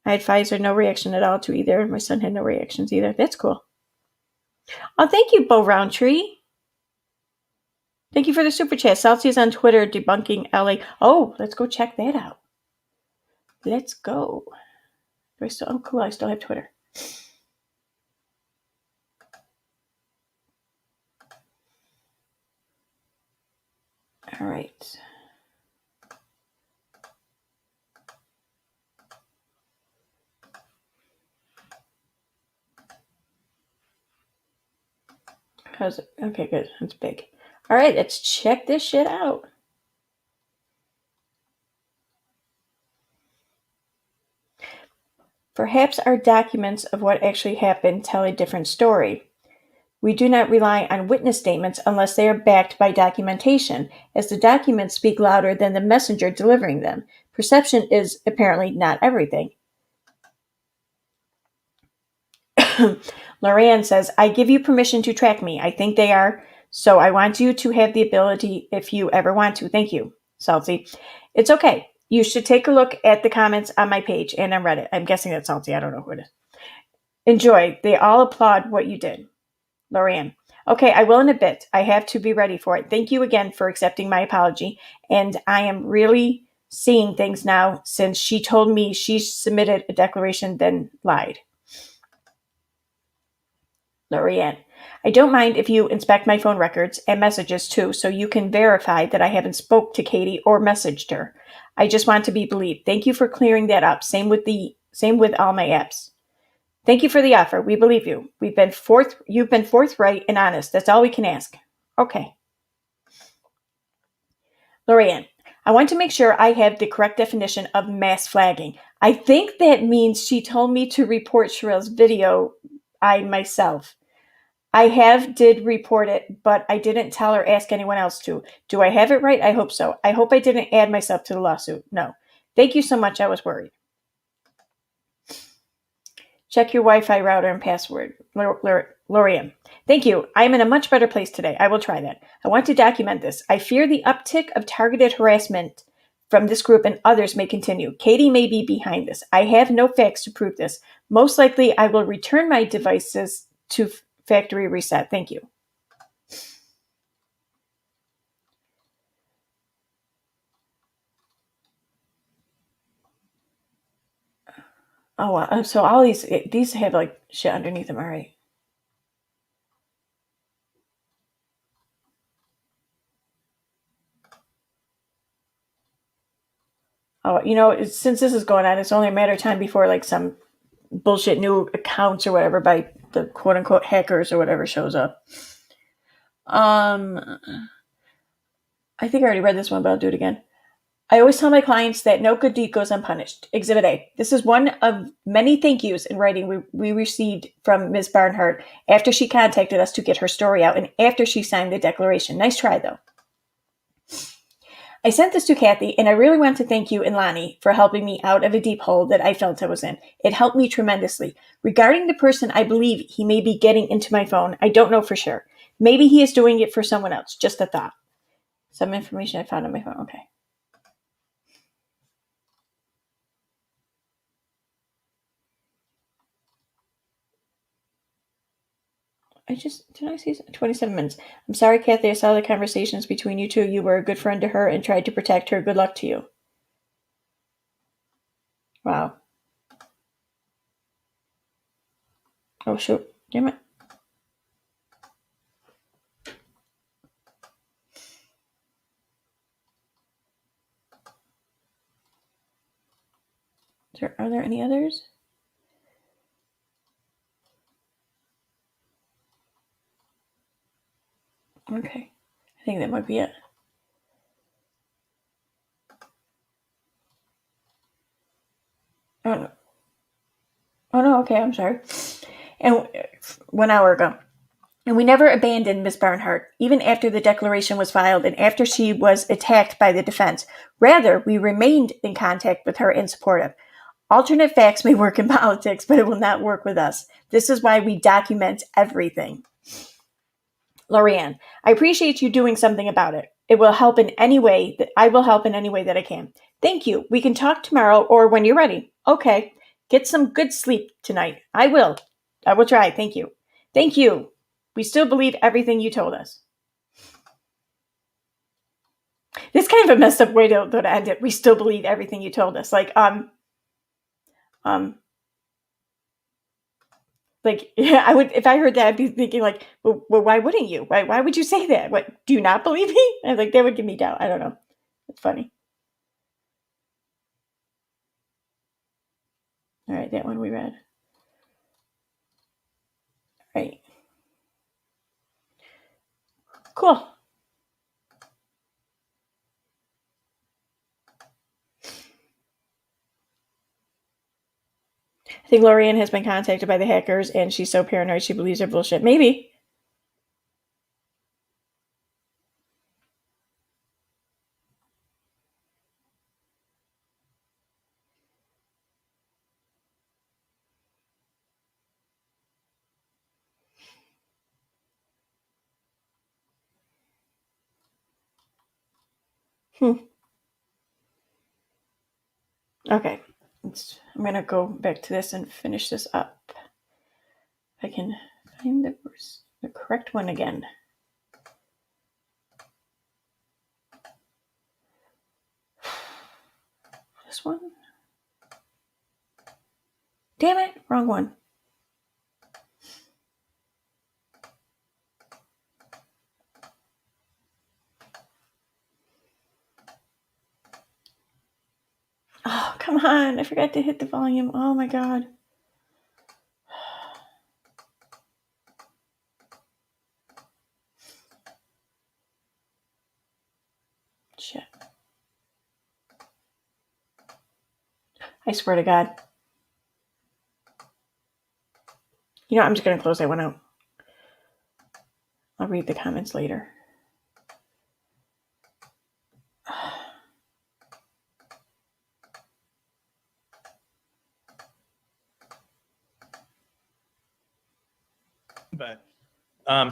I had Pfizer, no reaction at all to either. My son had no reactions either. That's cool. Oh, thank you, Bo Roundtree. Thank you for the super chat. Salty is on Twitter debunking LA. Oh, let's go check that out. Let's go. Oh, cool. I still have Twitter. All right. How's it? Okay, good. That's big. All right, let's check this shit out. Perhaps our documents of what actually happened tell a different story. We do not rely on witness statements unless they are backed by documentation, as the documents speak louder than the messenger delivering them. Perception is apparently not everything. Lorianne says, I give you permission to track me. I think they are, so I want you to have the ability if you ever want to. Thank you, Salty. It's okay. You should take a look at the comments on my page and on Reddit. I'm guessing that's Salty. I don't know who it is. Enjoy. They all applaud what you did. Lorianne. Okay, I will in a bit. I have to be ready for it. Thank you again for accepting my apology. And I am really seeing things now since she told me she submitted a declaration then lied. Lorianne. I don't mind if you inspect my phone records and messages too, so you can verify that I haven't spoke to Katie or messaged her. I just want to be believed. Thank you for clearing that up. Same with all my apps. Thank you for the offer. We believe you. You've been forthright and honest. That's all we can ask. Okay. Lorianne, I want to make sure I have the correct definition of mass flagging. I think that means she told me to report Sherelle's video myself. I did report it, but I didn't tell or ask anyone else to. Do I have it right? I hope so. I hope I didn't add myself to the lawsuit. No. Thank you so much. I was worried. Check your Wi-Fi router and password. Lorianne. Thank you. I am in a much better place today. I will try that. I want to document this. I fear the uptick of targeted harassment from this group and others may continue. Katie may be behind this. I have no facts to prove this. Most likely, I will return my devices to factory reset. Thank you. Oh, wow. So all these have like shit underneath them. All right. Oh, you know, since this is going on, it's only a matter of time before like some bullshit new accounts or whatever by the quote unquote hackers or whatever shows up. I think I already read this one, but I'll do it again. I always tell my clients that no good deed goes unpunished. Exhibit A. This is one of many thank yous in writing we received from Ms. Barnhart after she contacted us to get her story out and after she signed the declaration. Nice try, though. I sent this to Kathy, and I really want to thank you and Lonnie for helping me out of a deep hole that I felt I was in. It helped me tremendously. Regarding the person I believe he may be getting into my phone, I don't know for sure. Maybe he is doing it for someone else. Just a thought. Some information I found on my phone. Okay. Did I see 27 minutes? I'm sorry, Kathy. I saw the conversations between you two. You were a good friend to her and tried to protect her. Good luck to you. Wow. Oh, shoot. Damn it. Are there any others? Okay. I think that might be it. Oh, no. Oh, no. Okay. I'm sorry. And 1 hour ago. And we never abandoned Miss Barnhart, even after the declaration was filed and after she was attacked by the defense. Rather, we remained in contact with her and supportive. Alternate facts may work in politics, but it will not work with us. This is why we document everything. Lorianne, I appreciate you doing something about it. It will help in any way that I will help in any way that I can. Thank you. We can talk tomorrow or when you're ready. Okay. Get some good sleep tonight. I will. I will try. Thank you. Thank you. We still believe everything you told us. This is kind of a messed up way to end it. We still believe everything you told us. Like, yeah, I would, if I heard that, I'd be thinking like, well, why wouldn't you? Why would you say that? What, do you not believe me? And like, that would give me doubt. I don't know. It's funny. All right. That one we read. All right. Cool. I think Lorianne has been contacted by the hackers and she's so paranoid she believes they're bullshit. Maybe. Okay. I'm going to go back to this and finish this up. If I can find the correct one again. This one? Damn it, wrong one. Oh, come on. I forgot to hit the volume. Oh my God. Shit. I swear to God. You know, I'm just going to close that one out. I'll read the comments later. But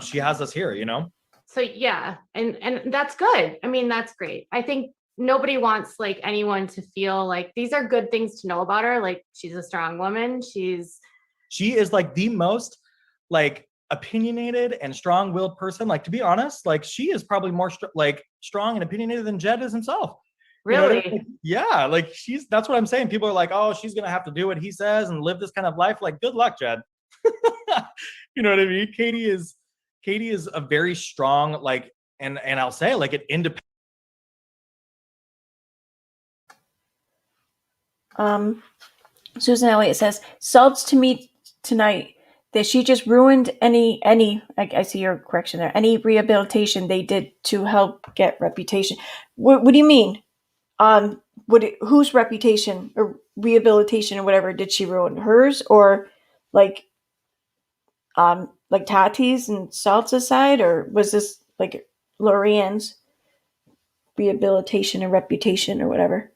she has us here, you know? So yeah, and that's good. I mean, that's great. I think nobody wants like anyone to feel like these are good things to know about her. Like she's a strong woman. She is like the most like opinionated and strong-willed person. Like, to be honest, like she is probably more strong and opinionated than Jed is himself. really, You know what I mean? Yeah, like that's what I'm saying. People are like, oh, she's gonna have to do what he says and live this kind of life. Like, good luck, Jed. You know what I mean? Katie is a very strong, like, and I'll say like an independent. Susan Elliott says, "Subs to me tonight that she just ruined any I see your correction there, any rehabilitation they did to help get reputation." What do you mean? Whose reputation or rehabilitation or whatever did she ruin? Hers or like Tati's and Salsa's side, or was this like Lorianne's rehabilitation and reputation or whatever?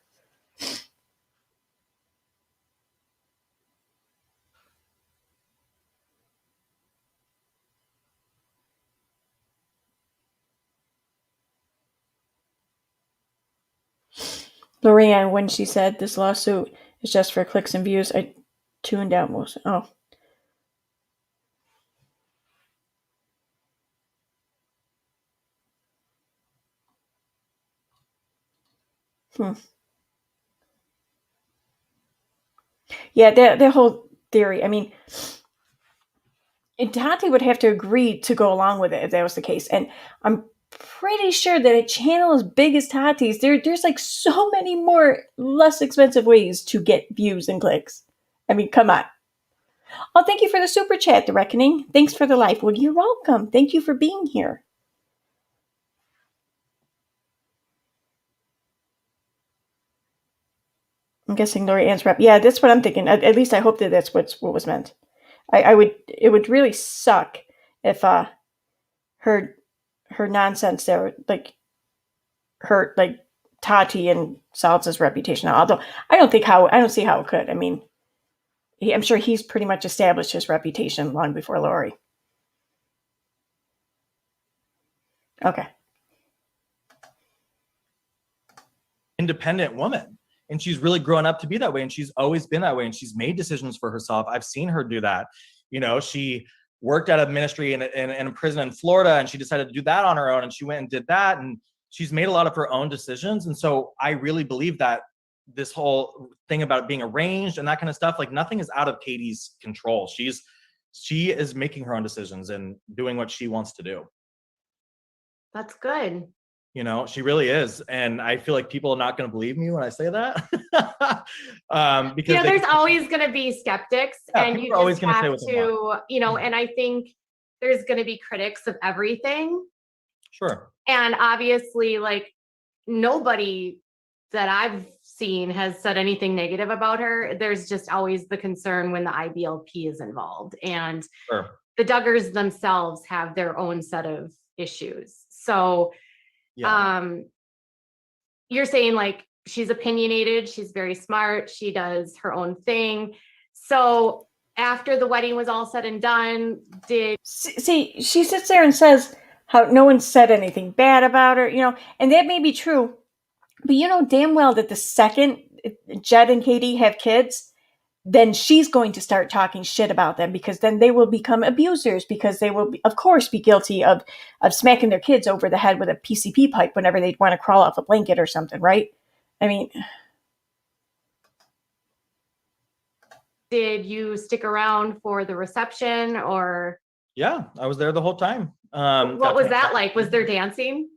Lorianne, when she said this lawsuit is just for clicks and views, I tuned out most. Oh. Yeah, that whole theory. I mean, Tati would have to agree to go along with it if that was the case. And I'm pretty sure that a channel as big as Tati's, there's like so many more less expensive ways to get views and clicks. I mean, come on. Oh, thank you for the super chat, The Reckoning. Thanks for the life. Well, you're welcome. Thank you for being here. I'm guessing Lori Ann's rep. Yeah, that's what I'm thinking. At least I hope that that's what was meant. It would really suck if her nonsense there like hurt like Tati and Salsa's reputation. Although I don't see how it could. I mean, I'm sure he's pretty much established his reputation long before Lori. Okay. Independent woman. And she's really grown up to be that way. And she's always been that way. And she's made decisions for herself. I've seen her do that. You know, she worked at a ministry in a prison in Florida, and she decided to do that on her own. And she went and did that. And she's made a lot of her own decisions. And so I really believe that this whole thing about being arranged and that kind of stuff, like nothing is out of Katie's control. She is making her own decisions and doing what she wants to do. That's good. You know, she really is. And I feel like people are not going to believe me when I say that. Because there's always going to be skeptics, and you just have to, you know, and I think there's going to be critics of everything. Sure. And obviously, like, nobody that I've seen has said anything negative about her. There's just always the concern when the IBLP is involved. And the Duggars themselves have their own set of issues. So you're saying like she's opinionated, she's very smart, she does her own thing. So after the wedding was all said and done, see, she sits there and says how no one said anything bad about her, you know, and that may be true, but you know damn well that the second Jed and Katie have kids, then she's going to start talking shit about them, because then they will become abusers, because they will, of course, be guilty of smacking their kids over the head with a PCP pipe whenever they want to crawl off a blanket or something, right? I mean, did you stick around for the reception or? Yeah, I was there the whole time. What was that like? Was there dancing?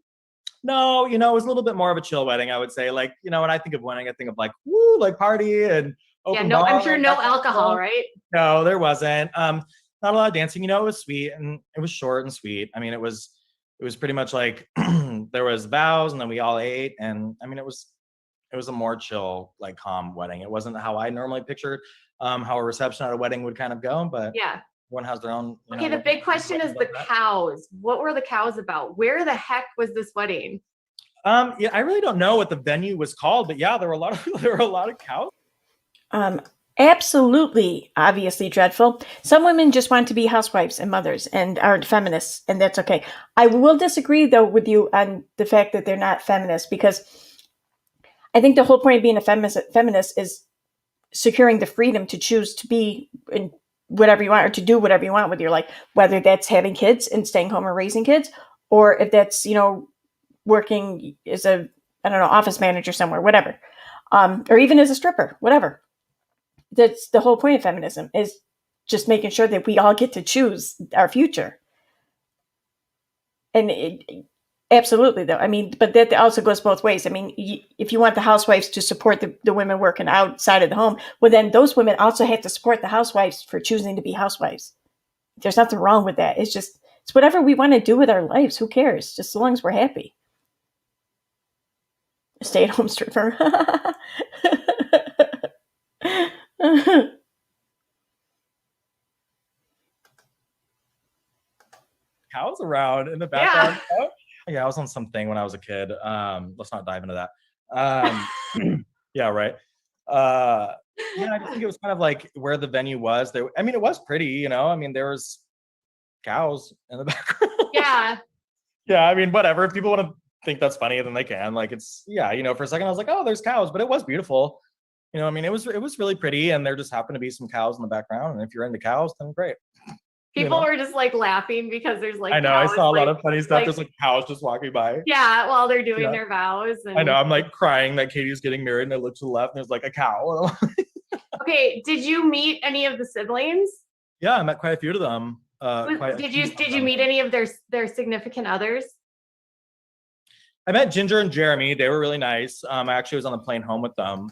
No, you know, it was a little bit more of a chill wedding, I would say. Like, you know, when I think of wedding, I think of like, woo, like party and open bar, I'm sure no alcohol, right? No, there wasn't. Not a lot of dancing. You know, it was sweet and it was short and sweet. I mean, it was pretty much like there was vows and then we all ate, and I mean, it was a more chill, like calm wedding. It wasn't how I normally pictured how a reception at a wedding would kind of go, but yeah, everyone has their own. Okay, the big question is the cows. What were the cows about? Where the heck was this wedding? Yeah, I really don't know what the venue was called, but yeah, there were a lot of cows. Absolutely, obviously dreadful. Some women just want to be housewives and mothers and aren't feminists, and that's okay. I will disagree, though, with you on the fact that they're not feminists, because I think the whole point of being a feminist is securing the freedom to choose to be in whatever you want, or to do whatever you want with your life, whether that's having kids and staying home and raising kids, or if that's, you know, working as a, I don't know, office manager somewhere, whatever, or even as a stripper, whatever. That's the whole point of feminism, is just making sure that we all get to choose our future. And Absolutely, though. I mean, but that also goes both ways. I mean, if you want the housewives to support the women working outside of the home, well, then those women also have to support the housewives for choosing to be housewives. There's nothing wrong with that. It's whatever we want to do with our lives. Who cares? Just as long as we're happy. Stay-at-home stripper. Cows around in the background. Oh, yeah, I was on something when I was a kid. Let's not dive into that. Yeah, right. Yeah, I just think it was kind of like where the venue was. I mean, it was pretty, you know. I mean, there was cows in the background. Yeah. Yeah, I mean, whatever. If people want to think that's funny, then they can. Like, it's yeah, you know. For a second, I was like, oh, there's cows, but it was beautiful. You know, I mean, it was really pretty, and there just happened to be some cows in the background. And if you're into cows, then great. People were just like laughing because there's like I know cows, I saw a lot like- of funny stuff. like- There's like cows just walking by. Yeah, while they're doing Yeah. their vows. And I know. I'm like crying that Katie's getting married, and I look to the left, and there's like a cow. Okay, did you meet any of the siblings? Yeah, I met quite a few of them. Did you meet any of their significant others? I met Ginger and Jeremy. They were really nice. I actually was on the plane home with them.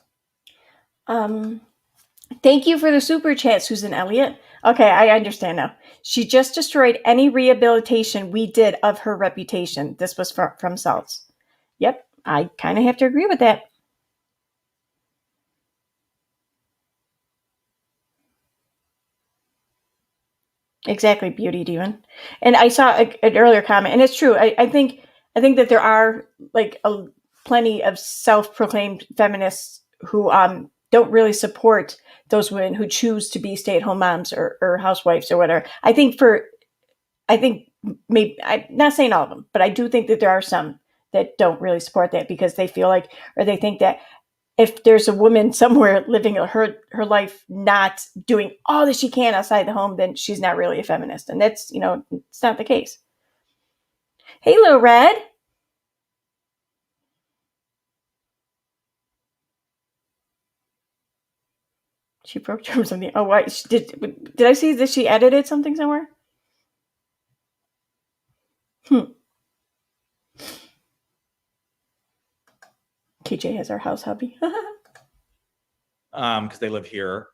Thank you for the super chat, Susan Elliott. Okay, I understand now. She just destroyed any rehabilitation we did of her reputation. This was from Salts. Yep, I kind of have to agree with that. Exactly, Beauty Demon. And I saw an earlier comment, and it's true. I think that there are like plenty of self-proclaimed feminists who don't really support those women who choose to be stay-at-home moms or housewives or whatever. I think maybe I'm not saying all of them, but I do think that there are some that don't really support that because they feel like, or they think that if there's a woman somewhere living her life not doing all that she can outside the home, then she's not really a feminist. And that's, it's not the case. Hey, Lil Red. She broke terms on the. Oh, why did I see that she edited something somewhere? KJ has our house hubby. Because they live here.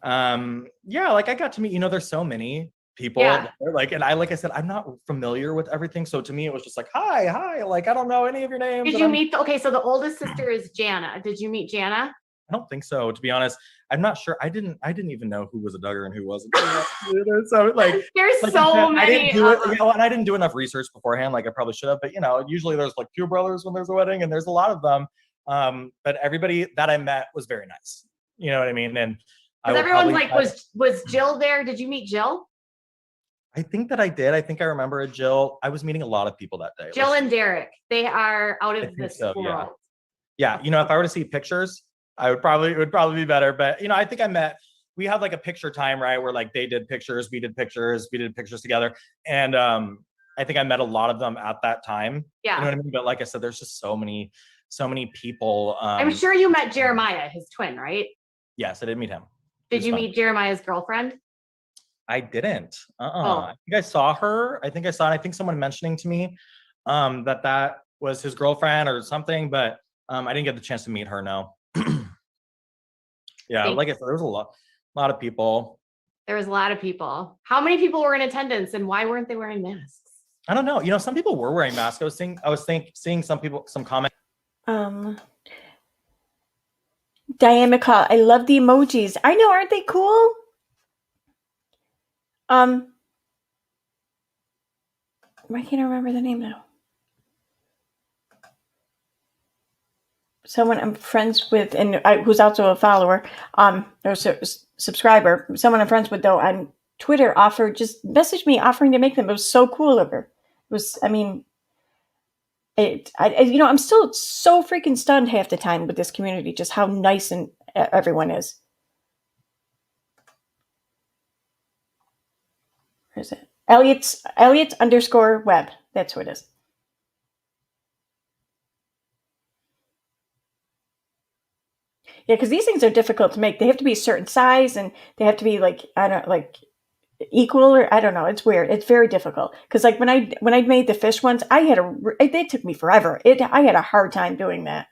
Yeah, like I got to meet. There's so many people. Yeah. Like, and like I said, I'm not familiar with everything. So to me, it was just like, hi. Like I don't know any of your names. Did you meet? Okay, so the oldest sister is Jana. Did you meet Jana? I don't think so. To be honest, I'm not sure. I didn't even know who was a Duggar and who wasn't. So like, there's like so said, many. I didn't do it, and I didn't do enough research beforehand. Like I probably should have. But usually there's like two brothers when there's a wedding, and there's a lot of them. But everybody that I met was very nice. You know what I mean? And everyone's like, was Jill there? Did you meet Jill? I think that I did. I think I remember a Jill. I was meeting a lot of people that day. Jill and Derek, they are out of this world. Yeah. If I were to see pictures, it would probably be better. But I think we had like a picture time, right? Where like they did pictures, we did pictures together. And I think I met a lot of them at that time. Yeah. You know what I mean? But like I said, there's just so many people. I'm sure you met Jeremiah, his twin, right? Yes, I did meet him. Did you meet Jeremiah's girlfriend? I didn't. Oh. I think I saw her. I think someone mentioning to me that was his girlfriend or something, but I didn't get the chance to meet her. No. Yeah, like I said, there was a lot of people. There was a lot of people. How many people were in attendance, and why weren't they wearing masks? I don't know. Some people were wearing masks. I was seeing some comments. Diane McCall, I love the emojis. I know, aren't they cool? Why can't I remember the name now? Someone I'm friends with, and who's also a follower, or subscriber. Someone I'm friends with though on Twitter just messaged me offering to make them. It was so cool of her. It was, I'm still so freaking stunned half the time with this community, just how nice and everyone is. Where is it? Elliot_web. That's who it is. Yeah, because these things are difficult to make. They have to be a certain size, and they have to be like equal, or I don't know. It's weird. It's very difficult because like when I made the fish ones, they took me forever. I had a hard time doing that.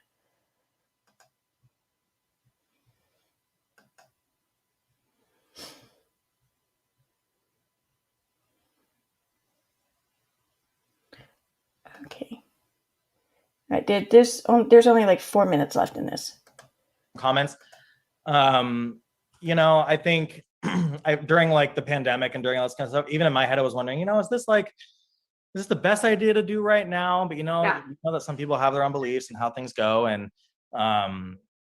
Okay. I did this. Oh, there's only like 4 minutes left in this. Comments. I think during like the pandemic and during all this kind of stuff, even in my head, I was wondering, is this the best idea to do right now? But you know that some people have their own beliefs and how things go. And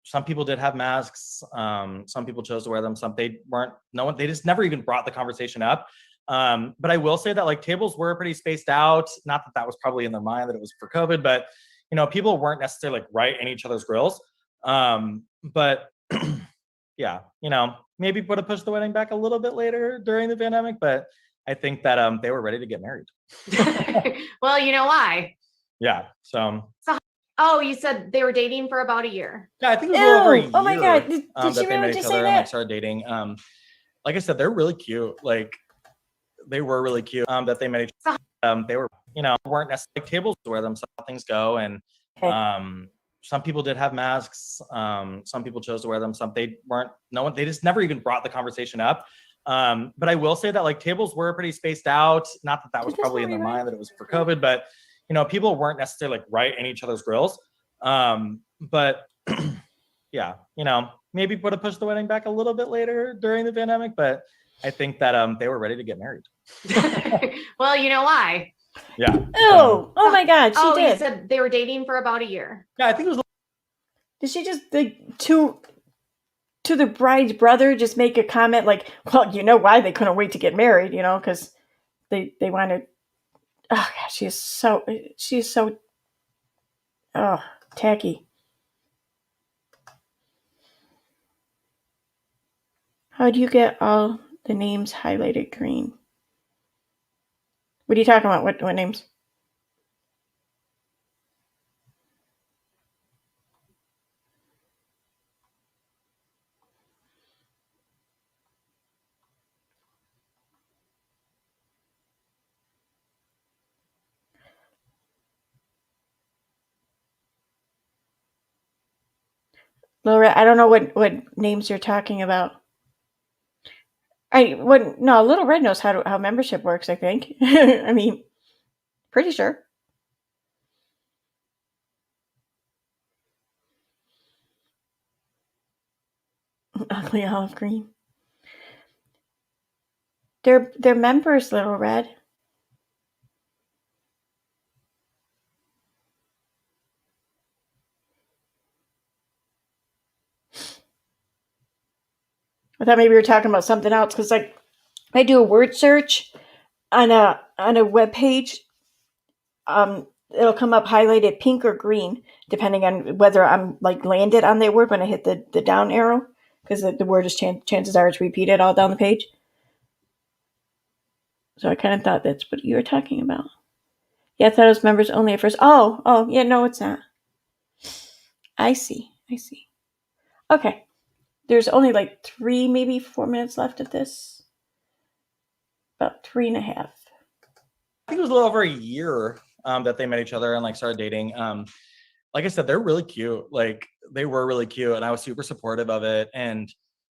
some people did have masks. Some people chose to wear them. Some they weren't. They just never even brought the conversation up. But I will say that like tables were pretty spaced out. Not that that was probably in their mind that it was for COVID, but people weren't necessarily like right in each other's grills. But yeah, maybe would have pushed the wedding back a little bit later during the pandemic, but I think that they were ready to get married. Well, you know why? Yeah. So oh, you said they were dating for about a year. Yeah, I think it was a little over a year. Oh my God. Did that she they met really each just other say and like that? started dating. Like I said, they're really cute. Like they were really cute. That they met each other. They were, weren't necessarily like tables to wear them, so things go. And some people did have masks. Some people chose to wear them. Some they weren't. They just never even brought the conversation up. But I will say that like tables were pretty spaced out. Not that that was probably in their mind that it was for COVID, but people weren't necessarily like right in each other's grills. But yeah, maybe would have pushed the wedding back a little bit later during the pandemic, but I think that they were ready to get married. Well, you know why? Yeah. Oh my God. She did. You said they were dating for about a year. Yeah, I think it was. Did she just to the bride's brother just make a comment like, well, you know why they couldn't wait to get married, because they wanted. Oh God, she's so tacky. How do you get all the names highlighted green? What are you talking about? What names? Laura, I don't know what names you're talking about. Little Red knows how membership works, I think. I mean, pretty sure. Ugly olive green. They're members, Little Red. I thought maybe we were talking about something else because, like, I do a word search on a web page. It'll come up highlighted pink or green, depending on whether I'm like landed on that word when I hit the down arrow, because the word is chances are it's repeated all down the page. So I kind of thought that's what you were talking about. Yeah, I thought it was members only at first. Oh, yeah, no, it's not. I see. Okay. There's only like 3, maybe 4 minutes left of this. About 3.5. I think it was a little over a year that they met each other and like started dating. Like I said, they're really cute. Like they were really cute, and I was super supportive of it. And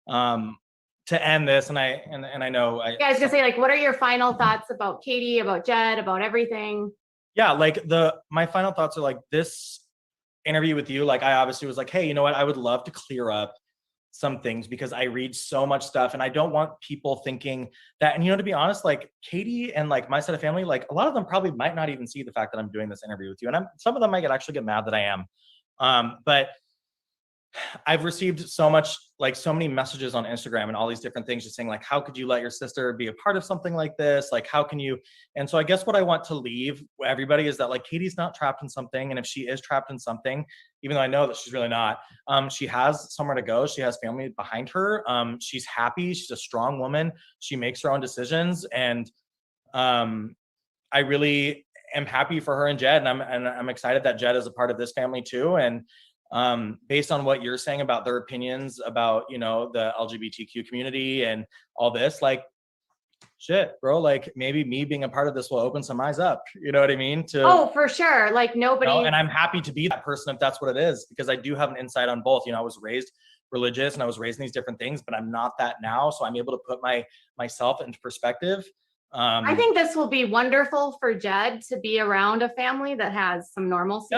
to end this, and I know I was gonna say, like, what are your final thoughts about Katie, about Jed, about everything? Yeah, like my final thoughts are like this interview with you. Like I obviously was like, hey, you know what? I would love to clear up some things because I read so much stuff and I don't want people thinking that, and to be honest, like Katie and like my side of family, like a lot of them probably might not even see the fact that I'm doing this interview with you. And some of them might actually get mad that I am. But I've received so many messages on Instagram and all these different things just saying like, how could you let your sister be a part of something like this? Like, how can you? And so I guess what I want to leave everybody is that like, Katie's not trapped in something. And if she is trapped in something, even though I know that she's really not, she has somewhere to go. She has family behind her. She's happy. She's a strong woman. She makes her own decisions. And I really am happy for her and Jed. And I'm excited that Jed is a part of this family too. And based on what you're saying about their opinions about, the LGBTQ community and all this, like, shit, bro, like maybe me being a part of this will open some eyes up. You know what I mean? Oh, for sure. Like nobody. And I'm happy to be that person if that's what it is, because I do have an insight on both. I was raised religious and I was raised in these different things, but I'm not that now. So I'm able to put myself into perspective. I think this will be wonderful for Jed to be around a family that has some normalcy.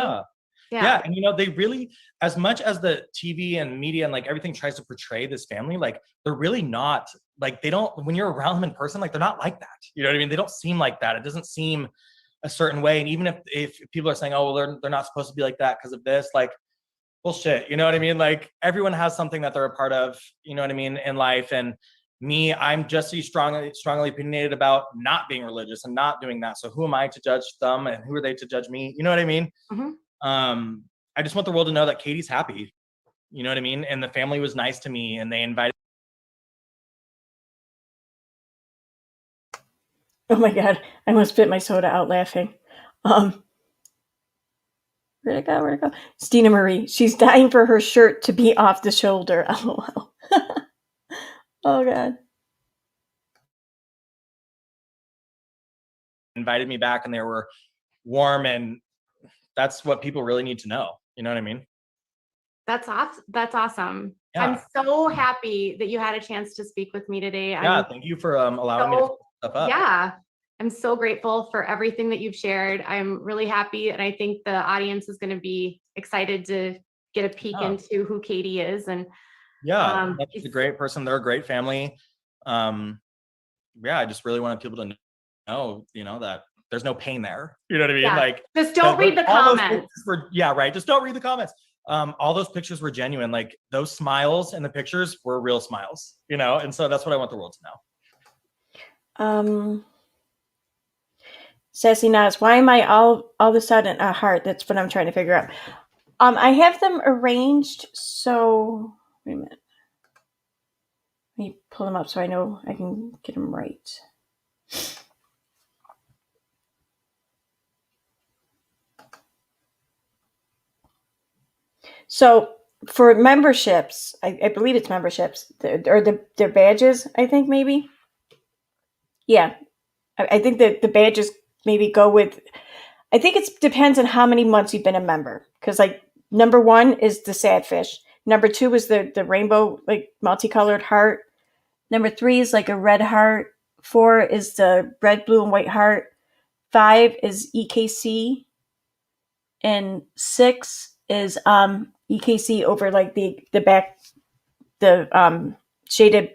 Yeah. And they really, as much as the TV and media and like everything tries to portray this family, like they're really not, like they don't, when you're around them in person, like they're not like that. You know what I mean? They don't seem like that. It doesn't seem a certain way. And even if people are saying, oh, well, they're not supposed to be like that because of this, like, bullshit. You know what I mean? Like everyone has something that they're a part of, you know what I mean, in life. And me, I'm just strongly opinionated about not being religious and not doing that. So who am I to judge them and who are they to judge me? You know what I mean? Mm-hmm. I just want the world to know that Katie's happy. You know what I mean? And the family was nice to me and they invited. Oh my God, I almost spit my soda out laughing. Where'd it go? Stina Marie, she's dying for her shirt to be off the shoulder. LOL. Oh God. Invited me back and they were warm, and that's what people really need to know. You know what I mean? That's awesome. Yeah. I'm so happy that you had a chance to speak with me today. Thank you for allowing me to put stuff up. Yeah, I'm so grateful for everything that you've shared. I'm really happy, and I think the audience is going to be excited to get a peek into who Katie is. And she's a great person. They're a great family. I just really wanted people to know, that there's no pain there. You know what I mean? Yeah. Like, just don't read the comments. Just don't read the comments. All those pictures were genuine. Like those smiles in the pictures were real smiles, and so that's what I want the world to know. Sassy Nas, why am I all of a sudden a heart? That's what I'm trying to figure out. I have them arranged, so wait a minute. Let me pull them up so I know I can get them right. So for memberships, I believe it's memberships, or their badges, I think maybe. Yeah, I think that the badges maybe go with, I think it depends on how many months you've been a member. Because like number 1 is the sad fish. Number 2 is the rainbow, like multicolored heart. Number 3 is like a red heart. 4 is the red, blue, and white heart. 5 is EKC. And 6 is EKC over like the back, the shaded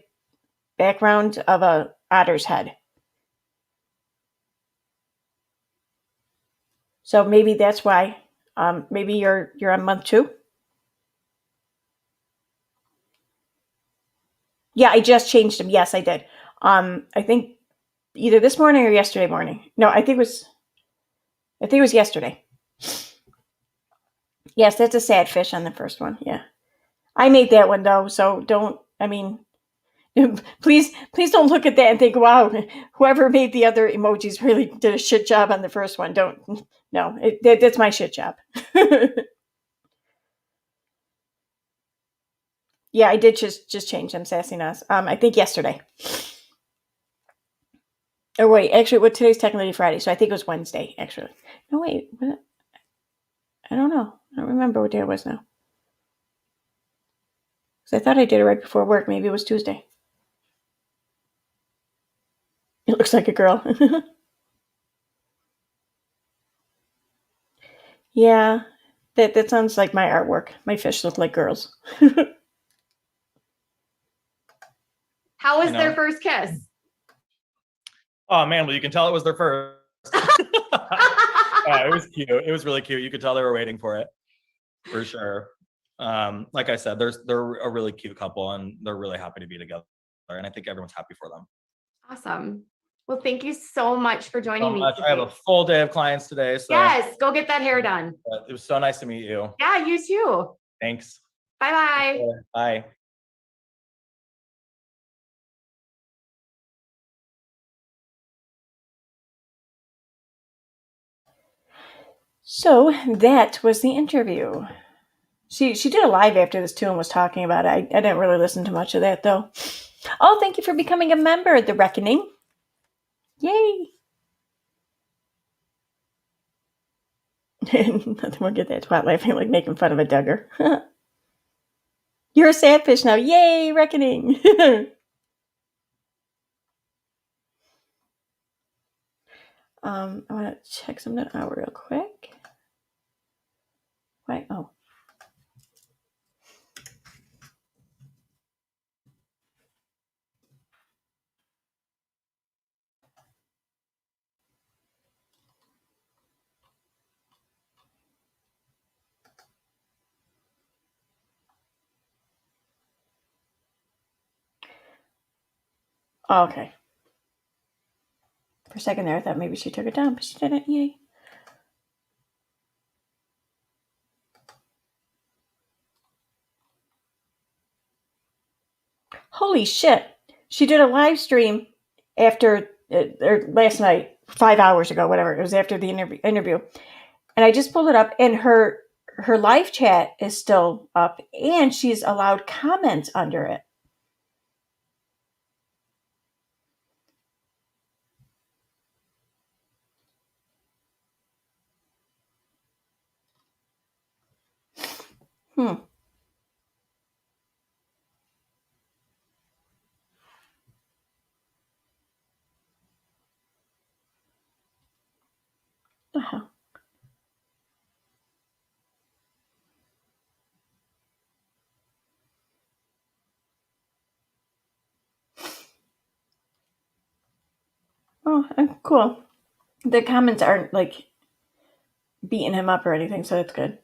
background of a otter's head. So maybe that's why. Maybe you're on month 2. Yeah, I just changed them. Yes, I did. I think either this morning or yesterday morning. No, I think it was yesterday. Yes, that's a sad fish on the first one. Yeah. I made that one though, so please don't look at that and think, wow, whoever made the other emojis really did a shit job on the first one. That's my shit job. Yeah, I did just change them, Sassy Nas. I think yesterday. Oh wait, actually, today's technically Friday, so I think it was Wednesday, actually. No, wait, what? I don't know. I don't remember what day it was now. Because I thought I did it right before work. Maybe it was Tuesday. It looks like a girl. Yeah, that sounds like my artwork. My fish look like girls. How was their first kiss? Oh man, well you can tell it was their first. It was cute. It was really cute. You could tell they were waiting for it, for sure. Like I said, they're a really cute couple, and they're really happy to be together. And I think everyone's happy for them. Awesome. Well, thank you so much for joining me today. I have a full day of clients today. So yes, go get that hair done. It was so nice to meet you. Yeah, you too. Thanks. Bye-bye. Bye. So that was the interview. She did a live after this too and was talking about it. I didn't really listen to much of that though. Oh, thank you for becoming a member of The Reckoning. Yay! Nothing more get that twat laughing like making fun of a Duggar. You're a sad fish now. Yay, reckoning. I want to check something out real quick. Wait, oh. Oh, okay. For a second there, I thought maybe she took it down, but she didn't. Yay. Holy shit. She did a live stream after, or last night, 5 hours ago, whatever. It was after the interview. And I just pulled it up, and her live chat is still up, and she's allowed comments under it. Uh-huh. Oh, cool. The comments aren't like beating him up or anything, so that's good.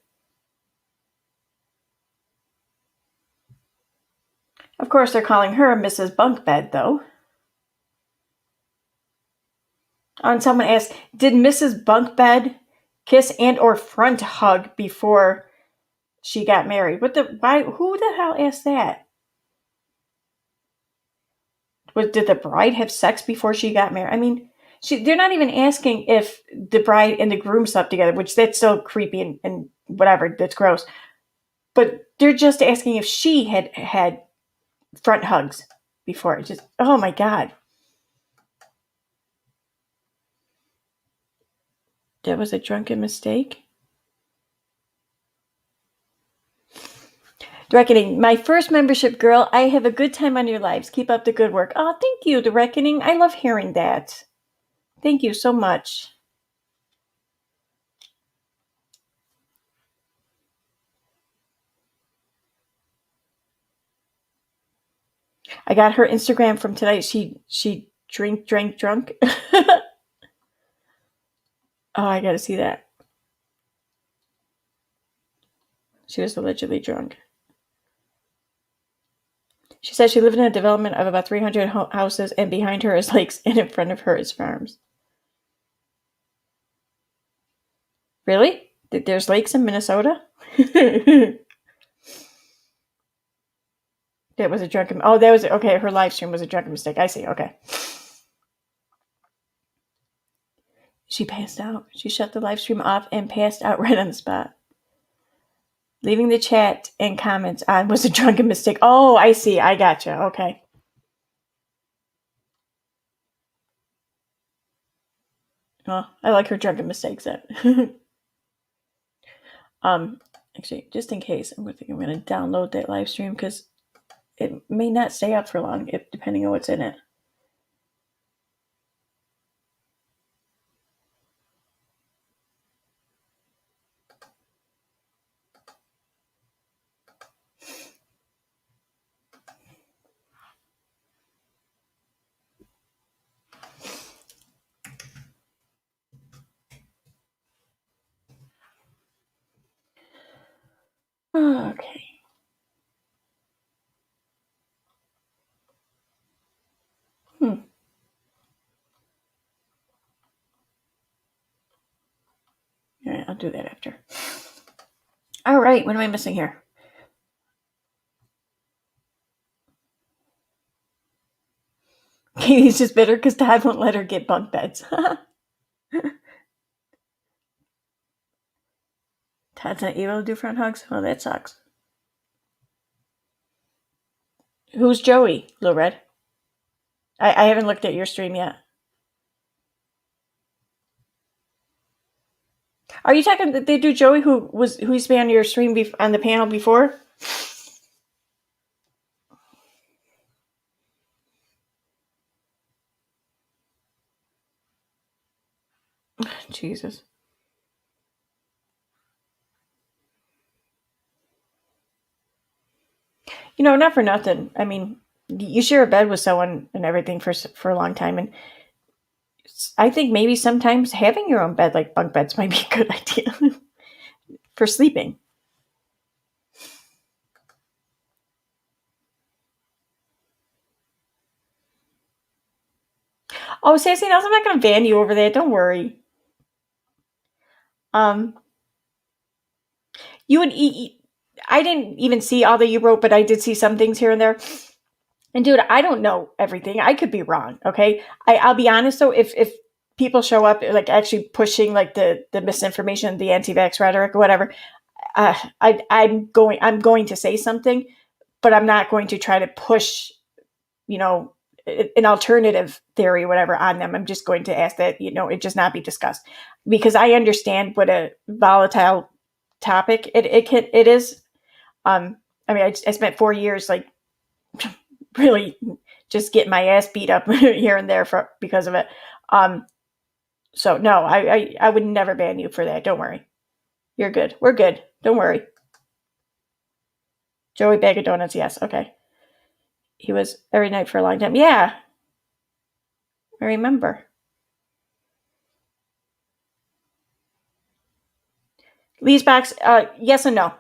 Of course, they're calling her Mrs. Bunkbed, though. And someone asked, did Mrs. Bunkbed kiss and or front hug before she got married? Why? Who the hell asked that? Did the bride have sex before she got married? I mean, they're not even asking if the bride and the groom slept together, which that's so creepy and whatever, that's gross. But they're just asking if she had front hugs before. Just, oh my God. That was a drunken mistake. The Reckoning, my first membership, girl. I have a good time on your lives. Keep up the good work. Oh, thank you, The Reckoning. I love hearing that. Thank you so much. I got her Instagram from tonight. She drank drunk. Oh, I gotta see that. She was allegedly drunk. She said she lived in a development of about 300 houses, and behind her is lakes, and in front of her is farms. Really? There's lakes in Minnesota? That was a drunken... Oh, that was... Okay, her live stream was a drunken mistake. I see. Okay. She passed out. She shut the live stream off and passed out right on the spot. Leaving the chat and comments on was a drunken mistake. Oh, I see. I gotcha. Okay. Well, I like her drunken mistakes then. Actually, just in case, I'm going to download that live stream because it may not stay up for long, depending on what's in it. Okay. All right, I'll do that after. All right, what am I missing here? Katie's just bitter because Dad won't let her get bunk beds. Todd's not able to do front hugs? Well, that sucks. Who's Joey, Lil Red? I haven't looked at your stream yet. Are you talking that they do Joey who used to be on your stream on the panel before? Jesus. You know, not for nothing. I mean, you share a bed with someone and everything for a long time, and I think maybe sometimes having your own bed, like bunk beds, might be a good idea for sleeping. Oh, Sassy Nelson, I'm not going to ban you over there. Don't worry. You would I didn't even see all that you wrote, but I did see some things here and there. And dude, I don't know everything. I could be wrong. Okay. I'll be honest though, if people show up like actually pushing like the misinformation, the anti-vax rhetoric or whatever, I'm going to say something, but I'm not going to try to push, you know, an alternative theory or whatever on them. I'm just going to ask that, you know, it just not be discussed, because I understand what a volatile topic it is. I mean, I spent 4 years like really just getting my ass beat up here and there because of it. So no, I would never ban you for that. Don't worry. You're good. We're good. Don't worry. Joey Bag of Donuts, yes. Okay. He was every night for a long time. Yeah. I remember. Lee's box, yes and no.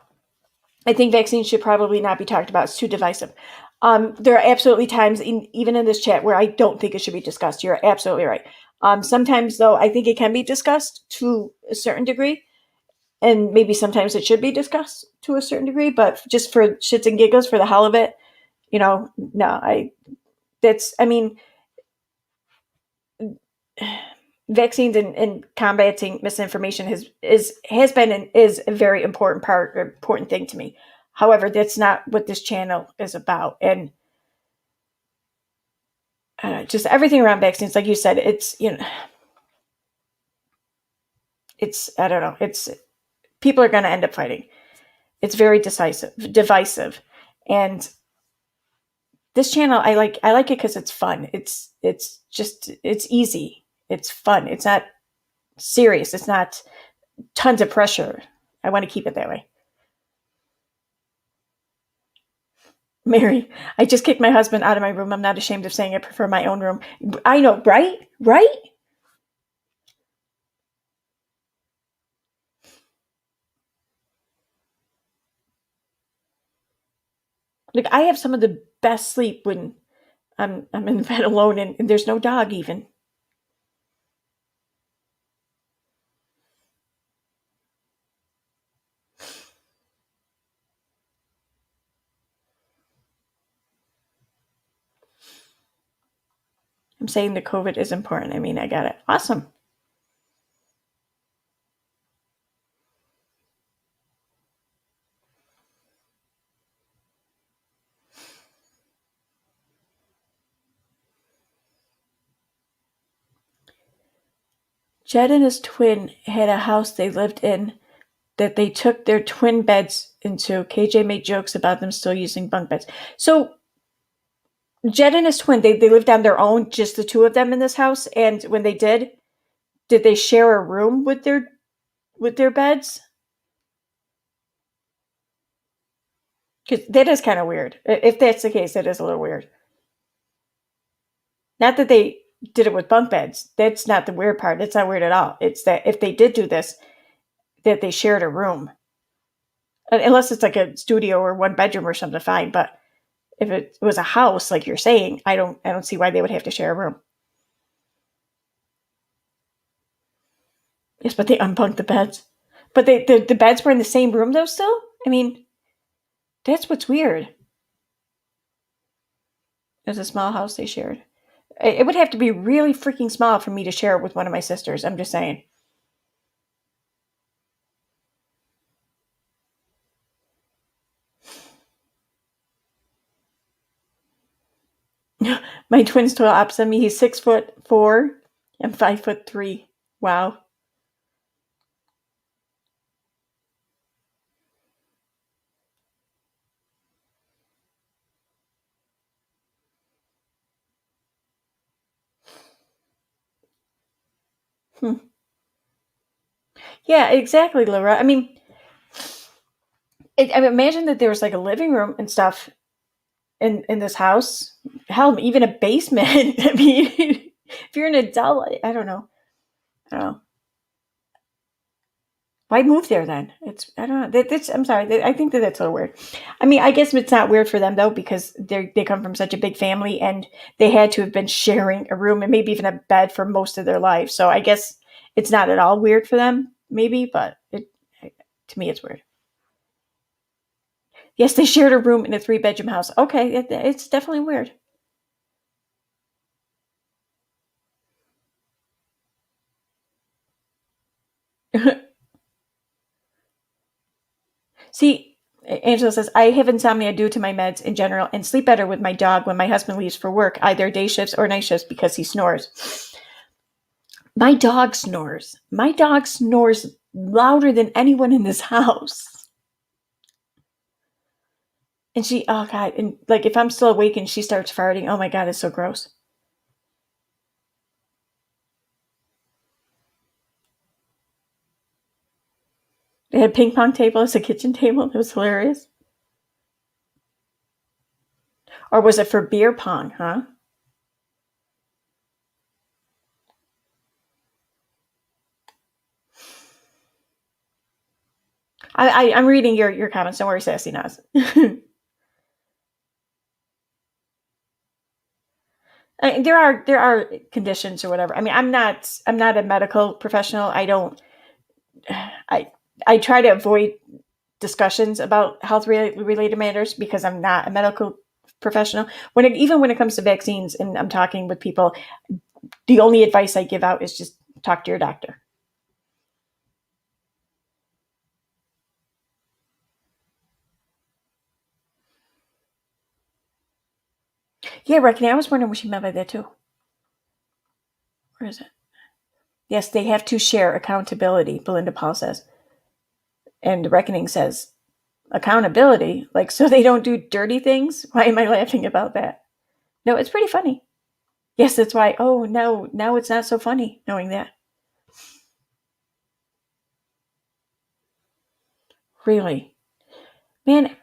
I think vaccines should probably not be talked about. It's too divisive. There are absolutely times, even in this chat, where I don't think it should be discussed. You're absolutely right. Sometimes, though, I think it can be discussed to a certain degree. And maybe sometimes it should be discussed to a certain degree. But just for shits and giggles, for the hell of it, you know, no. Vaccines and combating misinformation has been and is a very important thing to me. However, that's not what this channel is about. And just everything around vaccines, like you said, it's, you know, it's, I don't know, it's, people are going to end up fighting. It's very divisive. And this channel, I like it because it's fun. It's easy. It's fun. It's not serious. It's not tons of pressure. I want to keep it that way. Mary, I just kicked my husband out of my room. I'm not ashamed of saying I prefer my own room. I know, right? Right? Like, I have some of the best sleep when I'm in bed alone and there's no dog even. I'm saying the COVID is important. I mean, I got it. Awesome. Jed and his twin had a house they lived in that they took their twin beds into. KJ made jokes about them still using bunk beds. So Jed and his twin, they lived on their own, just the two of them in this house. And when they did they share a room with their beds? Because that is kind of weird. If that's the case, that is a little weird. Not that they did it with bunk beds. That's not the weird part. It's not weird at all. It's that if they did do this, that they shared a room. Unless it's like a studio or one bedroom or something, fine. But if it was a house, like you're saying, I don't see why they would have to share a room. Yes, but they unbunked the beds. But the beds were in the same room though still? I mean, that's what's weird. It's a small house they shared. It would have to be really freaking small for me to share it with one of my sisters. I'm just saying. My twin's total opposite me. He's 6'4" and 5'3". Wow. Yeah, exactly, Laura. I mean, I mean, imagine that there was like a living room and stuff in this house. Hell, even a basement. I mean, if you're an adult, I don't know. I don't know. Why move there then? I don't know. That's I'm sorry. I think that that's a little weird. I mean, I guess it's not weird for them though because they come from such a big family and they had to have been sharing a room and maybe even a bed for most of their life. So I guess it's not at all weird for them, maybe, but to me it's weird. Yes, they shared a room in a 3-bedroom house. Okay, it's definitely weird. See, Angela says, I have insomnia due to my meds in general and sleep better with my dog when my husband leaves for work, either day shifts or night shifts because he snores. My dog snores. My dog snores louder than anyone in this house. And oh God, and like if I'm still awake and she starts farting, oh my God, it's so gross. They had a ping pong table as a kitchen table. It was hilarious. Or was it for beer pong, huh? I'm reading your comments. Don't worry, Sassy Naz. There are conditions or whatever. I mean, I'm not a medical professional. I try to avoid discussions about health related matters because I'm not a medical professional. Even when it comes to vaccines and I'm talking with people, the only advice I give out is just talk to your doctor. Yeah, Reckoning. I was wondering what she meant by that too. Where is it? Yes, they have to share accountability, Belinda Paul says. And Reckoning says, accountability? Like, so they don't do dirty things? Why am I laughing about that? No, it's pretty funny. Yes, that's why. Oh, no, now it's not so funny knowing that. Really? Man,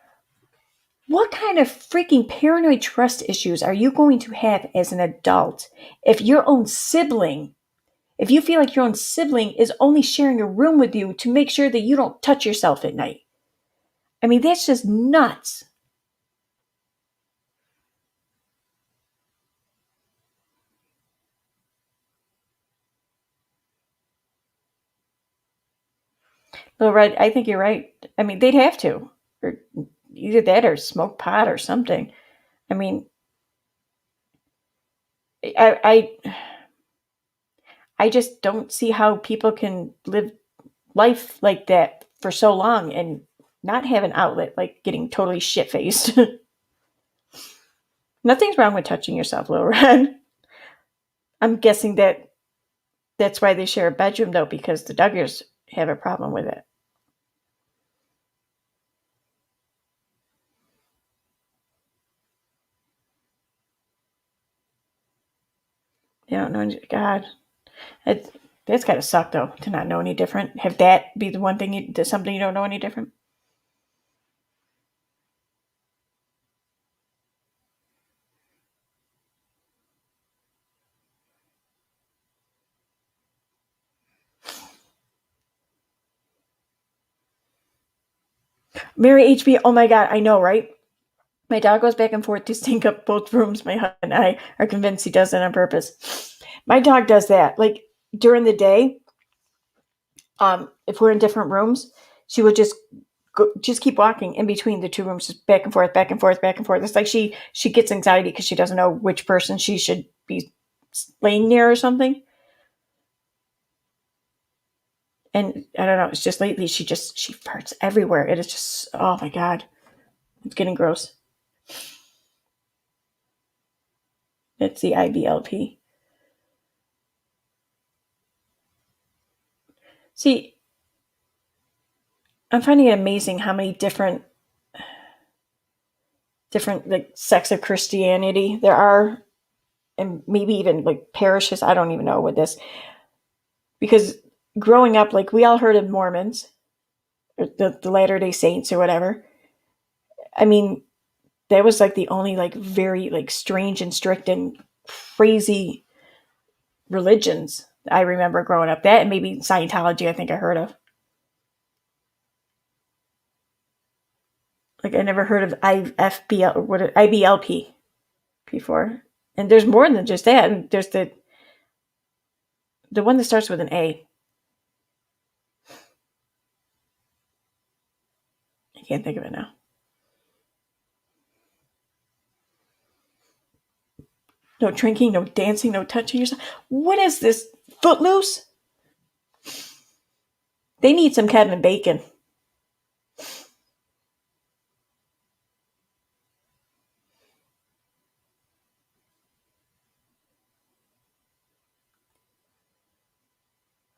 what kind of freaking paranoid trust issues are you going to have as an adult if you feel like your own sibling is only sharing a room with you to make sure that you don't touch yourself at night? I mean, that's just nuts. Little Red, I think you're right. I mean, they'd have to. Or either that or smoke pot or something. I mean, I just don't see how people can live life like that for so long and not have an outlet, like getting totally shit-faced. Nothing's wrong with touching yourself, Little Red. I'm guessing that's why they share a bedroom, though, because the Duggars have a problem with it. They don't know. God, that's gotta suck though to not know any different. Have that be the one thing something you don't know any different. Mary HB, oh my God, I know, right? My dog goes back and forth to stink up both rooms. My husband and I are convinced he does it on purpose. My dog does that. Like during the day, if we're in different rooms, she would just keep walking in between the two rooms, just back and forth, back and forth, back and forth. It's like she gets anxiety because she doesn't know which person she should be laying near or something. And I don't know, it's just lately she farts everywhere. It is just, oh my God, it's getting gross. It's the IBLP. See, I'm finding it amazing how many different like sects of Christianity there are, and maybe even like parishes. I don't even know with this, because growing up, like we all heard of Mormons, or the Latter-day Saints or whatever. I mean, that was like the only like very like strange and strict and crazy religions I remember growing up. That and maybe Scientology, I think I heard of. Like I never heard of IBLP before. And there's more than just that. And there's the one that starts with an A. I can't think of it now. No drinking, no dancing, no touching yourself. What is this? Footloose? They need some Kevin Bacon.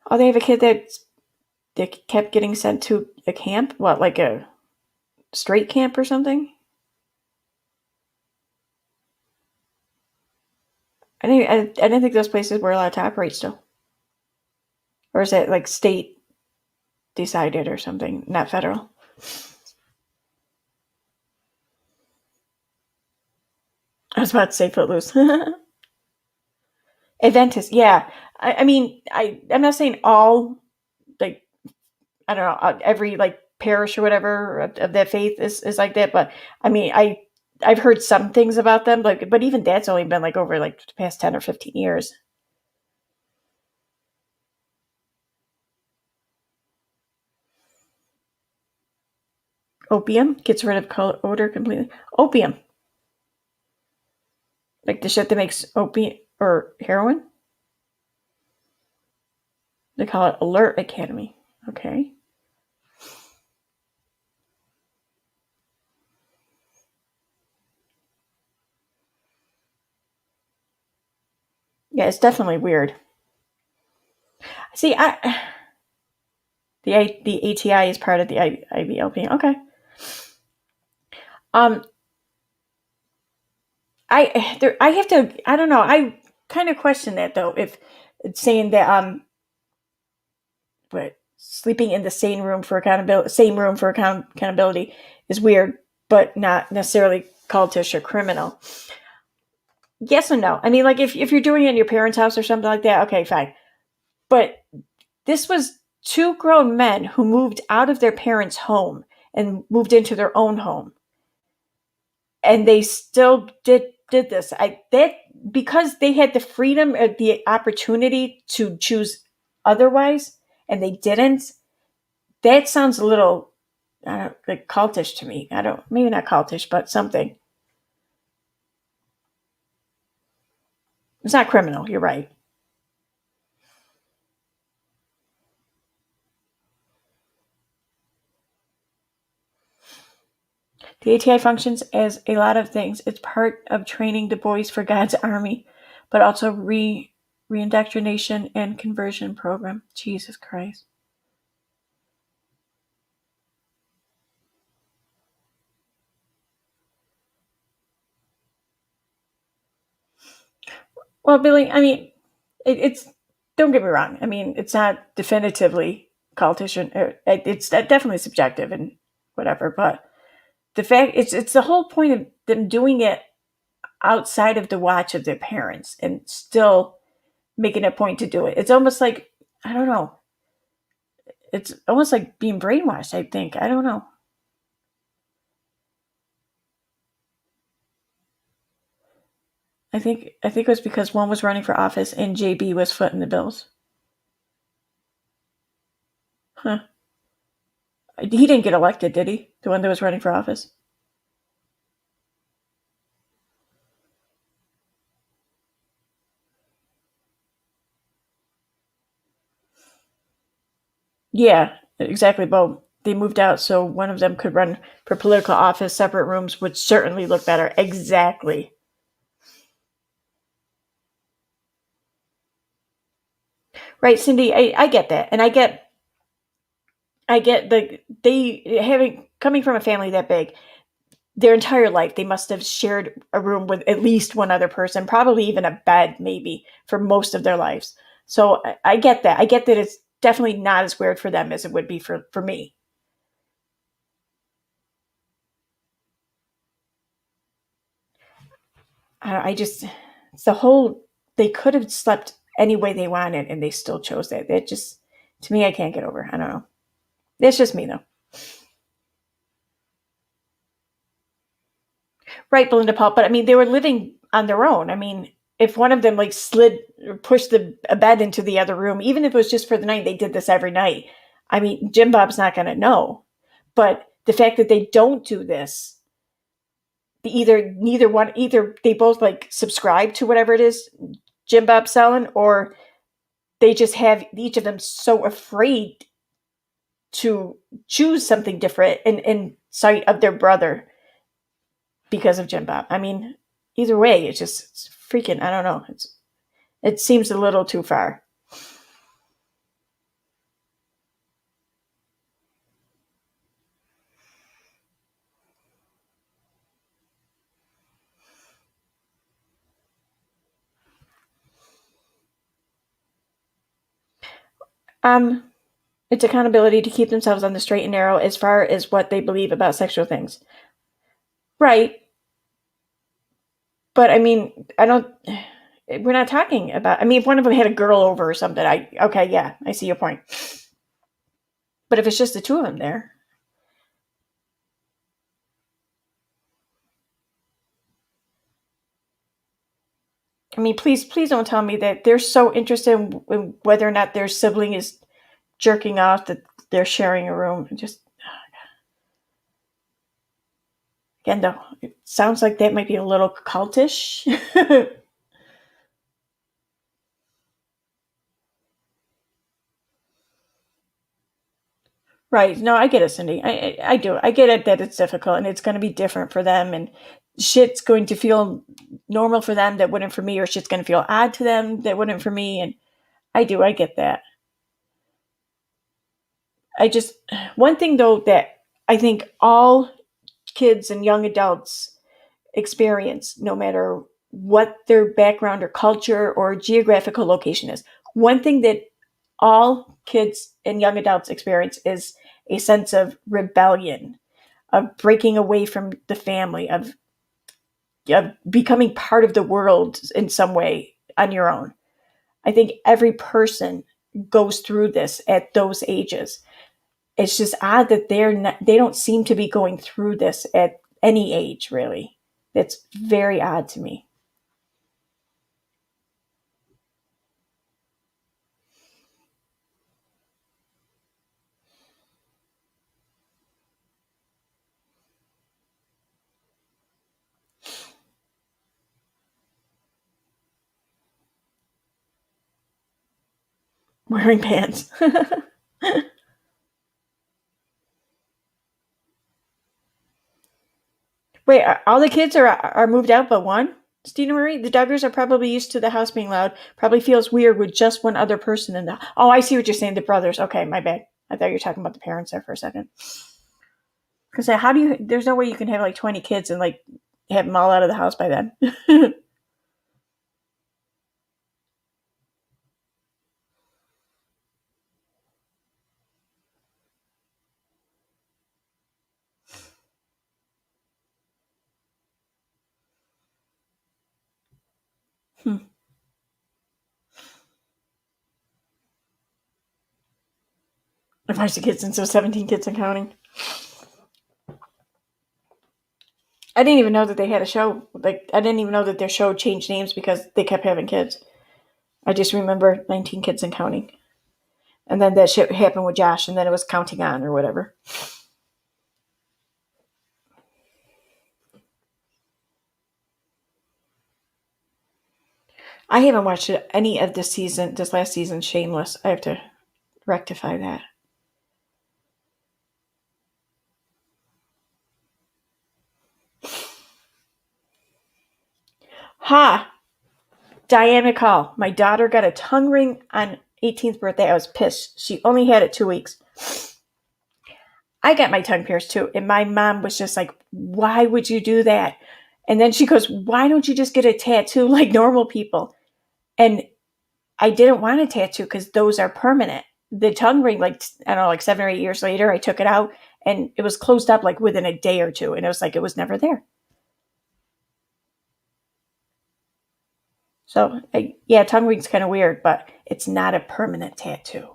Oh, they have a kid that kept getting sent to a camp? What, like a straight camp or something? I didn't think those places were allowed to operate still. Or is it like state decided or something, not federal? I was about to say Footloose. Adventist, yeah. I mean, I'm not saying all, like, I don't know, every like parish or whatever of that faith is like that, but I mean, I've heard some things about them, like, but even that's only been like over like the past 10 or 15 years. Opium gets rid of color odor completely. Opium, like the shit that makes opium or heroin. They call it Alert Academy. Okay. Yeah, it's definitely weird. See, the ATI is part of the IBLP. Okay. I have to. I don't know. I kind of question that though. If it's saying that but sleeping in the same room for accountability is weird, but not necessarily cultish or criminal. Yes and no. I mean, like if you're doing it in your parents' house or something like that, okay, fine. But this was two grown men who moved out of their parents' home and moved into their own home, and they still did this. Because they had the freedom or the opportunity to choose otherwise, and they didn't. That sounds a little like cultish to me. Maybe not cultish, but something. It's not criminal. You're right. The ATI functions as a lot of things. It's part of training the boys for God's army, but also reindoctrination and conversion program. Jesus Christ. Well, Billy, I mean, it's don't get me wrong. I mean, it's not definitively cultish, and it's definitely subjective and whatever. But the fact it's the whole point of them doing it outside of the watch of their parents and still making a point to do it. It's almost like, I don't know. It's almost like being brainwashed, I think. I don't know. I think it was because one was running for office and JB was footing the bills. Huh. He didn't get elected, did he? The one that was running for office? Yeah, exactly. But they moved out so one of them could run for political office. Separate rooms would certainly look better. Exactly. Right, Cindy, I get that. And I get coming from a family that big, their entire life, they must have shared a room with at least one other person, probably even a bed, maybe, for most of their lives. So I get that. I get that it's definitely not as weird for them as it would be for me. It's the whole, they could have slept any way they wanted and they still chose that. That just, to me, I can't get over. I don't know. It's just me though. Right, Belinda Paul. But I mean, they were living on their own. I mean, if one of them like slid or pushed a bed into the other room, even if it was just for the night, they did this every night. I mean, Jim Bob's not going to know. But the fact that they don't do this, either they both like subscribe to whatever it is Jim Bob's selling, or they just have each of them so afraid to choose something different in sight of their brother because of Jim Bob. I mean, either way, it's freaking, I don't know. It seems a little too far. It's accountability to keep themselves on the straight and narrow as far as what they believe about sexual things. Right. But I mean, we're not talking about, I mean, if one of them had a girl over or something, okay, yeah, I see your point. But if it's just the two of them there. I mean, please don't tell me that they're so interested in whether or not their sibling is jerking off that they're sharing a room. Just, again, though, it sounds like that might be a little cultish. Right. No, I get it, Cindy. I do. I get it that it's difficult and it's going to be different for them, and shit's going to feel normal for them that wouldn't for me, or shit's going to feel odd to them that wouldn't for me. And I get that. One thing though that I think all kids and young adults experience, no matter what their background or culture or geographical location is, one thing that all kids and young adults experience is a sense of rebellion, of breaking away from the family, of becoming part of the world in some way on your own. I think every person goes through this at those ages. It's just odd that they don't seem to be going through this at any age, really. That's very odd to me. Wearing pants. Wait, all the kids are moved out but one? Stina Marie? The Duggars are probably used to the house being loud. Probably feels weird with just one other person in the... Oh, I see what you're saying. The brothers. Okay, my bad. I thought you were talking about the parents there for a second. Because how do you... There's no way you can have like 20 kids and like have them all out of the house by then. A bunch of kids, and so 17 kids and counting. I didn't even know that they had a show. Like, I didn't even know that their show changed names because they kept having kids. I just remember 19 kids and counting. And then that shit happened with Josh, and then it was Counting On or whatever. I haven't watched any of this last season, Shameless. I have to rectify that. Ha! Diane McCall. My daughter got a tongue ring on 18th birthday. I was pissed. She only had it 2 weeks. I got my tongue pierced too. And my mom was just like, why would you do that? And then she goes, why don't you just get a tattoo like normal people? And I didn't want a tattoo because those are permanent. The tongue ring, like, I don't know, like 7 or 8 years later, I took it out and it was closed up like within a day or two. And it was like, it was never there. So yeah, tongue ring's kind of weird, but it's not a permanent tattoo.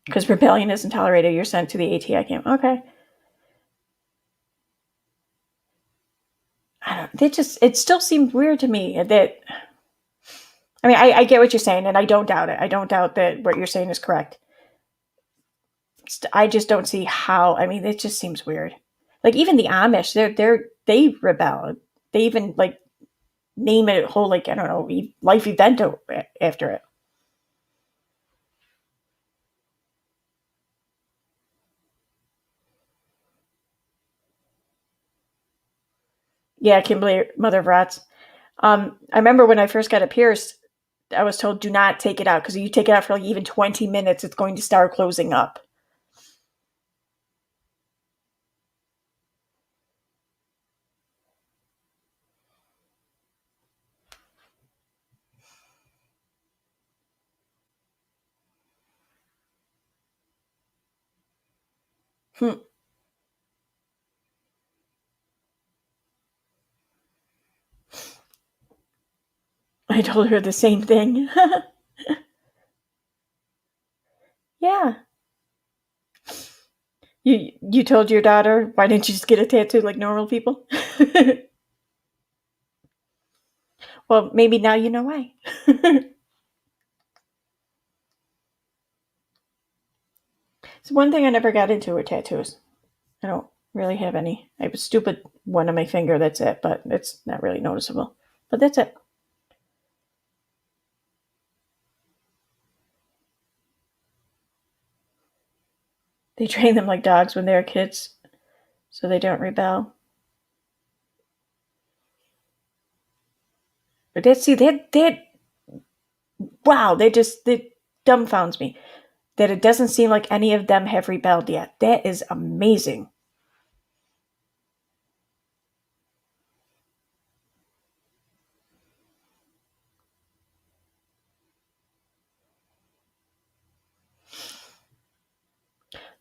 Because rebellion isn't tolerated, you're sent to the ATI camp. Okay. I don't. It still seemed weird to me that. I mean, I get what you're saying, and I don't doubt it. I don't doubt that what you're saying is correct. I just don't see how. I mean, it just seems weird. Like even the Amish, they rebel. They even like name it a whole, like, I don't know, life event after it. Yeah, Kimberly, mother of rats. I remember when I first got it pierced, I was told do not take it out because if you take it out for like even 20 minutes, it's going to start closing up. I told her the same thing. Yeah. You told your daughter, why didn't you just get a tattoo like normal people? Well, maybe now you know why. So one thing I never got into were tattoos. I don't really have any. I have a stupid one on my finger, that's it, but it's not really noticeable. But that's it. They train them like dogs when they're kids so they don't rebel. But wow, that dumbfounds me. That it doesn't seem like any of them have rebelled yet. That is amazing.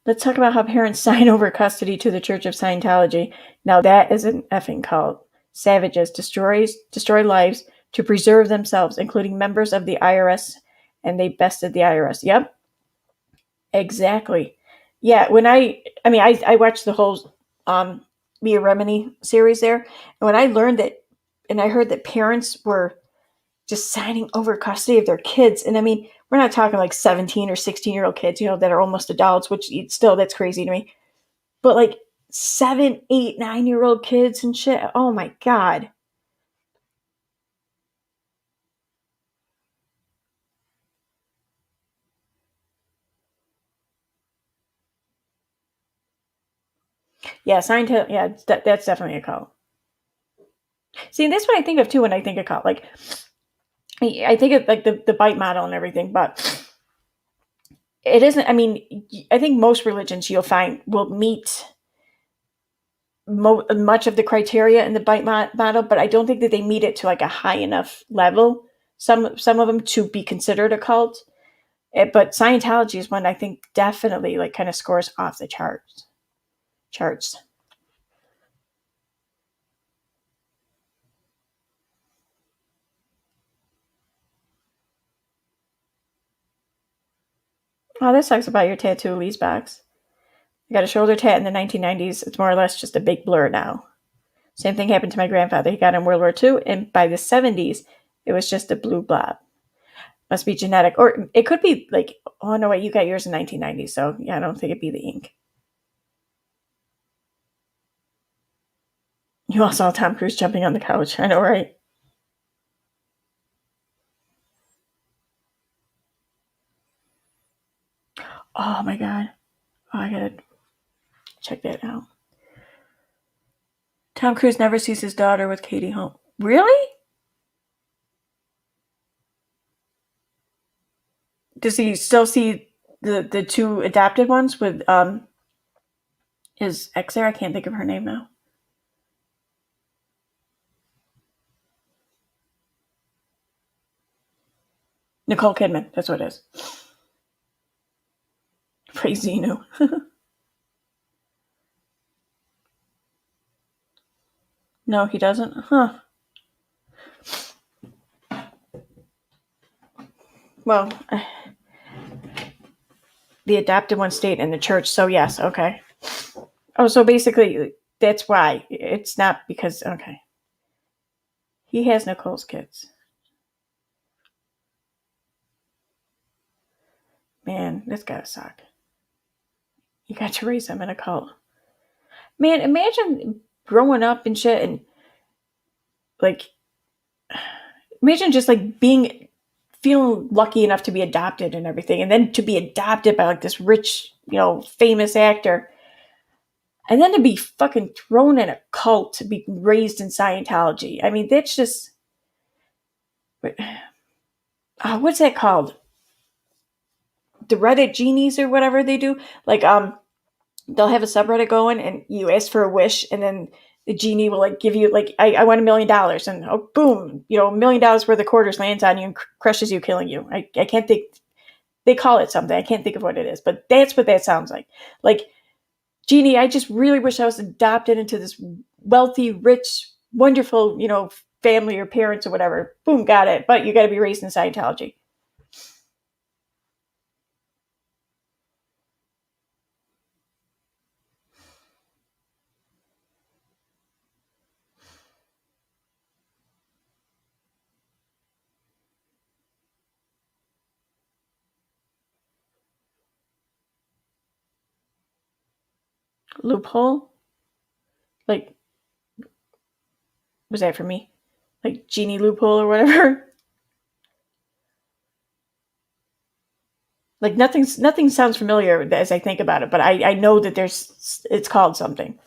Let's talk about how parents sign over custody to the Church of Scientology. Now that is an effing cult. Savages destroy lives to preserve themselves, including members of the IRS, and they bested the IRS. Yep, exactly. Yeah, I watched the whole Mia Remini series there, and when I learned that, and I heard that parents were just signing over custody of their kids, and I mean, we're not talking like 17 or 16-year-old kids, that are almost adults, which still, that's crazy to me. But like 7, 8, 9-year-old kids and shit. Oh my God. Yeah, Scientology. Yeah, that's definitely a cult. See, that's what I think of too when I think of cult. Like, I think of like the bite model and everything, but it isn't. I mean, I think most religions you'll find will meet much of the criteria in the bite model, but I don't think that they meet it to like a high enough level. Some of them to be considered a cult, but Scientology is one I think definitely like kind of scores off the charts. Oh, this sucks about your tattoo, Lee's box. I got a shoulder tat in the 1990s. It's more or less just a big blur now. Same thing happened to my grandfather. He got in World War II, and by the 70s, it was just a blue blob. Must be genetic. Or it could be like, oh no, wait, you got yours in 1990, so yeah, I don't think it'd be the ink. You all saw Tom Cruise jumping on the couch. I know, right? Oh my God. Oh, I gotta check that out. Tom Cruise never sees his daughter with Katie Holmes. Really? Does he still see the two adopted ones with his ex there? I can't think of her name now. Nicole Kidman. That's what it is. Praise Xenu. No, he doesn't. Huh. Well, the adopted one stayed in the church, so yes, okay. Oh, so basically, that's why. It's not because, okay. He has Nicole's kids. Man, this gotta suck. You got to raise them in a cult. Man, imagine growing up and shit and, like, imagine just, like, feeling lucky enough to be adopted and everything, and then to be adopted by, like, this rich, famous actor. And then to be fucking thrown in a cult to be raised in Scientology. I mean, that's just... what's that called? The Reddit genies or whatever they do. Like, they'll have a subreddit going and you ask for a wish and then the genie will like give you like, I want $1 million and oh, boom, $1 million worth of quarters lands on you and crushes you, killing you. I can't think, they call it something. I can't think of what it is, but that's what that sounds like. Like, genie, I just really wish I was adopted into this wealthy, rich, wonderful, family or parents or whatever. Boom, got it. But you got to be raised in Scientology. Loophole? Like, was that for me? Like genie loophole or whatever? Like nothing sounds familiar as I think about it, but I know that it's called something.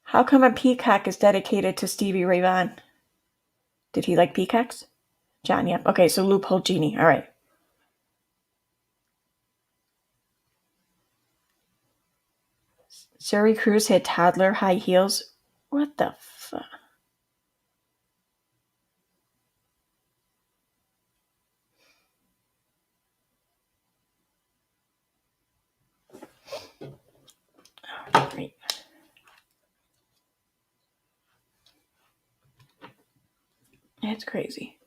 How come a peacock is dedicated to Stevie Ray Vaughan? Did he like peacocks? John, yeah. Okay, so loophole genie. All right. Suri Cruz had toddler high heels. What the fuck? Oh, great. That's crazy.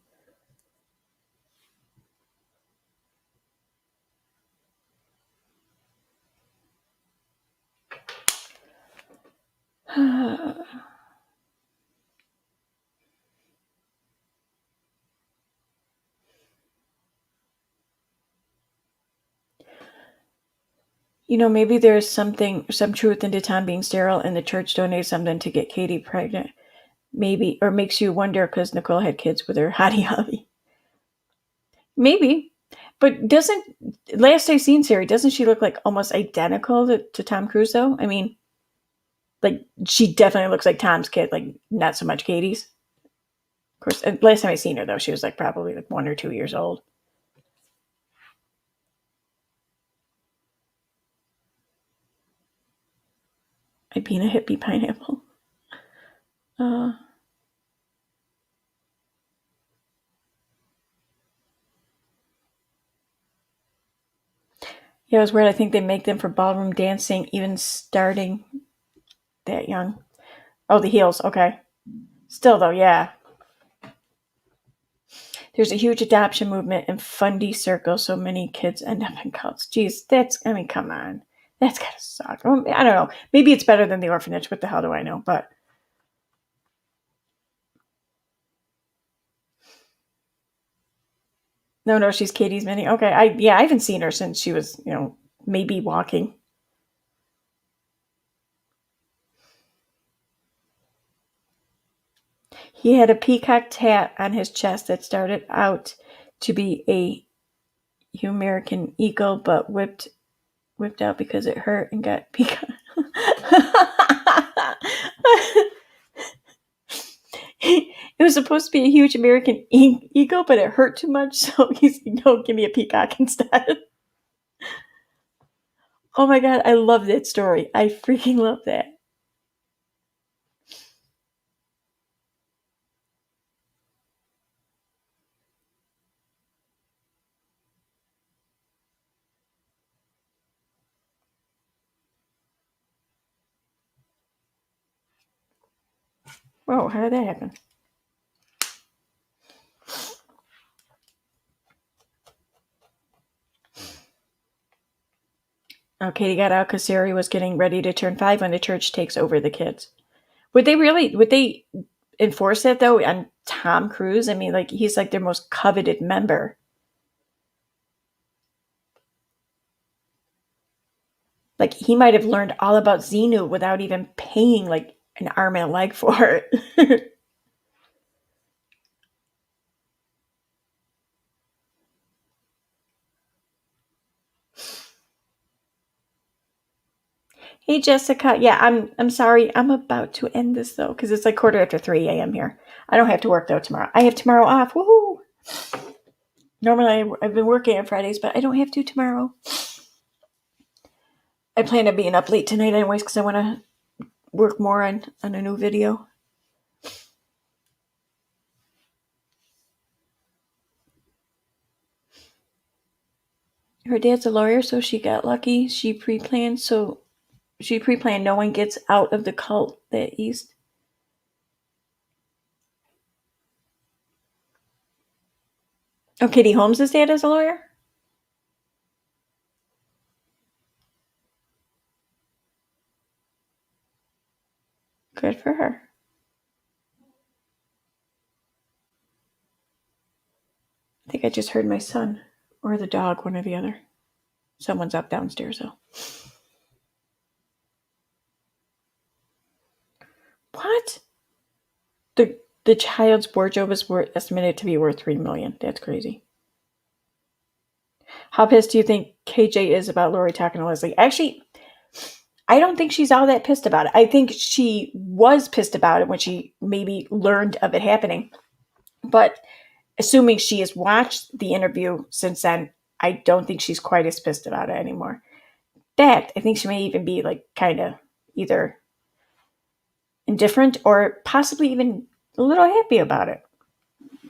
Maybe there's some truth into Tom being sterile and the church donated something to get Katie pregnant. Maybe, or makes you wonder because Nicole had kids with her hottie hubby. Maybe. But last I seen Siri, doesn't she look like almost identical to Tom Cruise though? I mean, like she definitely looks like Tom's kid, like not so much Katie's. Of course, last time I seen her though, she was like probably like 1 or 2 years old. I'd be in a hippie pineapple. Yeah, it was weird. I think they make them for ballroom dancing, even starting that young. Oh, the heels. Okay. Still, though, yeah. There's a huge adoption movement in fundy circles, so many kids end up in cults. Jeez, come on. That's gotta suck. I don't know. Maybe it's better than the orphanage. What the hell do I know? But no, she's Katie's mini. Okay, I haven't seen her since she was, maybe walking. He had a peacock tat on his chest that started out to be a American eagle, but whipped out because it hurt and got peacock. It was supposed to be a huge American eagle, but it hurt too much, so he's give me a peacock instead. Oh my God, I love that story. I freaking love that. Whoa, how did that happen? Oh, Katie got out because Sari was getting ready to turn 5 when the church takes over the kids. Would they enforce that though on Tom Cruise? I mean, like, he's like their most coveted member. Like, he might have learned all about Xenu without even paying like an arm and a leg for it. Hey Jessica, yeah, I'm sorry. I'm about to end this though because it's like 3:15 a.m. here. I don't have to work though tomorrow. I have tomorrow off. Woohoo! Normally I've been working on Fridays, but I don't have to tomorrow. I plan on being up late tonight anyways because I want to work more on a new video. Her dad's a lawyer, so she got lucky. She pre-planned no one gets out of the cult that east. Oh, Katie Holmes' dad is a lawyer? Good for her. I think I just heard my son or the dog, one or the other. Someone's up downstairs though. What? The child's wardrobe is estimated to be worth $3 million. That's crazy. How pissed do you think KJ is about Lori talking to Leslie? Actually, I don't think she's all that pissed about it. I think she was pissed about it when she maybe learned of it happening. But assuming she has watched the interview since then, I don't think she's quite as pissed about it anymore. In fact, I think she may even be like kind of either indifferent or possibly even a little happy about it.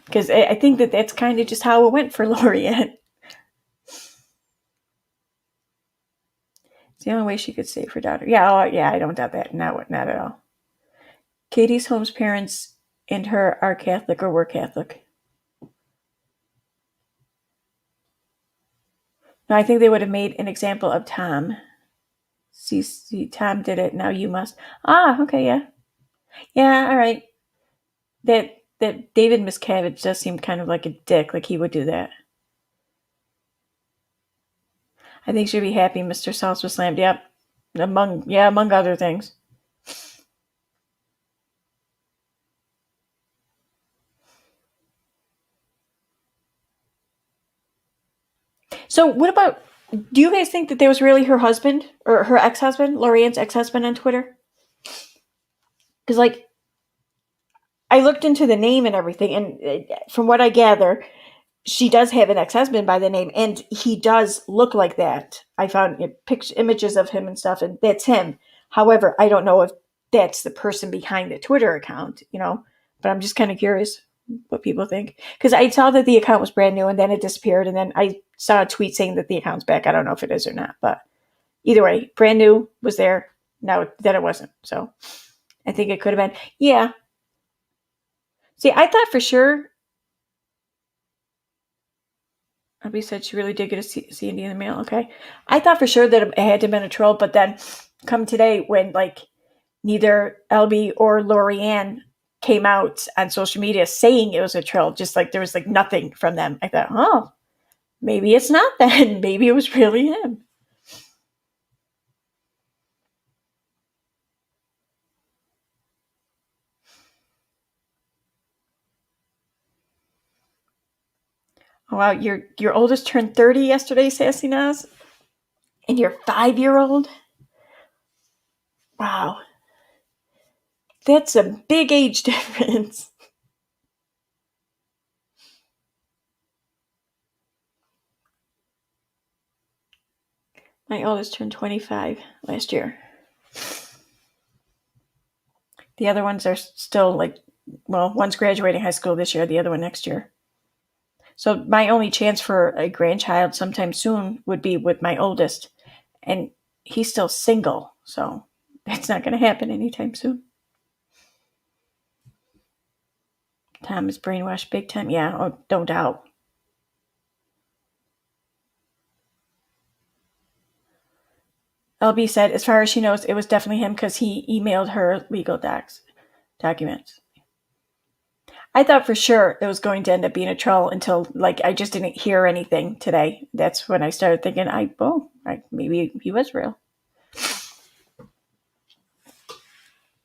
Because I think that's kind of just how it went for Lorianne. It's the only way she could save her daughter. Yeah, yeah, I don't doubt that. Not at all. Katie's Holmes' parents and her are Catholic or were Catholic. No, I think they would have made an example of Tom. See, Tom did it. Now you must. Ah, okay, yeah. Yeah, all right. That David Miscavige does seem kind of like a dick, like he would do that. I think she'd be happy Mr. Sauce was slammed. Yep. Among other things. So what about, do you guys think that there was really her husband or her ex-husband, Lorianne's ex-husband on Twitter? Because like, I looked into the name and everything, and from what I gather, she does have an ex-husband by the name, and he does look like that. I found images of him and stuff, and that's him. However, I don't know if that's the person behind the Twitter account, but I'm just kind of curious what people think. Because I saw that the account was brand new, and then it disappeared, and then I saw a tweet saying that the account's back. I don't know if it is or not, but either way, brand new was there. Now, then it wasn't. So I think it could have been. Yeah. See, I thought for sure. Abby said she really did get a CD in the mail. Okay. I thought for sure that it had to have been a troll, but then come today when like neither LB or Lorianne came out on social media saying it was a troll, just like there was like nothing from them. I thought, oh, maybe it's not then. Maybe it was really him. Oh, wow, your oldest turned 30 yesterday, Sassy Naz? And your 5-year-old? Wow. That's a big age difference. My oldest turned 25 last year. The other ones are still like, well, one's graduating high school this year, the other one next year. So my only chance for a grandchild sometime soon would be with my oldest. And he's still single, so that's not going to happen anytime soon. Tom is brainwashed big time. Yeah, oh, don't doubt. LB said, as far as she knows, it was definitely him because he emailed her legal documents. I thought for sure it was going to end up being a troll until like I just didn't hear anything today. That's when I started thinking, maybe he was real.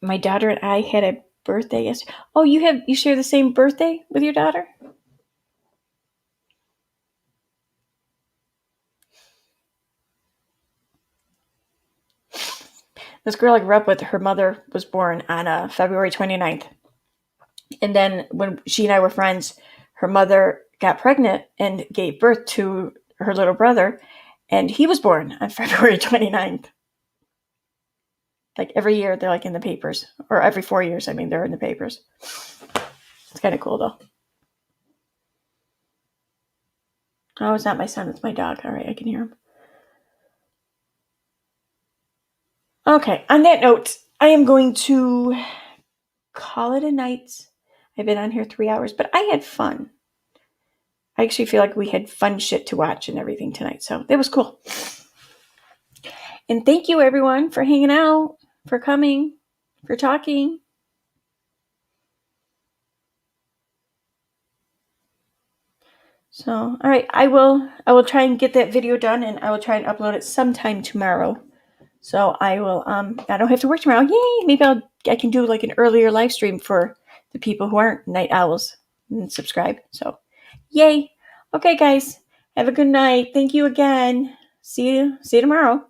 My daughter and I had a birthday yesterday. Oh, you share the same birthday with your daughter? This girl I grew up with, her mother was born on February 29th. And then when she and I were friends, her mother got pregnant and gave birth to her little brother, and he was born on February 29th. Like every year, they're like in the papers. Or every 4 years, they're in the papers. It's kind of cool, though. Oh, it's not my son, it's my dog. All right, I can hear him. Okay, on that note, I am going to call it a night. I've been on here 3 hours, but I had fun. I actually feel like we had fun shit to watch and everything tonight, so it was cool. And thank you, everyone, for hanging out, for coming, for talking. So, all right, I will try and get that video done, and I will try and upload it sometime tomorrow. So I will, I don't have to work tomorrow. Yay! Maybe I can do like an earlier live stream for the people who aren't night owls and subscribe. So, yay! Okay, guys, have a good night. Thank you again. See you tomorrow.